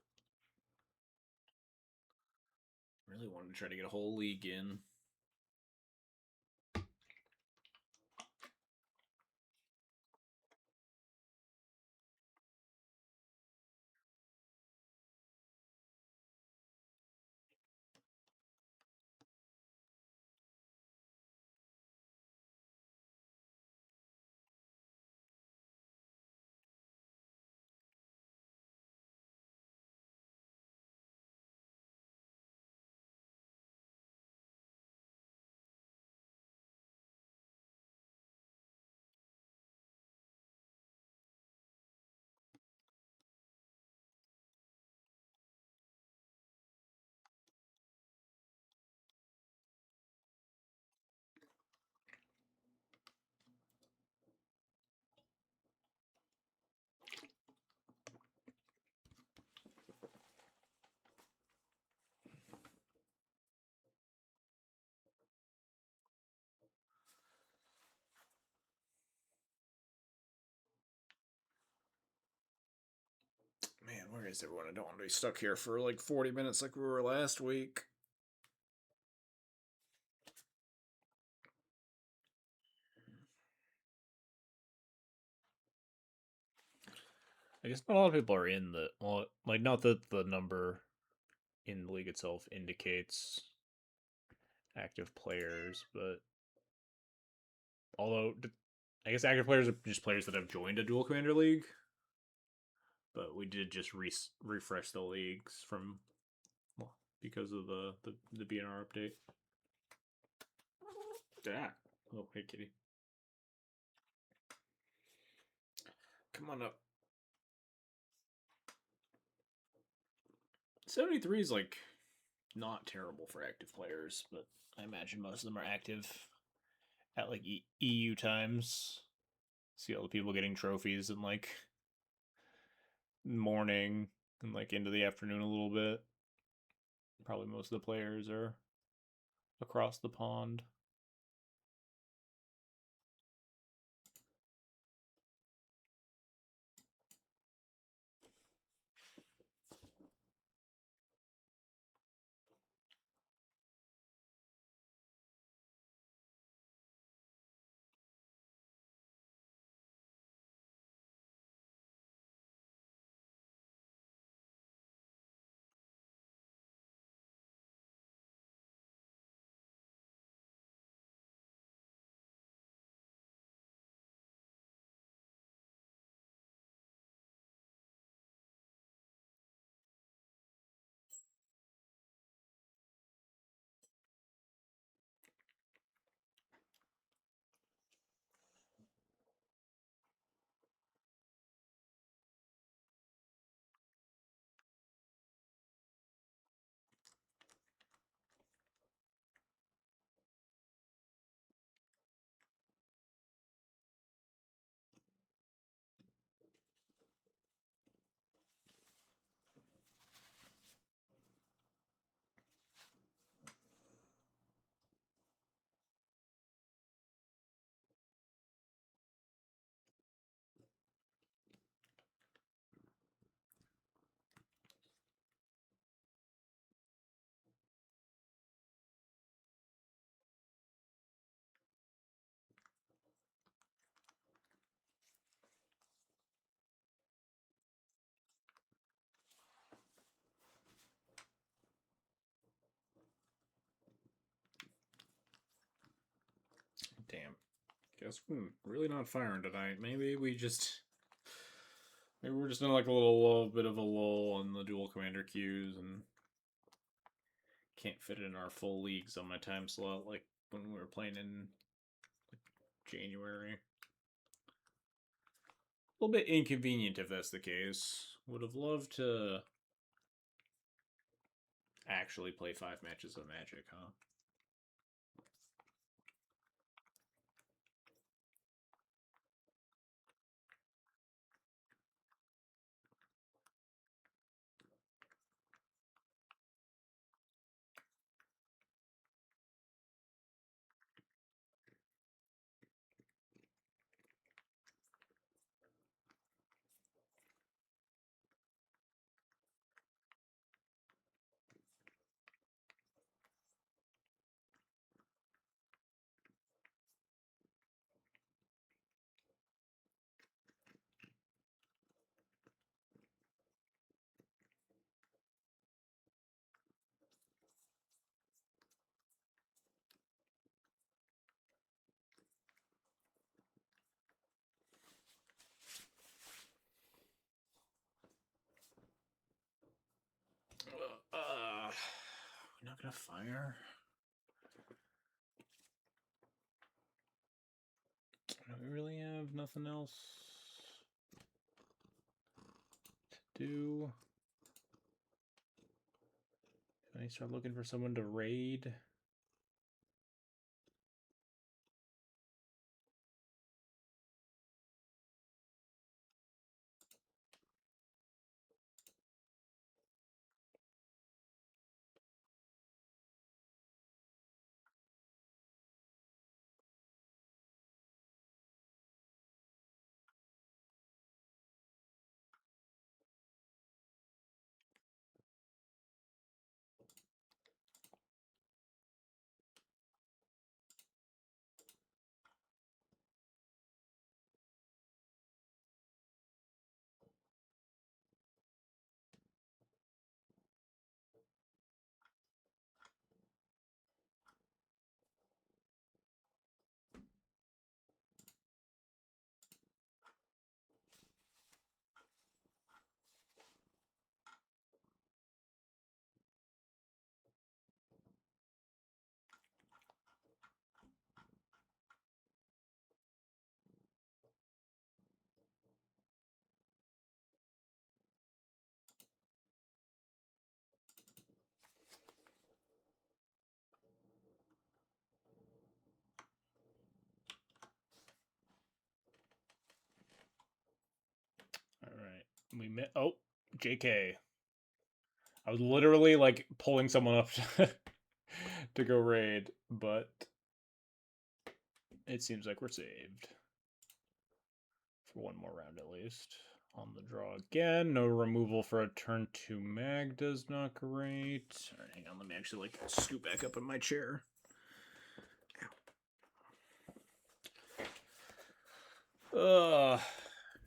Really wanted to try to get a whole league in. Christ, everyone, I don't want to be stuck here for like 40 minutes like we were last week. I guess not a lot of people are in the, well, like, not that the number in the league itself indicates active players, but although I guess active players are just players that have joined a Duel Commander league, but we did just refresh the leagues from, well, because of the BNR update. Yeah. Oh, hey, kitty. Come on up. 73 is like not terrible for active players, but I imagine most of them are active at like EU times. See all the people getting trophies in like morning and like into the afternoon a little bit. Probably most of the players are across the pond. Damn. Guess we're really not firing tonight. Maybe we're just in like a little bit of a lull on the Duel Commander queues and can't fit it in our full leagues on my time slot like when we were playing in like January. A little bit inconvenient if that's the case. Would have loved to actually play 5 matches of Magic, huh? We're not gonna fire. Do we really have nothing else to do? Can I start looking for someone to raid? Oh, JK. I was literally like pulling someone up to go raid, but it seems like we're saved. For one more round at least. On the draw again. No removal for a turn 2 Magda's not great. Alright, hang on, let me actually like scoot back up in my chair.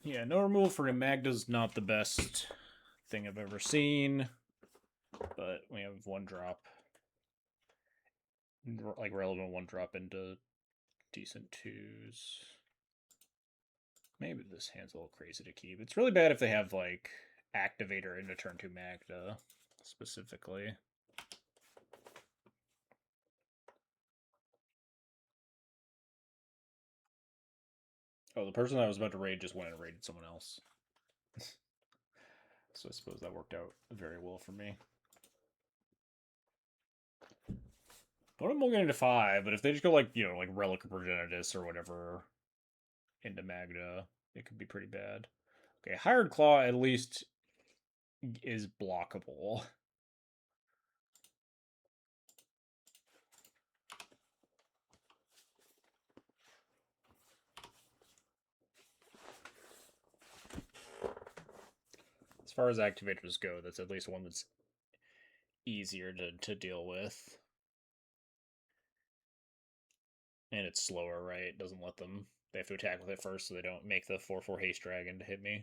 Yeah, no removal for a Magda's not the best thing I've ever seen. But we have one drop. Like relevant one drop into decent twos. Maybe this hand's a little crazy to keep. It's really bad if they have like Activator into turn 2 Magda specifically. Oh, the person I was about to raid just went and raided someone else. So I suppose that worked out very well for me. But I'm looking into 5, but if they just go like, like Relic of Progenitus or whatever into Magda, it could be pretty bad. Okay, Hired Claw at least is blockable. As far as activators go, that's at least one that's easier to deal with. And it's slower, right? It doesn't let them... They have to attack with it first so they don't make the 4/4 Haste Dragon to hit me.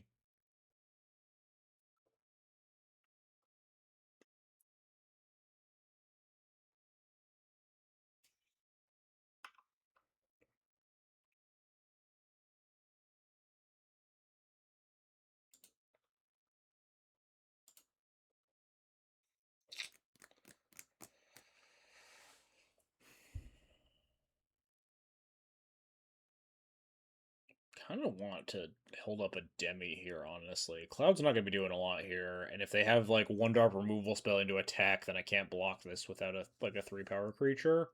Kind of want to hold up a Demi here, honestly. Cloud's not going to be doing a lot here, and if they have like 1-drop removal spell into attack, then I can't block this without a 3-power creature.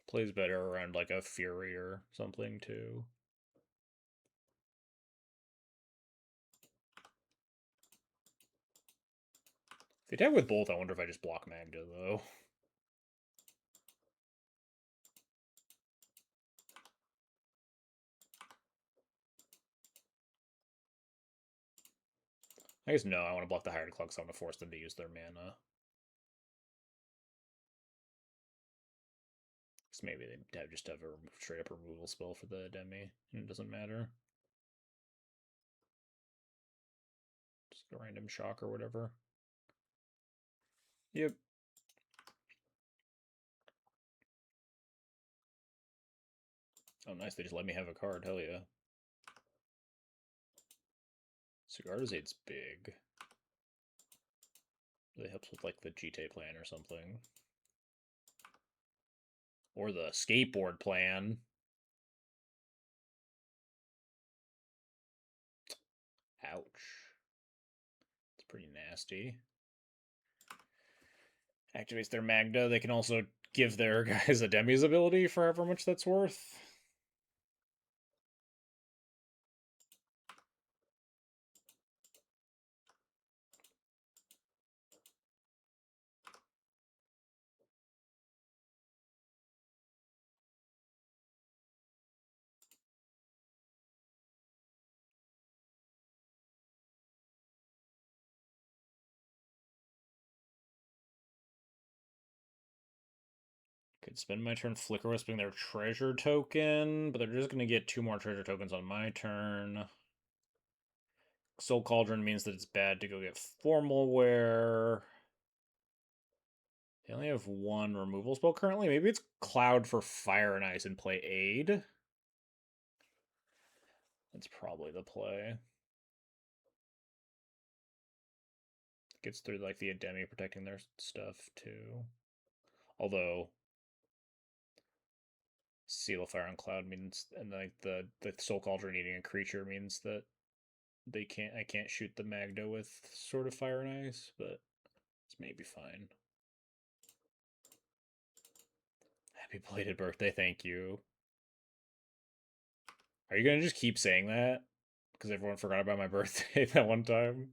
Plays better around like a Fury or something too. If they attack with both, I wonder if I just block Magda though. I guess no, I want to block the Hired Claw because I want to force them to use their mana. So maybe they just have a straight up removal spell for the Demi, and it doesn't matter. Just a random shock or whatever. Yep. Oh, nice. They just let me have a card. Hell yeah. Cigardazade's big. Really helps with like the GTA plan or something. Or the skateboard plan. Ouch. It's pretty nasty. Activates their Magda. They can also give their guys a Demi's ability for however much that's worth. Could spend my turn Flicker Wisping their treasure token, but they're just going to get 2 more treasure tokens on my turn. Soul Cauldron means that it's bad to go get Formal Wear. They only have 1 removal spell currently. Maybe it's Cloud for Fire and Ice and play Aid. That's probably the play. Gets through like the Ademi protecting their stuff too. Although Seal of Fire on Cloud means, and like the Soul Cauldron eating a creature means that I can't shoot the Magda with Sword of Fire and Ice, but it's maybe fine. Happy belated birthday, thank you. Are you gonna just keep saying that? Because everyone forgot about my birthday that one time?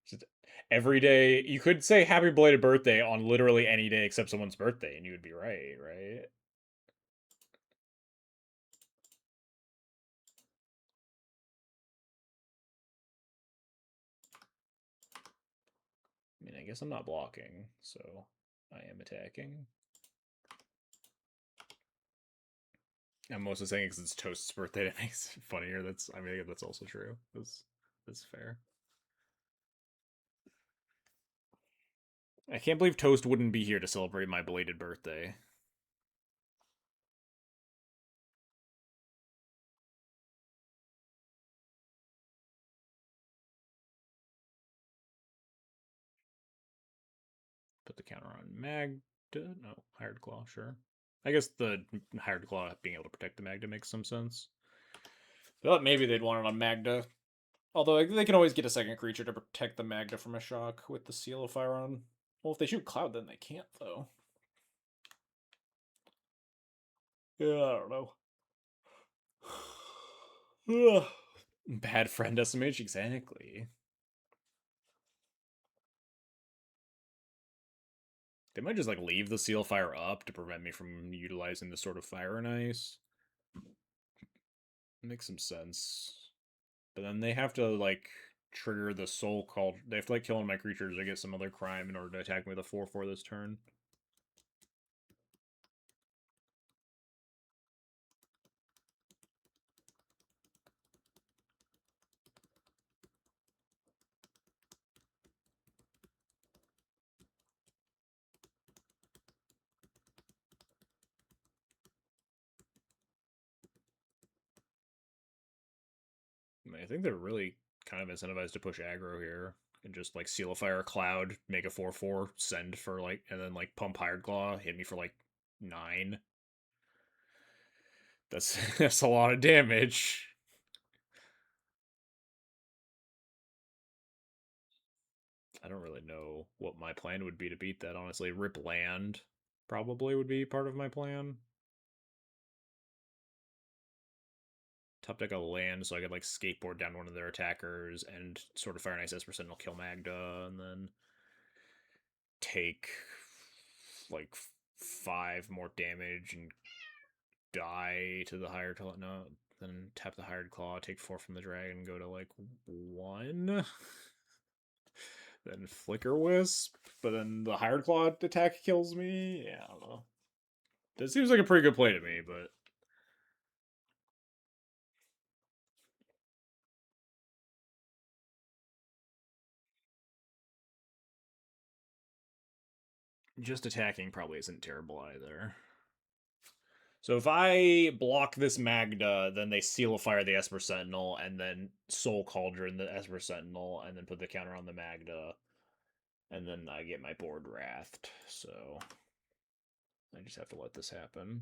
Just every day. You could say happy belated birthday on literally any day except someone's birthday, and you would be right, right? I mean, I guess I'm not blocking, so I am attacking. I'm mostly saying because it's Toast's birthday that makes it funnier. I mean, that's also true. That's fair. I can't believe Toast wouldn't be here to celebrate my belated birthday. Put the counter on Magda. No, Hired Claw, sure. I guess the Hired Claw being able to protect the Magda makes some sense. I thought maybe they'd want it on Magda. Although they can always get a second creature to protect the Magda from a shock with the Seal of Fire on. Well, if they shoot Cloud, then they can't, though. Yeah, I don't know. Bad friend SMH, exactly. They might just like leave the Seal Fire up to prevent me from utilizing the Sword of Fire and Ice. Makes some sense. But then they have to like trigger the Soul Call. They have to like kill one of my creatures or get some other crime in order to attack me with a 4/4 this turn. I mean, I think they're really kind of incentivized to push aggro here and just like Seal of Fire Cloud, make a 4/4, send for like, and then like pump Hired Claw, hit me for like 9. That's that's a lot of damage. I don't really know what my plan would be to beat that, honestly. Rip land probably would be part of my plan. Top deck a land so I could like skateboard down one of their attackers and sort of Fire and Ice S% will kill Magda and then take like 5 more damage and die to the Hired Claw. No, then tap the Hired Claw, take 4 from the dragon, go to like 1. Then Flicker Wisp, but then the Hired Claw attack kills me. Yeah, I don't know. That seems like a pretty good play to me, but just attacking probably isn't terrible either. So if I block this Magda, then they Seal of Fire the Esper Sentinel, and then Soul Cauldron the Esper Sentinel, and then put the counter on the Magda, and then I get my board wrathed. So I just have to let this happen.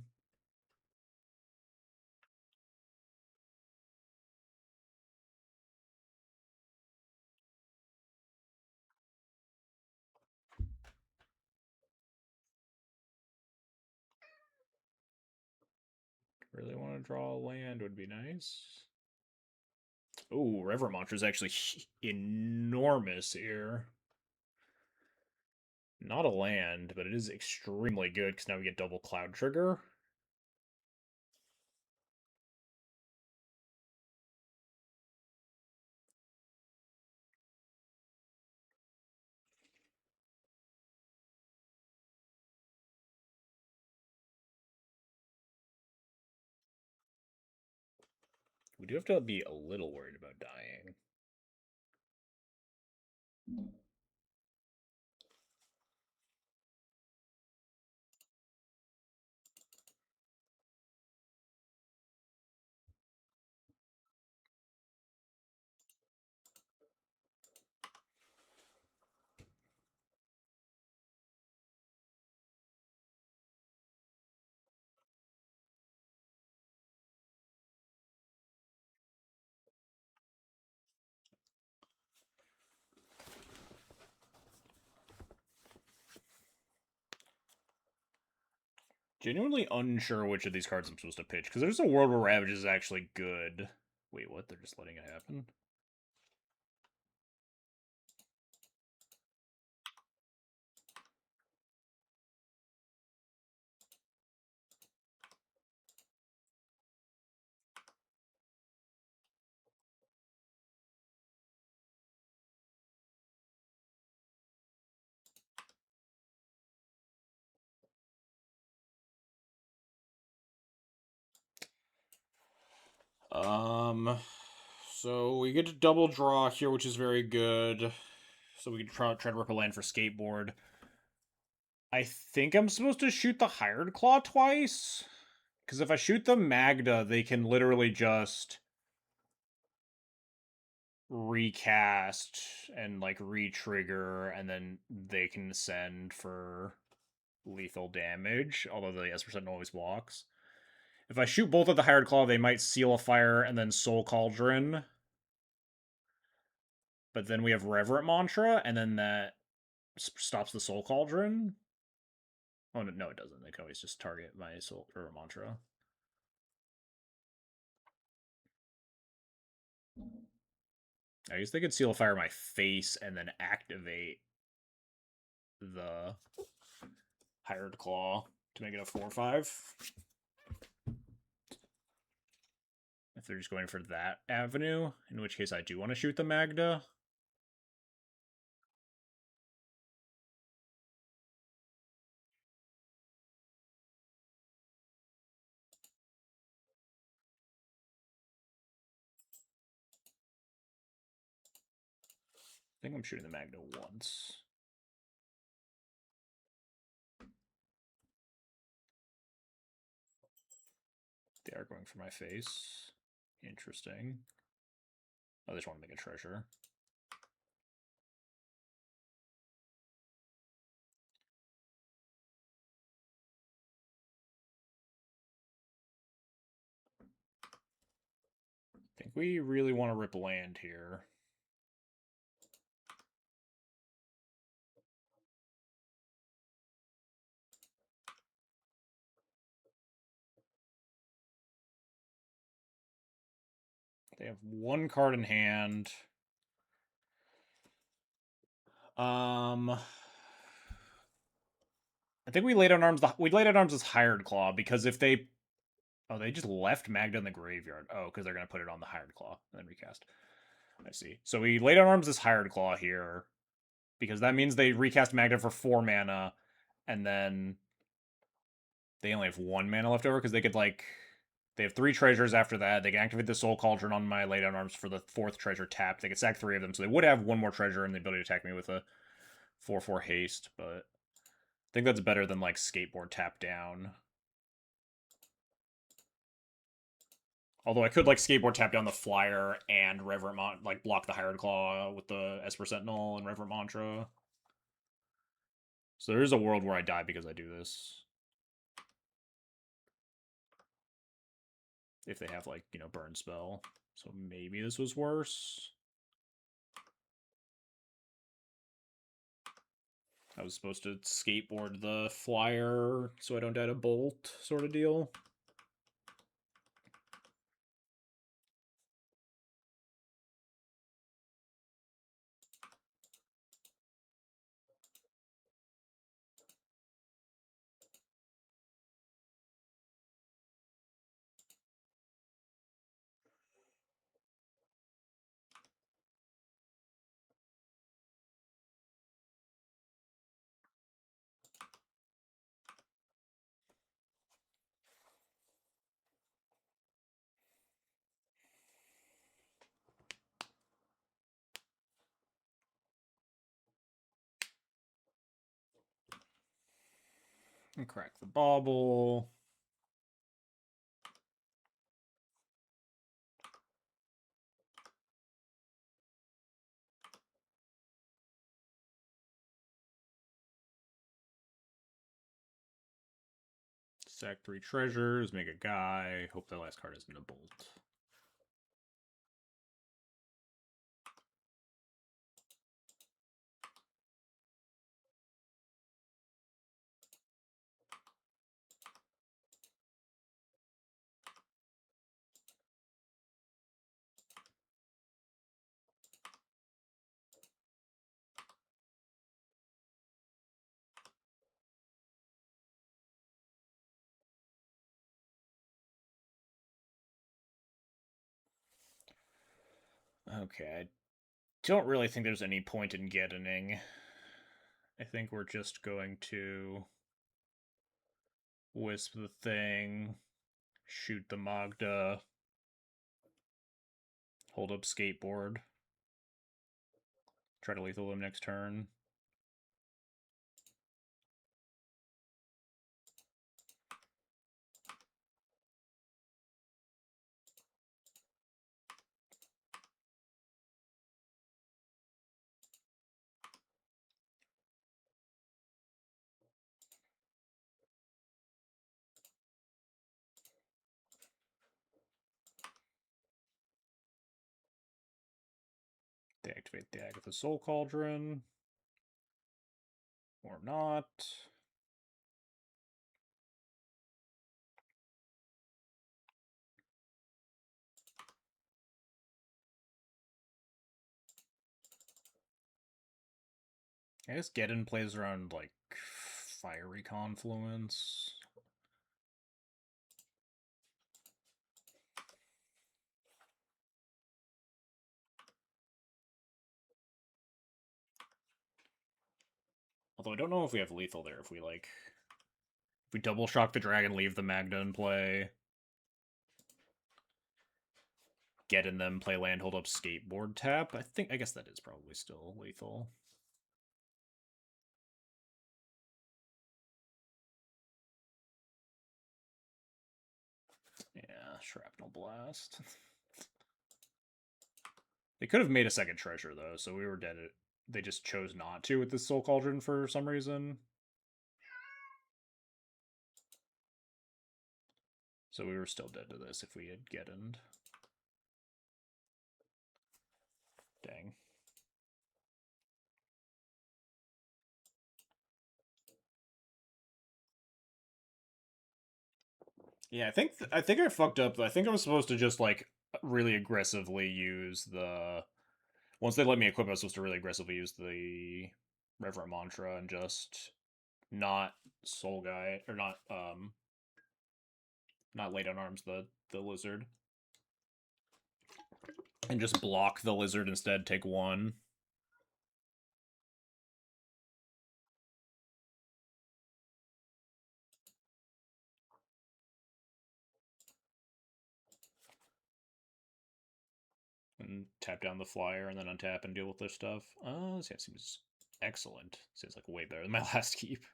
Really want to draw a land would be nice. Oh, Reverend Mantra is actually enormous here. Not a land, but it is extremely good because now we get double Cloud Trigger. We do have to be a little worried about dying. Genuinely unsure which of these cards I'm supposed to pitch, because there's a world where Ravage is actually good. Wait, what? They're just letting it happen? So we get to double draw here, which is very good. So we can try to rip a land for Skateboard. I think I'm supposed to shoot the Hired Claw twice. Because if I shoot the Magda, they can literally just recast and like re-trigger, and then they can send for lethal damage, although the S% always walks. If I shoot both at the Hired Claw, they might seal a fire and then Soul Cauldron. But then we have Reverent Mantra, and then that stops the Soul Cauldron. Oh, no, it doesn't. They can always just target my Soul or Mantra. I guess they could seal a fire my face and then activate the Hired Claw to make it a 4/5. If they're just going for that avenue, in which case I do want to shoot the Magda. I think I'm shooting the Magda once. They are going for my face. Interesting. Oh, they just want to make a treasure. I think we really want to rip land here. They have one card in hand. I think we laid on arms. We laid on arms as Hired Claw because if they, they just left Magda in the graveyard. Oh, because they're gonna put it on the Hired Claw and then recast. I see. So we laid on arms as Hired Claw here because that means they recast Magda for 4 mana, and then they only have 1 mana left over because they could like. They have 3 treasures after that. They can activate the Soul Cauldron on my lay down arms for the 4th treasure tapped. They could sack 3 of them, so they would have 1 more treasure and the ability to attack me with a 4/4 haste, but I think that's better than like Skateboard tap down. Although I could like Skateboard tap down the Flyer and Reverent like block the Hired Claw with the Esper Sentinel and Reverent Mantra. So there is a world where I die because I do this. If they have like, burn spell. So maybe this was worse. I was supposed to Skateboard the Flyer so I don't die to Bolt sort of deal. And crack the bauble. Sack 3 treasures, make a guy. Hope that last card isn't a bolt. Okay, I don't really think there's any point in getting. I think we're just going to wisp the thing, shoot the Magda, hold up skateboard, try to lethal him next turn. Deactivate the Agatha Soul Cauldron. Or not. I guess Geddon plays around, like, Fiery Confluence. Although I don't know if we have lethal there. If we double shock the dragon, leave the Magda in play, get in them, play land, hold up, skateboard, tap. I guess that is probably still lethal. Yeah, Shrapnel Blast. They could have made a second treasure though, so we were dead. They just chose not to with this Soul Cauldron for some reason. So we were still dead to this if we had Geddened. Dang. Yeah, I think I fucked up. I think I was supposed to just like really aggressively use the. Once they let me equip, I was supposed to really aggressively use the Reverent Mantra and just not Soul Guy or not lay down arms the lizard and just block the lizard instead. Take one. And tap down the flyer and then untap and deal with their stuff. This hand seems excellent. Seems like way better than my last keep.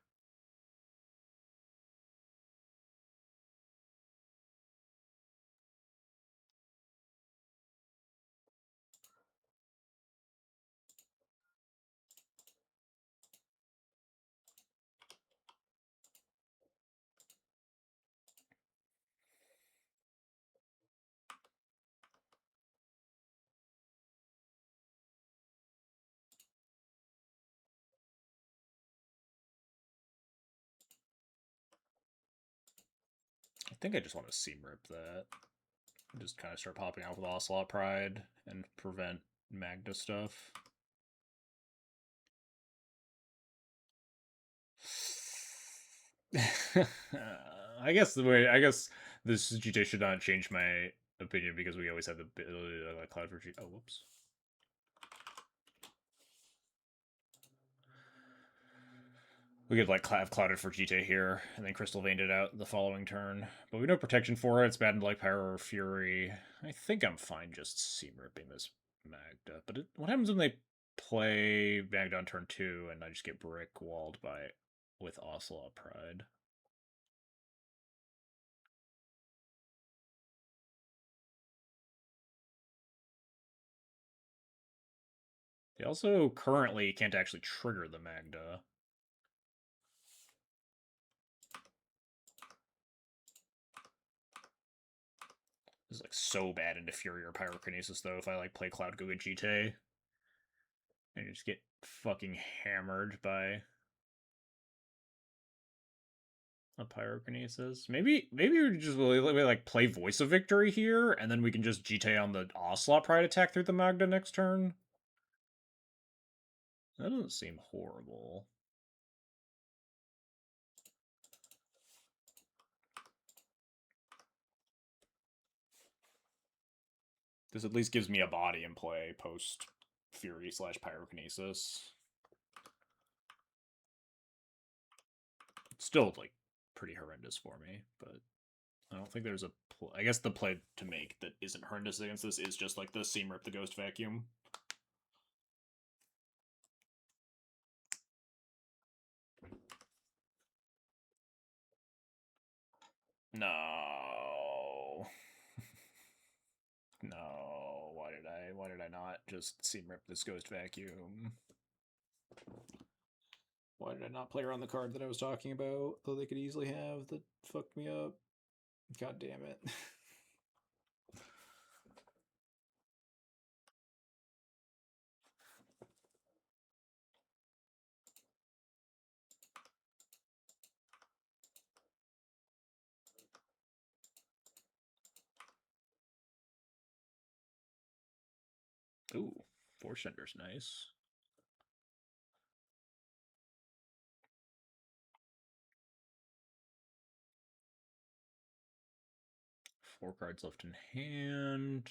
I think I just want to seam rip that. Just kind of start popping out with Ocelot Pride and prevent Magda stuff. I guess this GTA should not change my opinion because we always have the ability to like Cloud for GTA. Oh, whoops. We could like have clouded for GTA here and then Crystal Veined it out the following turn. But we have no protection for it. It's bad into like Pyro or Fury. I think I'm fine just seam ripping this Magda. But what happens when they play Magda on turn 2 and I just get brick walled by with Ocelot Pride? They also currently can't actually trigger the Magda. This is like so bad into Fury or Pyrokinesis though if I like play Cloud Go Gite. And you just get fucking hammered by a Pyrokinesis. Maybe we just like play Voice of Victory here, and then we can just GT on the Ocelot Pride attack through the Magda next turn. That doesn't seem horrible. This at least gives me a body in play post Fury / Pyrokinesis. Still, like, pretty horrendous for me, but I don't think there's a... I guess the play to make that isn't horrendous against this is just, like, the Seam Rip the Ghost Vacuum. No. No. Why did I not just Seam Rip this Ghost Vacuum? Why did I not play around the card that I was talking about, though they could easily have, that fucked me up? God damn it. Ooh, Force Tender's nice. Four cards left in hand.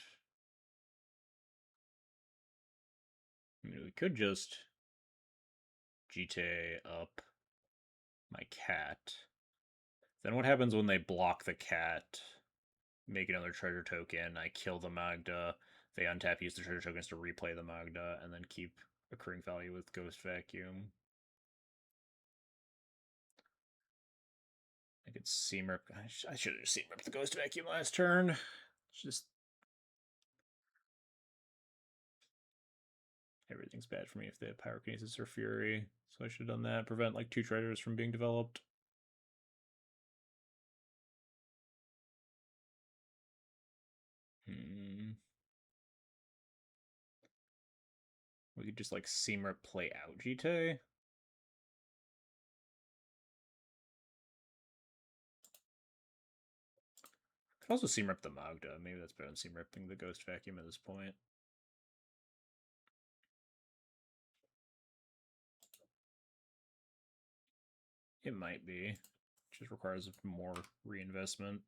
I mean, we could just GTA up my cat. Then what happens when they block the cat? Make another treasure token. I kill the Magda. They untap, use the treasure tokens to replay the Magda, and then keep accruing value with Ghost Vacuum. I could Seam Rip. I should have Seam Ripped the Ghost Vacuum last turn. Just everything's bad for me if they have Pyrokinesis or Fury. So I should have done that. Prevent like 2 treasures from being developed. We could just like Seam Rip play out Jite. Could also Seam Rip the Magda. Maybe that's better than Seam Ripping the Ghost Vacuum at this point. It might be. It just requires more reinvestment.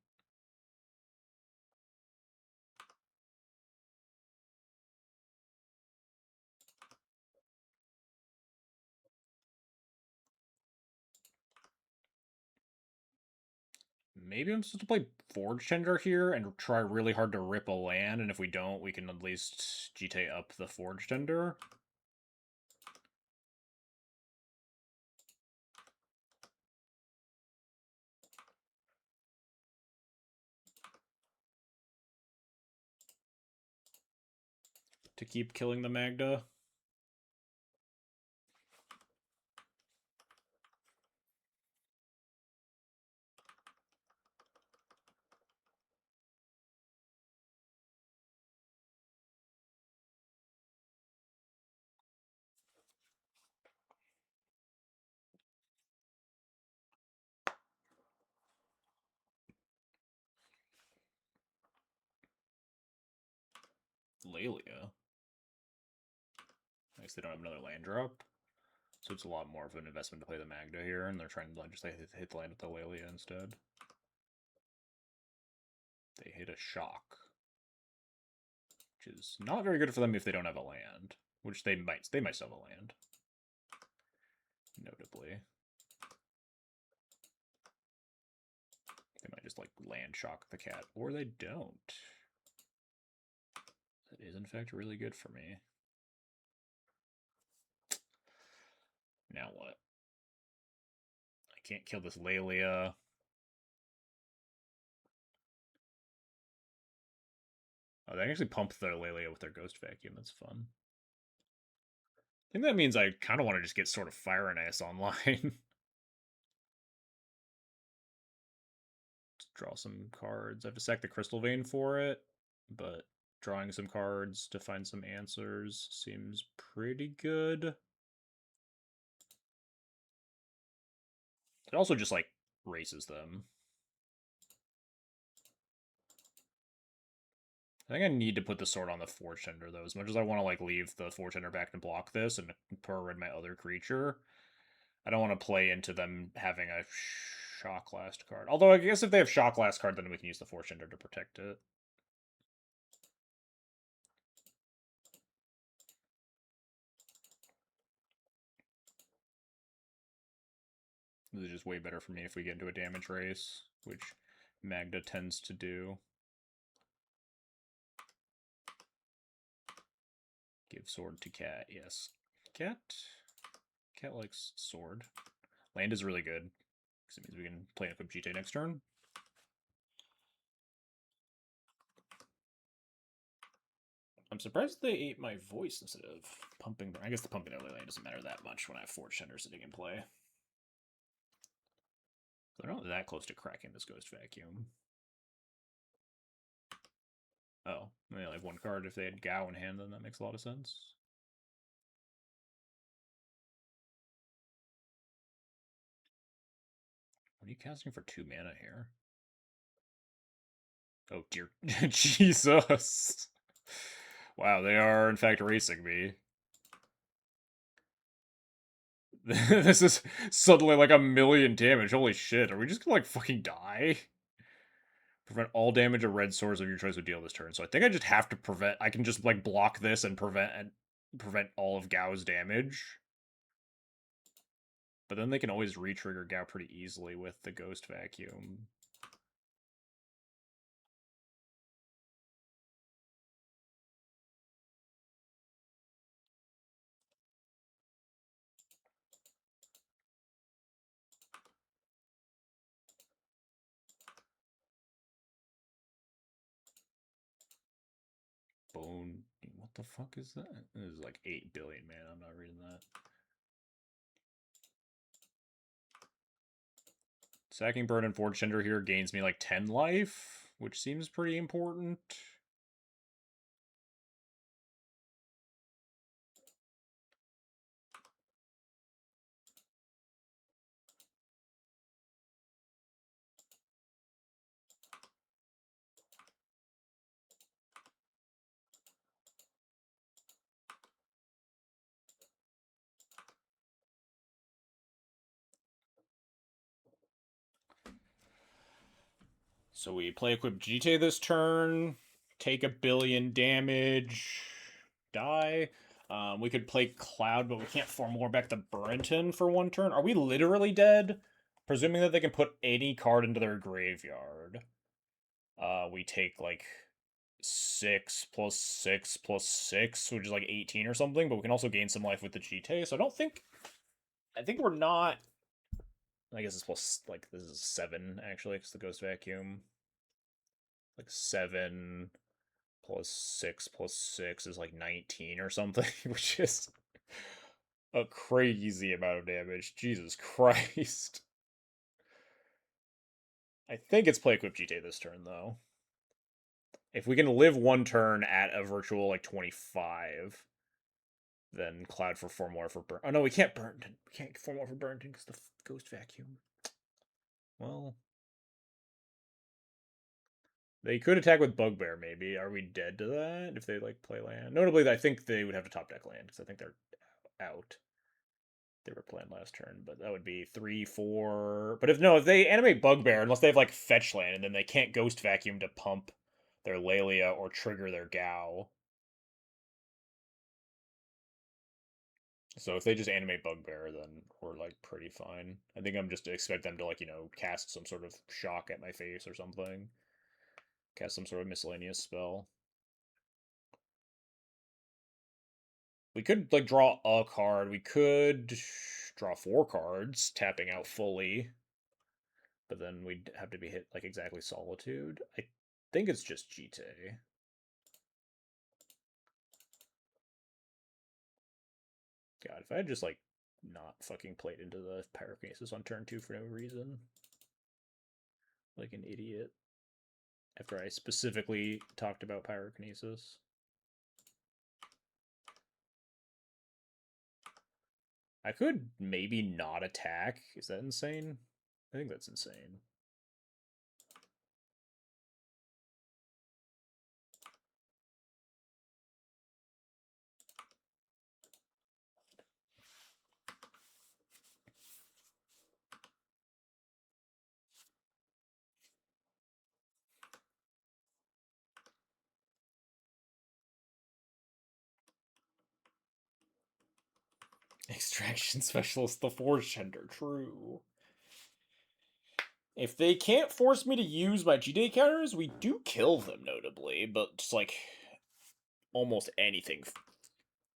Maybe I'm supposed to play Forge Tender here and try really hard to rip a land, and if we don't, we can at least Jite up the Forge Tender. To keep killing the Magda. Lalia. I guess they don't have another land drop. So it's a lot more of an investment to play the Magda here, and they're trying to just hit the land with the Lalia instead. They hit a shock, which is not very good for them if they don't have a land, which they might still have a land, notably. They might just like land shock the cat, or they don't. That is in fact really good for me. Now what? I can't kill this Lalia. Oh, they actually pump their Lalia with their Ghost Vacuum. That's fun. I think that means I kind of want to just get sort of Fire and Ice online. Draw some cards. I have to sack the Crystal Vein for it, but drawing some cards to find some answers seems pretty good. It also just, like, races them. I think I need to put the sword on the Forge Tender, though. As much as I want to, like, leave the Forge Tender back and block this and pour red my other creature, I don't want to play into them having a Shock Last card. Although, I guess if they have Shock Last card, then we can use the Forge Tender to protect it. This is just way better for me if we get into a damage race, which Magda tends to do. Give sword to cat, yes. Cat? Cat likes sword. Land is really good, because it means we can play an equip GT next turn. I'm surprised they ate my voice instead of pumping. I guess the pumping early land doesn't matter that much when I have Forge Tender sitting in play. They're not that close to cracking this Ghost Vacuum. Oh, they only have one card. If they had Gao in hand, then that makes a lot of sense. What are you casting for 2 mana here? Oh dear. Jesus. Wow, they are in fact racing me. This is suddenly like 1,000,000 damage. Holy shit, are we just gonna like fucking die? Prevent all damage of red swords of your choice would deal this turn. So I think I just have to prevent. I can just like block this and prevent all of Gao's damage. But then they can always re-trigger Gao pretty easily with the Ghost Vacuum. Bone. What the fuck is that? This is like 8 billion, man. I'm not reading that. Sacking Burn and Forge Tender here gains me like 10 life, which seems pretty important. So we play equip GT this turn, take 1,000,000,000 damage, die. We could play Cloud, but we can't form more back to Burrington for 1 turn. Are we literally dead? Presuming that they can put any card into their graveyard. We take like 6 plus 6 plus 6, which is like 18 or something, but we can also gain some life with the GT. So I think we're not. I guess it's plus, like, this is 7 actually, because the Ghost Vacuum. Like 7 plus 6 is like 19 or something, which is a crazy amount of damage. Jesus Christ. I think it's play equip GT this turn, though. If we can live 1 turn at a virtual, like, 25, then Cloud for 4 more for Burn. Oh, no, we can't Burn. We can't 4 more for Burrington because the Ghost Vacuum. Well, they could attack with Bugbear, maybe. Are we dead to that if they, like, play land? Notably, I think they would have to top deck land, because I think they're out. They were playing last turn, but that would be 3, 4. But if they animate Bugbear, unless they have like fetch land, and then they can't Ghost Vacuum to pump their Lelia or trigger their Gao. So if they just animate Bugbear, then we're like pretty fine. I think I'm just expect them to like, cast some sort of shock at my face or something. Cast some sort of miscellaneous spell. We could like draw a card. We could draw 4 cards, tapping out fully. But then we'd have to be hit like exactly Solitude. I think it's just GT. God, if I had just like not fucking played into the Pyrokinesis on turn 2 for no reason. Like an idiot. After I specifically talked about Pyrokinesis. I could maybe not attack. Is that insane? I think that's insane. Extraction Specialist, the Forge Tender, true. If they can't force me to use my GD counters, we do kill them notably, but just like almost anything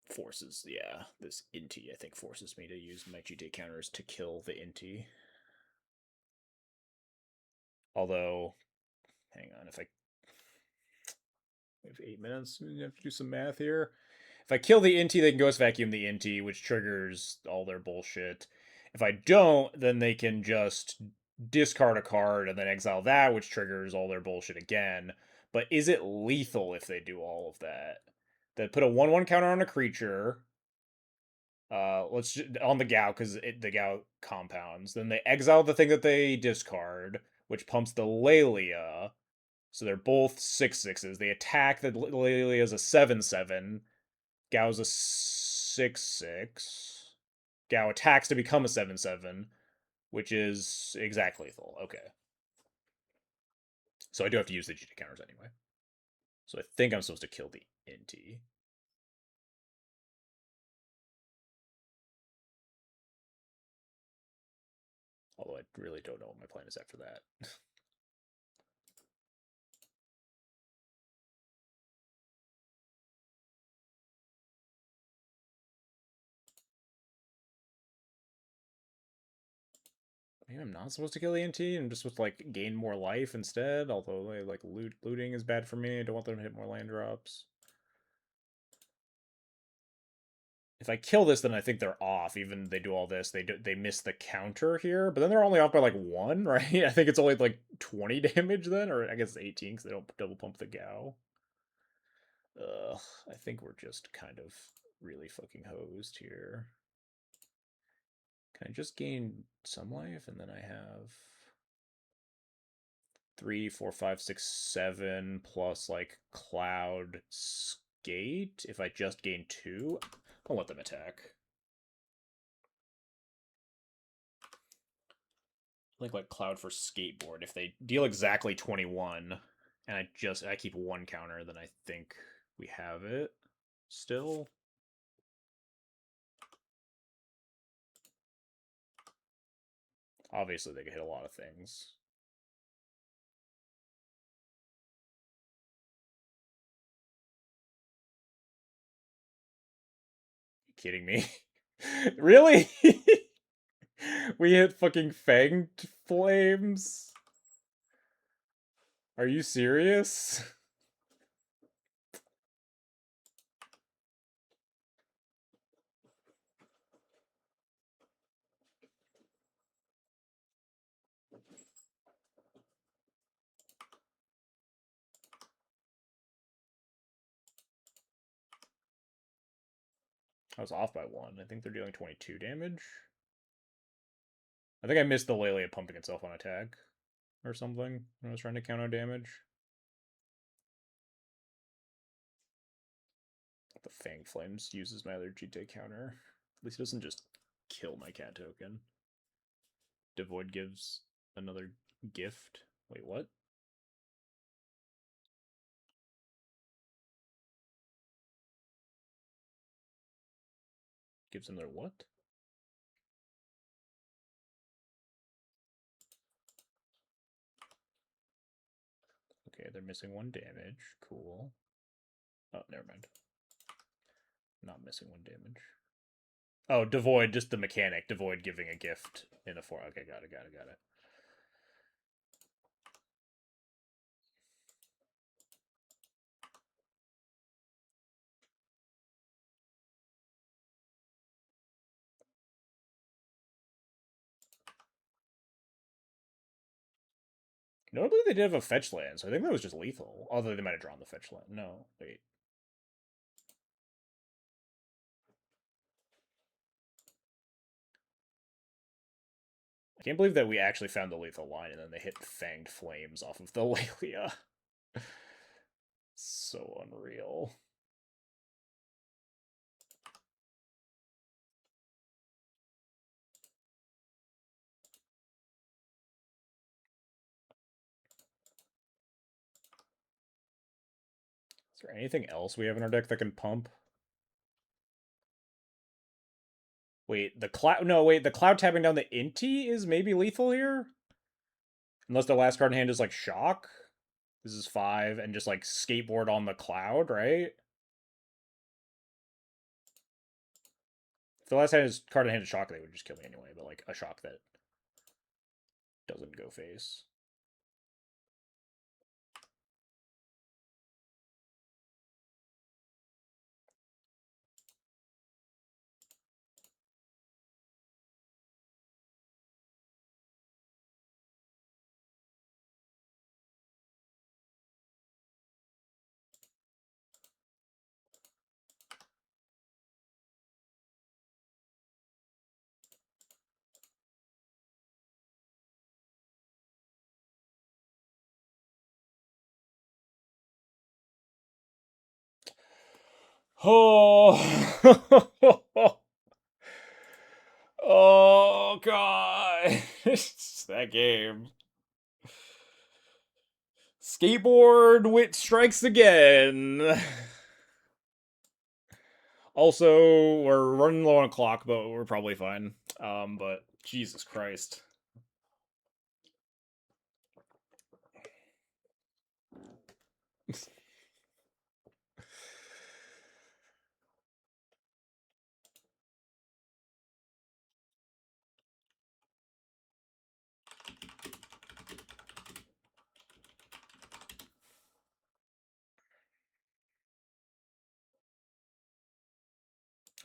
forces, yeah, this Inti I think forces me to use my GD counters to kill the Inti. Although, hang on, if I we have 8 minutes, we have to do some math here. If I kill the Inti, they can Ghost Vacuum the Inti, which triggers all their bullshit. If I don't, then they can just discard a card and then exile that, which triggers all their bullshit again. But is it lethal if they do all of that? They put a 1/1 counter on a creature. Let's on the Gao because the Gao compounds. Then they exile the thing that they discard, which pumps the Lelia. So they're both 6/6s. They attack. The Lelia is a 7/7. Gao's a 6/6. Gao attacks to become a 7/7, which is exact lethal. Okay. So I do have to use the GT counters anyway. So I think I'm supposed to kill the Inti. Although I really don't know what my plan is after that. Maybe I'm not supposed to kill the Inti. I'm just supposed to like gain more life instead. Although like looting is bad for me. I don't want them to hit more land drops. If I kill this, then I think they're off. Even they do all this, they miss the counter here, but then they're only off by like 1, right? I think it's only like 20 damage then, or I guess 18 because they don't double pump the Gao. Ugh, I think we're just kind of really fucking hosed here. Can I just gain some life and then I have 3, 4, 5, 6, 7 plus like Cloud Skate? If I just gain 2, I'll let them attack. Like Cloud for Skateboard. If they deal exactly 21, and I keep 1 counter, then I think we have it still. Obviously, they can hit a lot of things. You kidding me? Really? We hit fucking Fanged Flames? Are you serious? I was off by 1. I think they're dealing 22 damage. I think I missed the Lelia pumping itself on attack or something when I was trying to counter damage. The Fang Flames uses my other GT counter. At least it doesn't just kill my cat token. Devoid gives another gift. Wait, what? Gives them their what? Okay, they're missing 1 damage. Cool. Oh, never mind. Not missing 1 damage. Oh, Devoid, just the mechanic. Devoid giving a gift in a 4. Okay, got it. Notably, they did have a fetch land, so I think that was just lethal. Although they might have drawn the fetch land. No, wait. I can't believe that we actually found the lethal line and then they hit Fanged Flames off of the Lelia. So unreal. Is there anything else we have in our deck that can pump? Wait, the cloud. No, wait, the cloud tapping down the Inti is maybe lethal here? Unless the last card in hand is like Shock. This is 5, and just like Skateboard on the Cloud, right? If the last card in hand is Shock, they would just kill me anyway, but like a Shock that doesn't go face. Oh, oh god, that game. Skateboard wit strikes again. Also, we're running low on a clock, but we're probably fine. But Jesus Christ.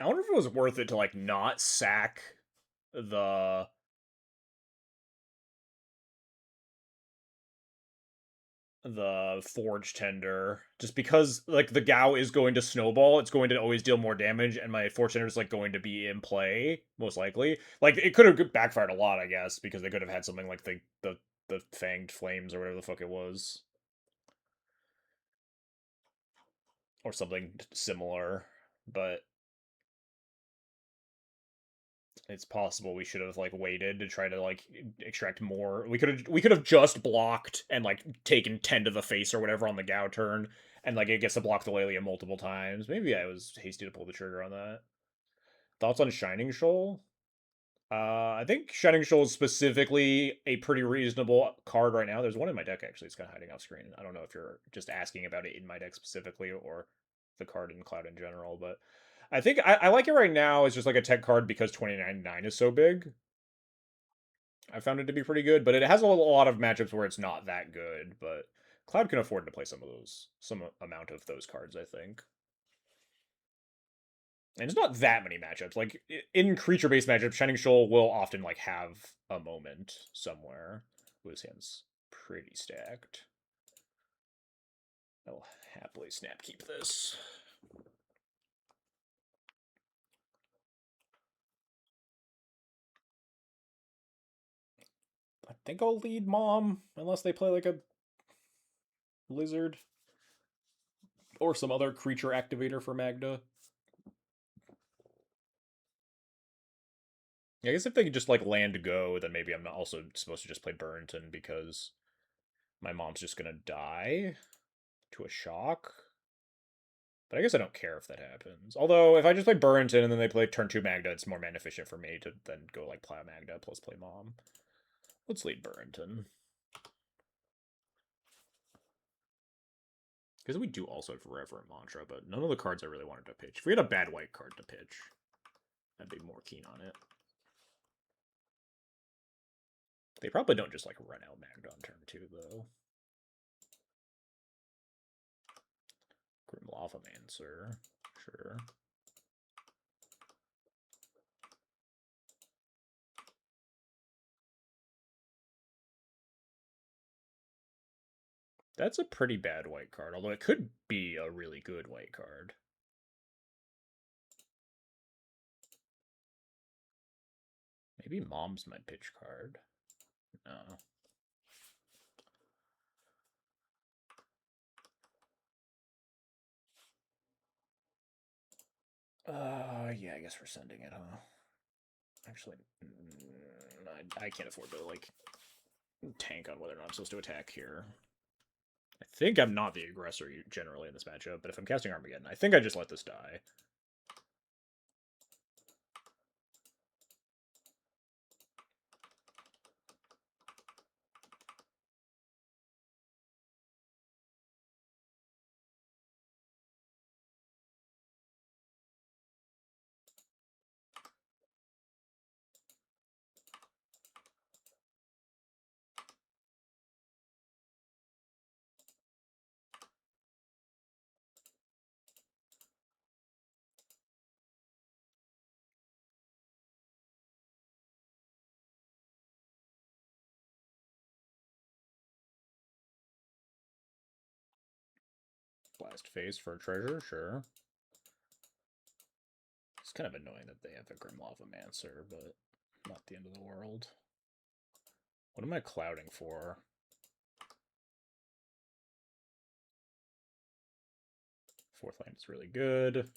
I wonder if it was worth it to like not sack the forge tender, just because like the Gao is going to snowball, it's going to always deal more damage, and my forge tender is like going to be in play most likely. Like it could have backfired a lot, I guess, because they could have had something like the fanged flames or whatever the fuck it was, or something similar. But it's possible we should have like waited to try to like extract more. We could have just blocked and like taken 10 to the face or whatever on the Gao turn, and like it gets to block the Lelia multiple times. Maybe I was hasty to pull the trigger on that. Thoughts on Shining Shoal? I think Shining Shoal is specifically a pretty reasonable card right now. There's one in my deck actually. It's kind of hiding off screen. I don't know if you're just asking about it in my deck specifically or the card in Cloud in general, but I think I like it right now. It's just like a tech card because 29.9 is so big. I found it to be pretty good, but it has a lot of matchups where it's not that good. But Cloud can afford to play some amount of those cards, I think. And it's not that many matchups. Like in creature-based matchups, Shining Shoal will often like have a moment somewhere. Ooh, his hand's pretty stacked. I'll happily snap keep this. I think I'll lead Mom, unless they play like a lizard or some other creature activator for Magda. I guess if they could just like land go, then maybe I'm not also supposed to just play Burrington because my mom's just gonna die to a shock. But I guess I don't care if that happens. Although if I just play Burrington and then they play turn 2 Magda, it's more mana efficient for me to then go like play Magda plus play Mom. Let's lead Burrington. Because we do also have Reverent Mantra, but none of the cards I really wanted to pitch. If we had a bad white card to pitch, I'd be more keen on it. They probably don't just like run out Magda on turn 2 though. Grim Lavamancer, sure. That's a pretty bad white card, although it could be a really good white card. Maybe Mom's my pitch card. No. Yeah, I guess we're sending it, huh? Actually, I can't afford to, like, tank on whether or not I'm supposed to attack here. I think I'm not the aggressor generally in this matchup, but if I'm casting Armageddon, I think I just let this die. Blast face for a treasure, sure. It's kind of annoying that they have a Grim Lavamancer, but not the end of the world. What am I clouding for? Fourth land is really good.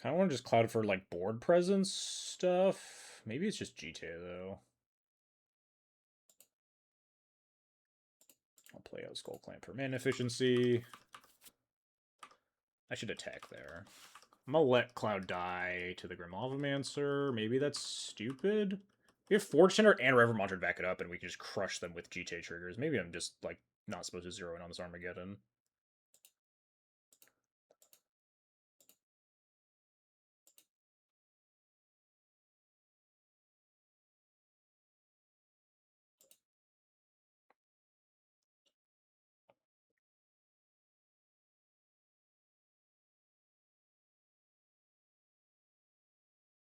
Kind of want to just cloud for like board presence stuff. Maybe it's just GTA though. I'll play out Skull Clamp for mana efficiency. I should attack there. I'm gonna let Cloud die to the Grim Lavamancer. Maybe that's stupid. We have Forge Center and Revermont to back it up, and we can just crush them with GTA triggers. Maybe I'm just like not supposed to zero in on this Armageddon.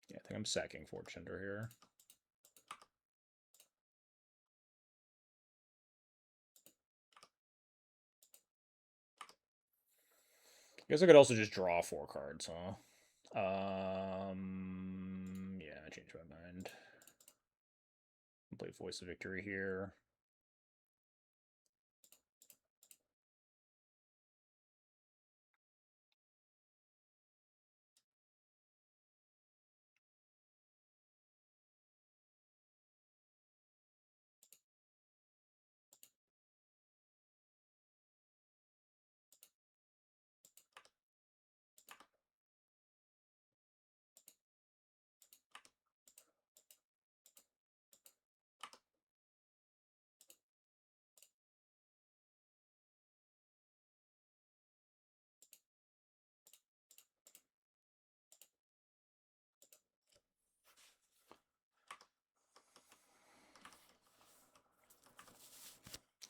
Yeah, I think I'm sacking Forge Center here. I guess I could also just draw 4 cards, huh? Yeah, I changed my mind. I'll play Voice of Victory here.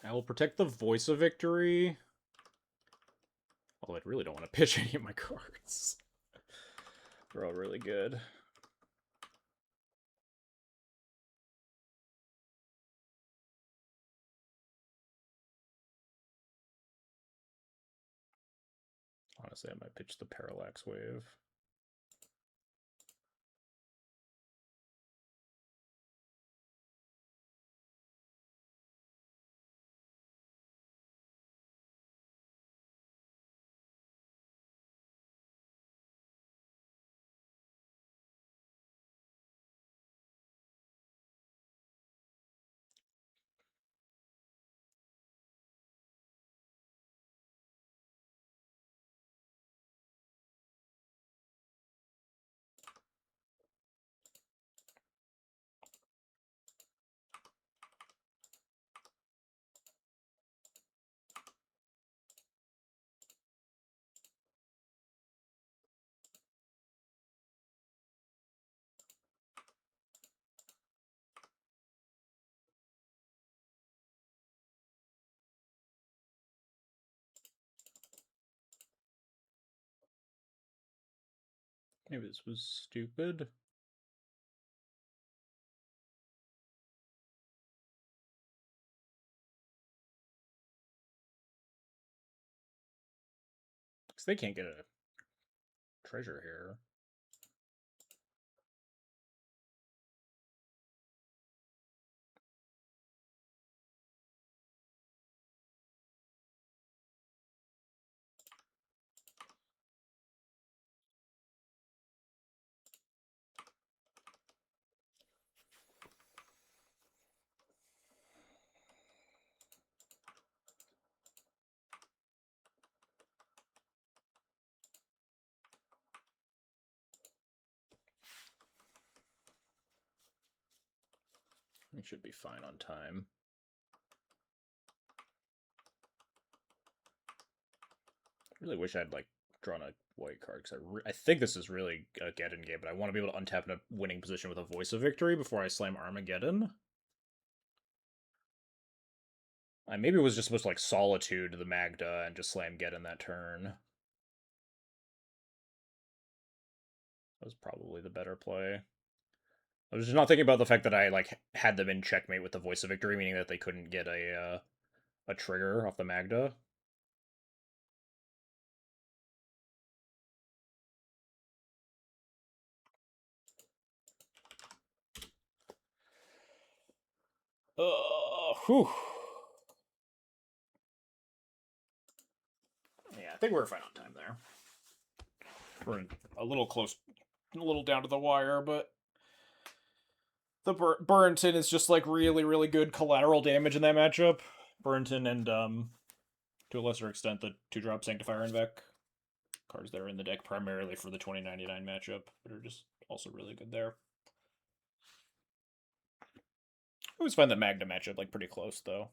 I will protect the Voice of Victory. Although I really don't want to pitch any of my cards. They're all really good. Honestly, I might pitch the Parallax Wave. Maybe this was stupid. Because they can't get a treasure here. We should be fine on time. I really wish I'd like drawn a white card because I think this is really a get-in game, but I want to be able to untap in a winning position with a Voice of Victory before I slam Armageddon. I maybe was just supposed to like Solitude the Magda and just slam Geddon that turn. That was probably the better play. I was just not thinking about the fact that I like had them in checkmate with the voice of victory, meaning that they couldn't get a trigger off the Magda. Whew. Yeah, I think we're fine on time there. We're a little close, a little down to the wire, but the Burrington is just like really, really good collateral damage in that matchup. Burrington and to a lesser extent the 2-drop Sanctifier Invec cards that are in the deck primarily for the 2099 matchup, but are just also really good there. I always find that Magna matchup like pretty close though.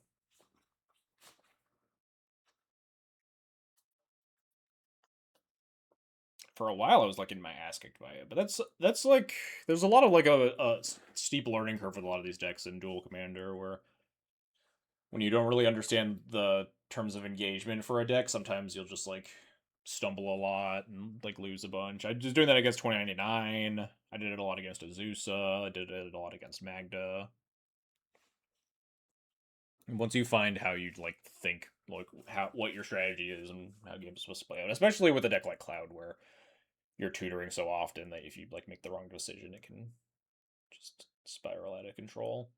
For a while, I was like getting my ass kicked by it, but that's like there's a lot of like a steep learning curve with a lot of these decks in Duel Commander, where when you don't really understand the terms of engagement for a deck, sometimes you'll just like stumble a lot and like lose a bunch. I was doing that against 2099. I did it a lot against Azusa. I did it a lot against Magda. And once you find how you like think like how what your strategy is and how games supposed to play out, especially with a deck like Cloud where you're tutoring so often that if you like make the wrong decision, it can just spiral out of control.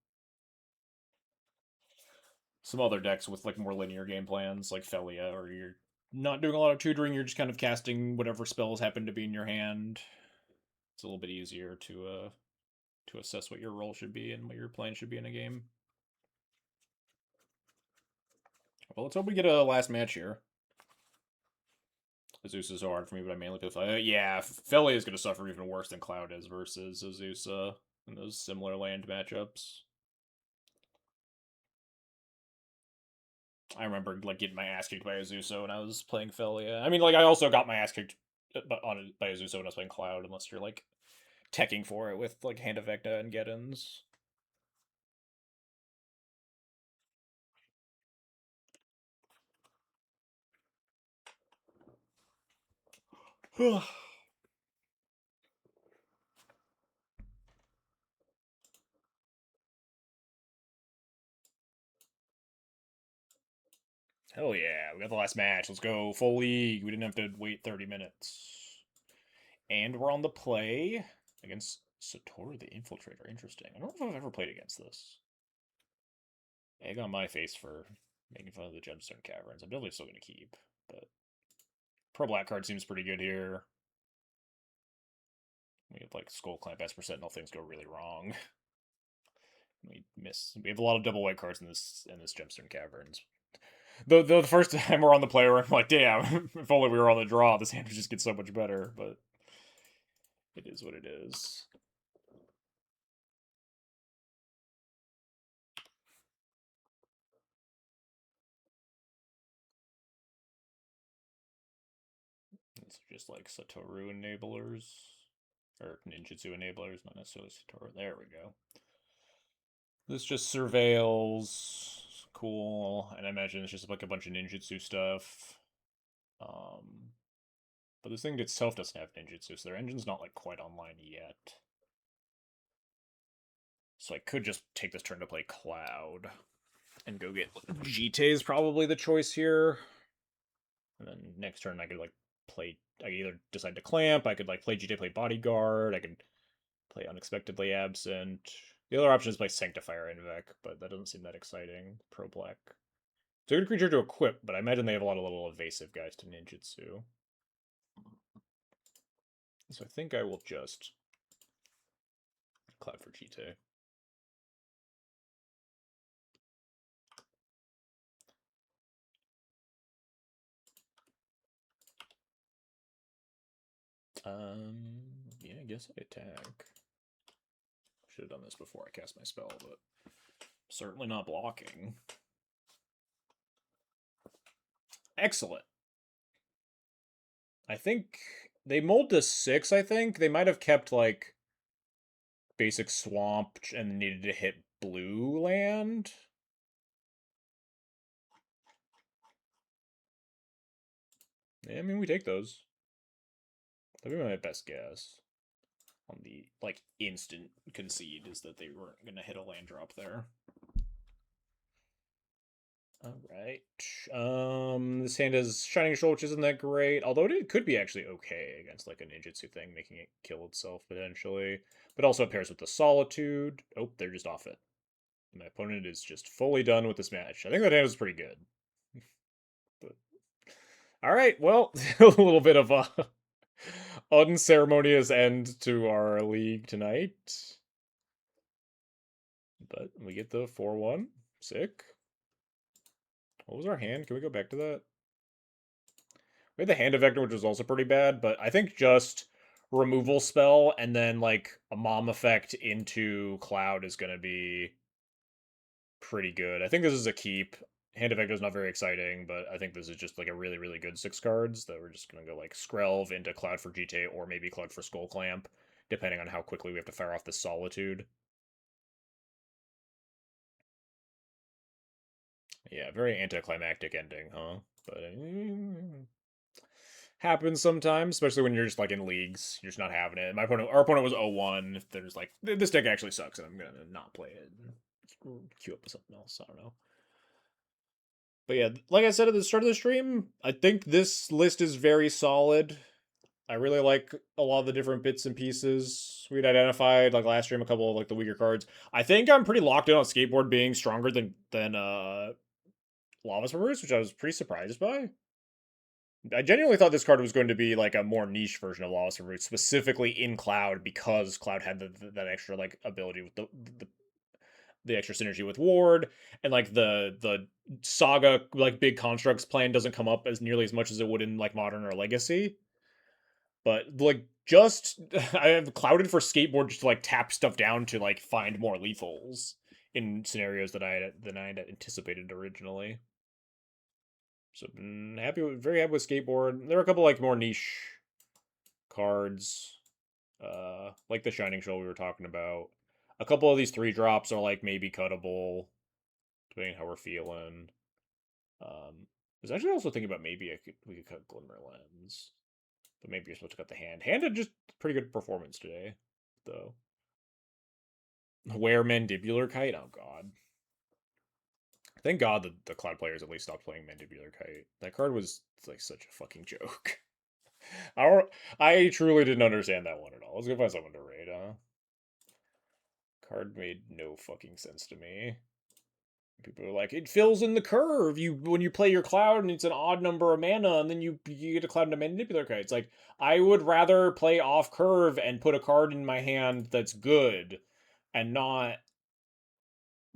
Some other decks with like more linear game plans, like Felia, or you're not doing a lot of tutoring, you're just kind of casting whatever spells happen to be in your hand. It's a little bit easier to assess what your role should be and what your plan should be in a game. Well, let's hope we get a last match here. Azusa is so hard for me, but I mainly play Felia. Yeah, Felia is going to suffer even worse than Cloud is versus Azusa in those similar land matchups. I remember like getting my ass kicked by Azusa when I was playing Felia. I mean, like I also got my ass kicked by Azusa when I was playing Cloud, unless you're like teching for it with like Hand of Vecna and Geddons. Hell yeah, we got the last match. Let's go full league. We didn't have to wait 30 minutes. And we're on the play against Sator the Infiltrator. Interesting. I don't know if I've ever played against this. Egg on my face for making fun of the Gemstone Caverns. I'm definitely still going to keep, but Pro Black card seems pretty good here. We have like Skull Clamp, Esper Sentinel, things go really wrong. We miss. We have a lot of double white cards in this Gemstone Caverns. The first time we're on the player, I'm like, damn, if only we were on the draw, this hand would just get so much better. But it is what it is. It's just like Satoru enablers. Or ninjutsu enablers, not necessarily Satoru. There we go. This just surveils. Cool. And I imagine it's just like a bunch of ninjutsu stuff. Um, but this thing itself doesn't have ninjutsu, so their engine's not like quite online yet. So I could just take this turn to play Cloud and go get Jite is probably the choice here. And then next turn I could like play. I could either decide to clamp. I could like play Jite, play Bodyguard. I could play Unexpectedly Absent. The other option is play Sanctifier Invec, but that doesn't seem that exciting. Pro Black. It's a good creature to equip, but I imagine they have a lot of little evasive guys to ninjutsu. So I think I will just Cloud for Jite. Yeah, I guess I attack. Should have done this before I cast my spell, but certainly not blocking. Excellent. I think they mulled to 6, I think. They might have kept, like, basic swamp and needed to hit blue land. Yeah, I mean, we take those. That'd be my best guess. on the like instant concede is that they weren't gonna hit a land drop there. All right. This hand has Shining Shoal, which isn't that great, although it could be actually okay against like a ninjutsu thing, making it kill itself potentially. But also it pairs with the Solitude. Oh, they're just off it. My opponent is just fully done with this match. I think that hand was pretty good. But all right, well, a little bit of a unceremonious end to our league tonight. But we get the 4-1. Sick. What was our hand? Can we go back to that? We had the Hand of Vector, which was also pretty bad, but I think just removal spell and then like a mom effect into Cloud is going to be pretty good. I think this is a keep. Hand of Vector is not very exciting, but I think this is just like a really, really good 6 cards that we're just going to go like Skrelv into Cloud for GT or maybe Cloud for Skull Clamp, depending on how quickly we have to fire off this Solitude. Yeah, very anticlimactic ending, huh? But happens sometimes, especially when you're just like in leagues. You're just not having it. Our opponent was 0-1. There's like, this deck actually sucks, and I'm gonna not play it. Queue up with something else. I don't know. But yeah, like I said at the start of the stream, I think this list is very solid. I really like a lot of the different bits and pieces we'd identified. Like last stream, a couple of like the weaker cards. I think I'm pretty locked in on Skateboard being stronger than Lavaspur, which I was pretty surprised by. I genuinely thought this card was going to be like a more niche version of Lawless Root, specifically in Cloud, because Cloud had that extra like ability with the extra synergy with Ward, and like the Saga like big constructs plan doesn't come up as nearly as much as it would in like Modern or Legacy. But like just I have Clouded for Skateboard just to like tap stuff down to like find more lethals in scenarios that I had anticipated originally. So very happy with Skateboard. There are a couple like more niche cards, like the Shining Shoal we were talking about. A couple of these 3-drops are like maybe cuttable, depending on how we're feeling. I was actually also thinking about maybe we could cut Glimmer Lens, but maybe you're supposed to cut the hand. Hand had just pretty good performance today, though. Wear Mandibular Kite. Oh god. Thank God that the Cloud players at least stopped playing Mandibular Kite. That card was like such a fucking joke. I truly didn't understand that one at all. Let's go find someone to raid, huh? Card made no fucking sense to me. People are like, it fills in the curve. When you play your Cloud and it's an odd number of mana, and then you get a Cloud and a Mandibular Kite. It's like, I would rather play off curve and put a card in my hand that's good, and not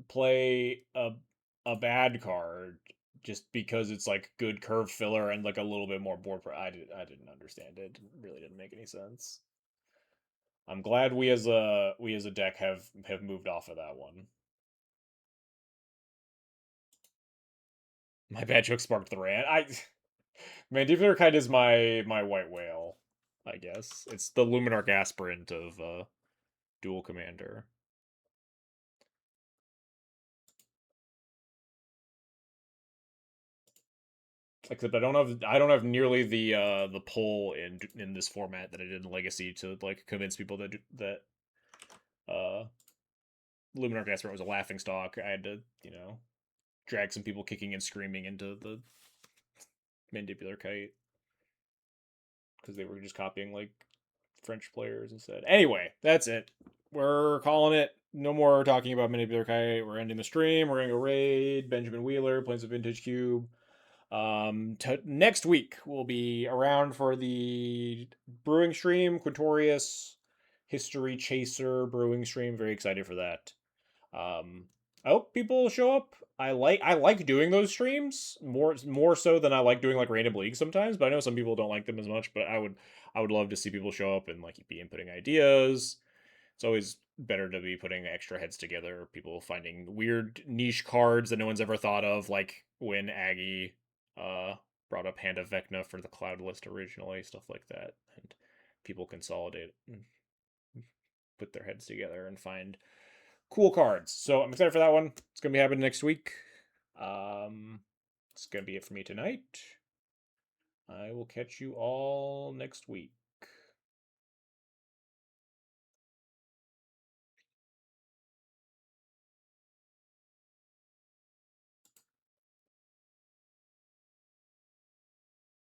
play a bad card just because it's like good curve filler and like a little bit more board. I didn't understand it. It really didn't make any sense. I'm glad we as a deck have moved off of that one. My bad joke sparked the rant. Mandibular Kite is my white whale, I guess. It's the Luminarch aspirant of Duel Commander. Except I don't have nearly the pull in this format that I did in Legacy to like convince people that Luminarch Aspirant was a laughing stock. I had to, drag some people kicking and screaming into the Mandibular Kite because they were just copying like French players instead. Anyway, that's it. We're calling it. No more talking about Mandibular Kite. We're ending the stream. We're gonna go raid Benjamin Wheeler, Plains of Vintage Cube. Next week we'll be around for the brewing stream, Quintorius History Chaser brewing stream. Very excited for that. I hope people show up. I like doing those streams more so than I like doing like random leagues sometimes. But I know some people don't like them as much. But I would love to see people show up and like be inputting ideas. It's always better to be putting extra heads together. People finding weird niche cards that no one's ever thought of, like when Aggie brought up Hand of Vecna for the Cloud list originally, stuff like that, and people consolidate and put their heads together and find cool cards. So I'm excited for that one. It's gonna be happening next week. It's gonna be it for me tonight. I will catch you all next week.